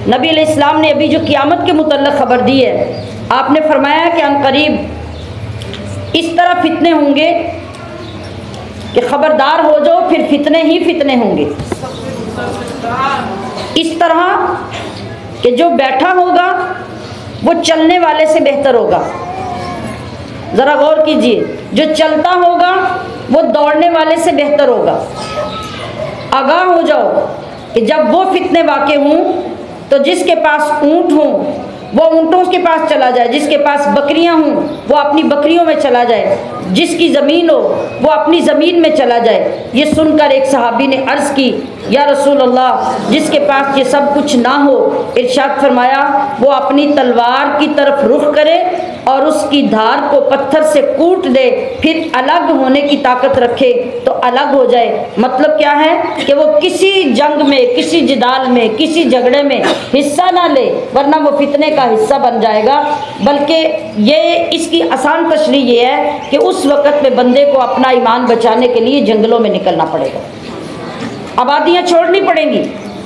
नबी अलैहिस्सलाम ने अभी जो क़यामत के मुतल्लिक़ ख़बर दी है, आपने फरमाया कि अनकरीब इस तरह फितने होंगे कि ख़बरदार हो जाओ, फिर फितने ही फितने होंगे। इस तरह कि जो बैठा होगा वो चलने वाले से बेहतर होगा। ज़रा गौर कीजिए, जो चलता होगा वो दौड़ने वाले से बेहतर होगा। आगाह हो जाओ कि जब वो फितने वाक़े हों तो जिसके पास ऊँट हों वो ऊँटों के पास चला जाए, जिसके पास बकरियां हों वो अपनी बकरियों में चला जाए, जिसकी ज़मीन हो वो अपनी ज़मीन में चला जाए। ये सुनकर एक सहाबी ने अर्ज़ की, या रसूल अल्लाह, जिसके पास ये सब कुछ ना हो, इरशाद फरमाया वो अपनी तलवार की तरफ रुख करे और उसकी धार को पत्थर से कूट दे, फिर अलग होने की ताकत रखे तो अलग हो जाए। मतलब क्या है कि वो किसी जंग में, किसी जिदाल में, किसी झगड़े में हिस्सा ना ले, वरना वो फितने का हिस्सा बन जाएगा। बल्कि ये इसकी आसान तशरीह ये है कि उस वक़्त में बंदे को अपना ईमान बचाने के लिए जंगलों में निकलना पड़ेगा, आबादियाँ छोड़नी पड़ेंगी,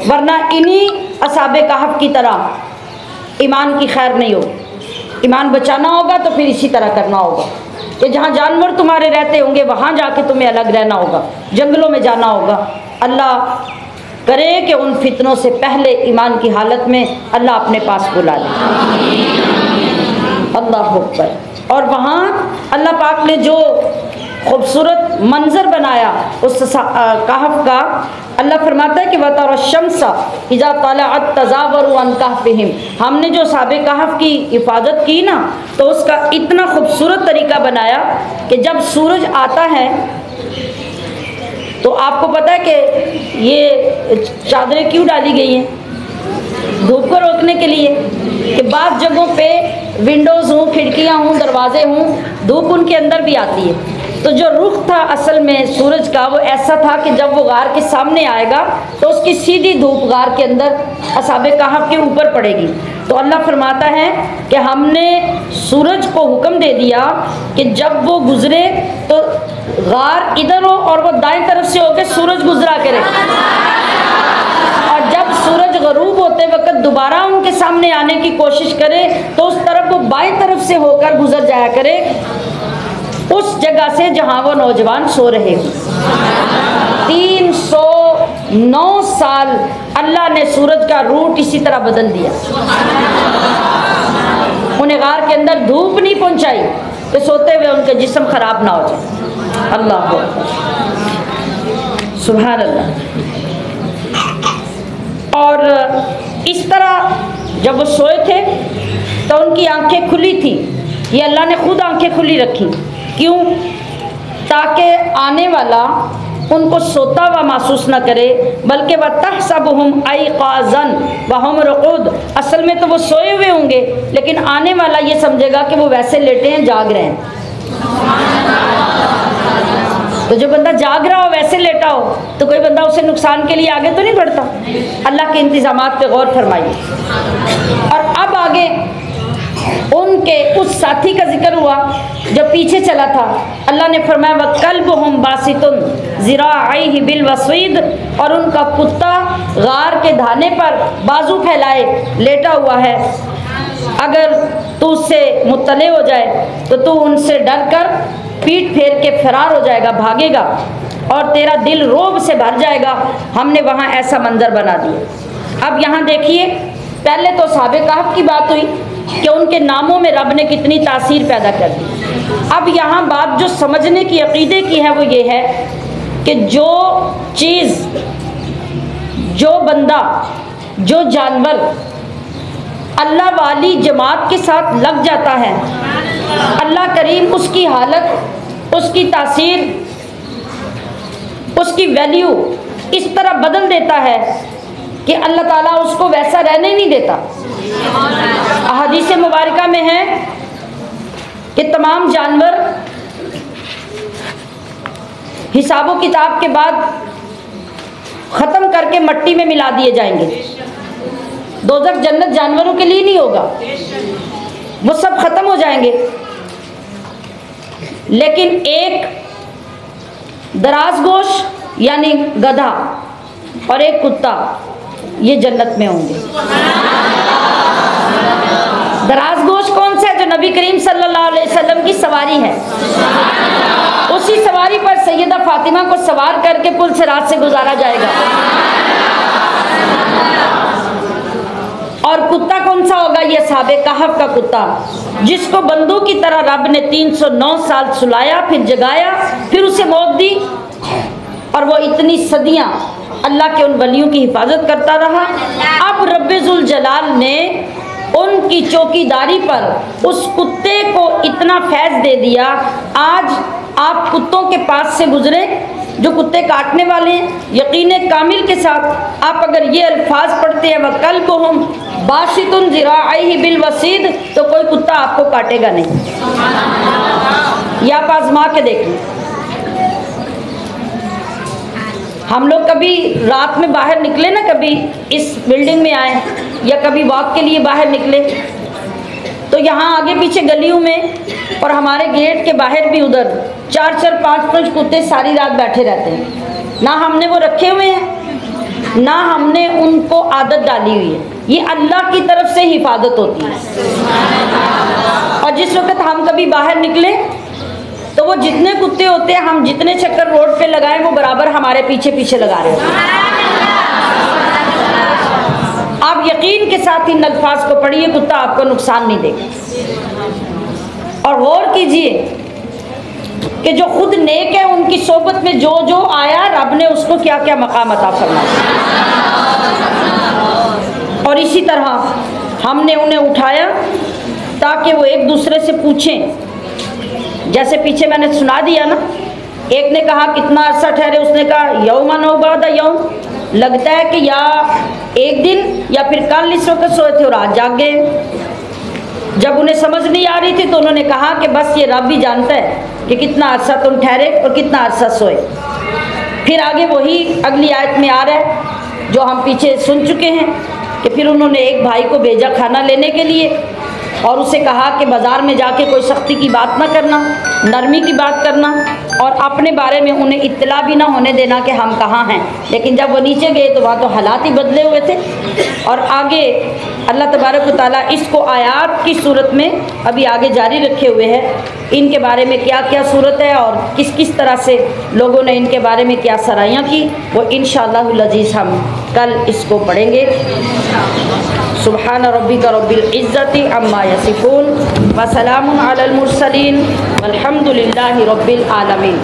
वरना इन्हीं असहाबे कहफ की तरह ईमान की खैर नहीं होगी। ईमान बचाना होगा तो फिर इसी तरह करना होगा कि जहाँ जानवर तुम्हारे रहते होंगे वहाँ जाके तुम्हें अलग रहना होगा, जंगलों में जाना होगा। अल्लाह करे कि उन फितनों से पहले ईमान की हालत में अल्लाह अपने पास बुला ले। अल्लाह अकबर। और वहाँ अल्लाह पाक ने जो खूबसूरत मंज़र बनाया उस कहफ का, अल्लाह फरमाता है कि वतरा शम्सा इज़ा तलअत तज़ावरु अन कहफिहिम, हमने जो साहबे कहफ की हिफाजत की ना तो उसका इतना खूबसूरत तरीका बनाया कि जब सूरज आता है तो आपको पता है कि ये चादरें क्यों डाली गई हैं, धूप को रोकने के लिए कि बाद जगहों पे विंडोज़ हों, खिड़कियाँ हों, दरवाजे हों, धूप उनके अंदर भी आती है। तो जो रुख था असल में सूरज का वो ऐसा था कि जब वो गार के सामने आएगा तो उसकी सीधी धूप गार के अंदर असहाबे कहफ के ऊपर पड़ेगी। तो अल्लाह फरमाता है कि हमने सूरज को हुक्म दे दिया कि जब वो गुजरे तो गार इधर हो और वो दाएं तरफ से होकर सूरज गुजरा करे, और जब सूरज गरूब सोते वक्त दोबारा उनके सामने आने की कोशिश करे तो उस तरफ वो बाएं तरफ से होकर गुजर जाया करे, उस जगह से जहां वो नौजवान सो रहे हो। 309 साल अल्लाह ने सूरज का रूट इसी तरह बदल दिया। उन्हें गार के अंदर धूप नहीं पहुंचाई कि सोते हुए उनके जिस्म खराब ना हो जाए। अल्लाह सुभान अल्लाह। और इस तरह जब वो सोए थे तो उनकी आंखें खुली थी। ये अल्लाह ने खुद आंखें खुली रखी। क्यों? ताकि आने वाला उनको सोता हुआ महसूस न करे, बल्कि वह तहसबुहुम अयक़ाज़न वहुम रुक़ूद, असल में तो वो सोए हुए होंगे लेकिन आने वाला ये समझेगा कि वो वैसे लेटे हैं, जाग रहे हैं। तो जो बंदा जाग रहा हो वैसे लेटा हो तो कोई बंदा उसे नुकसान के लिए आगे तो नहीं बढ़ता। अल्लाह के इंतज़ामात पे गौर फरमाइए। और अब आगे उनके उस साथी का जिक्र हुआ जो पीछे चला था। अल्लाह ने फरमाया वकल्बुहुम बासितुन ज़िराअैहि बिल वसीद, और उनका कुत्ता गार के धाने पर बाजू फैलाए लेटा हुआ है। अगर तू उससे मुत्तले हो जाए तो तू उनसे डर कर पीठ फेर के फरार हो जाएगा, भागेगा और तेरा दिल रोब से भर जाएगा। हमने वहाँ ऐसा मंजर बना दिया। अब यहाँ देखिए, पहले तो साहबे कहफ की बात हुई कि उनके नामों में रब ने कितनी तासीर पैदा कर दी। अब यहाँ बात जो समझने की, अकीदे की है वो ये है कि जो चीज़, जो बंदा, जो जानवर अल्लाह वाली जमात के साथ लग जाता है, अल्लाह करीम उसकी हालत, उसकी तासीर, उसकी वैल्यू इस तरह बदल देता है कि अल्लाह ताला उसको वैसा रहने नहीं देता। हदीस मुबारका में है कि तमाम जानवर हिसाबो किताब के बाद ख़त्म करके मट्टी में मिला दिए जाएंगे। दोज़ख जन्नत जानवरों के लिए नहीं होगा, वो सब ख़त्म हो जाएंगे। लेकिन एक दराजगोश यानी गधा और एक कुत्ता ये जन्नत में होंगे। दराजगोश कौन सा है? जो नबी करीम सल्लल्लाहु अलैहि वसल्लम की सवारी है। उसी सवारी पर सैयदा फातिमा को सवार करके पुल से रात से गुजारा जाएगा। और कुत्ता कौन सा होगा? ये साहबे कहफ का कुत्ता, जिसको बंदूक की तरह रब ने 309 साल सुलाया, फिर जगाया, फिर उसे मौत दी और वो इतनी सदियां अल्लाह के उन वलियों की हिफाजत करता रहा। अब रब्बुल जलाल ने उनकी चौकीदारी पर उस कुत्ते को इतना फैज़ दे दिया। आज आप कुत्तों के पास से गुजरे जो कुत्ते काटने वाले हैं, यकीन कामिल के साथ आप अगर ये अल्फाज पढ़ते हैं वकल्बुहुम बासितुन ज़िराअैहि बिल वसीद, तो कोई कुत्ता आपको काटेगा नहीं। या आप आज़मा के देखें। हम लोग कभी रात में बाहर निकले ना, कभी इस बिल्डिंग में आए या कभी वॉक के लिए बाहर निकले, तो यहाँ आगे पीछे गलियों में और हमारे गेट के बाहर भी उधर 4-4, 5-5 कुत्ते सारी रात बैठे रहते हैं। ना हमने वो रखे हुए हैं, ना हमने उनको आदत डाली हुई है। ये अल्लाह की तरफ से हिफाजत होती है। और जिस वक्त हम कभी बाहर निकले तो वो जितने कुत्ते होते हैं, हम जितने चक्कर रोड पे लगाए वो बराबर हमारे पीछे पीछे लगा रहे होते हैं। आप यकीन के साथ इन अल्फाज को पढ़िए, कुत्ता आपको नुकसान नहीं देगा। और गौर कीजिए कि जो खुद नेक है उनकी सोबत में जो जो आया, रब ने उसको क्या क्या मकाम अता फरमाया। और इसी तरह हमने उन्हें उठाया ताकि वो एक दूसरे से पूछें। जैसे पीछे मैंने सुना दिया ना, एक ने कहा कितना अरसा ठहरे, उसने कहा यौमन औ बाद यौम, लगता है कि या एक दिन या फिर कल इस वक्त सोए थे और आज जाग गए। जब उन्हें समझ नहीं आ रही थी तो उन्होंने कहा कि बस ये रब भी जानता है कि कितना अरसा तुम ठहरे और कितना अरसा सोए। फिर आगे वही अगली आयत में आ रहा है जो हम पीछे सुन चुके हैं कि फिर उन्होंने एक भाई को भेजा खाना लेने के लिए और उसे कहा कि बाज़ार में जाके कोई सख्ती की बात ना करना, नरमी की बात करना। और अपने बारे में उन्हें इत्तला भी ना होने देना कि हम कहाँ हैं। लेकिन जब वो नीचे गए तो वहाँ तो हालात ही बदले हुए थे। और आगे अल्लाह तबारक व तआला इसको आयात की सूरत में अभी आगे जारी रखे हुए हैं। इनके बारे में क्या क्या सूरत है और किस किस तरह से लोगों ने इनके बारे में क्या सराहियाँ की, वो इंशाअल्लाहुल अज़ीज़ हम कल इसको पढ़ेंगे। सुब्हान रब्बिका रब्बिल इज़्ज़ति अम्मा यसिफून व सलामुन अलल मुरसलीन वल्हम्दुलिल्लाहि रब्बिल आलमीन।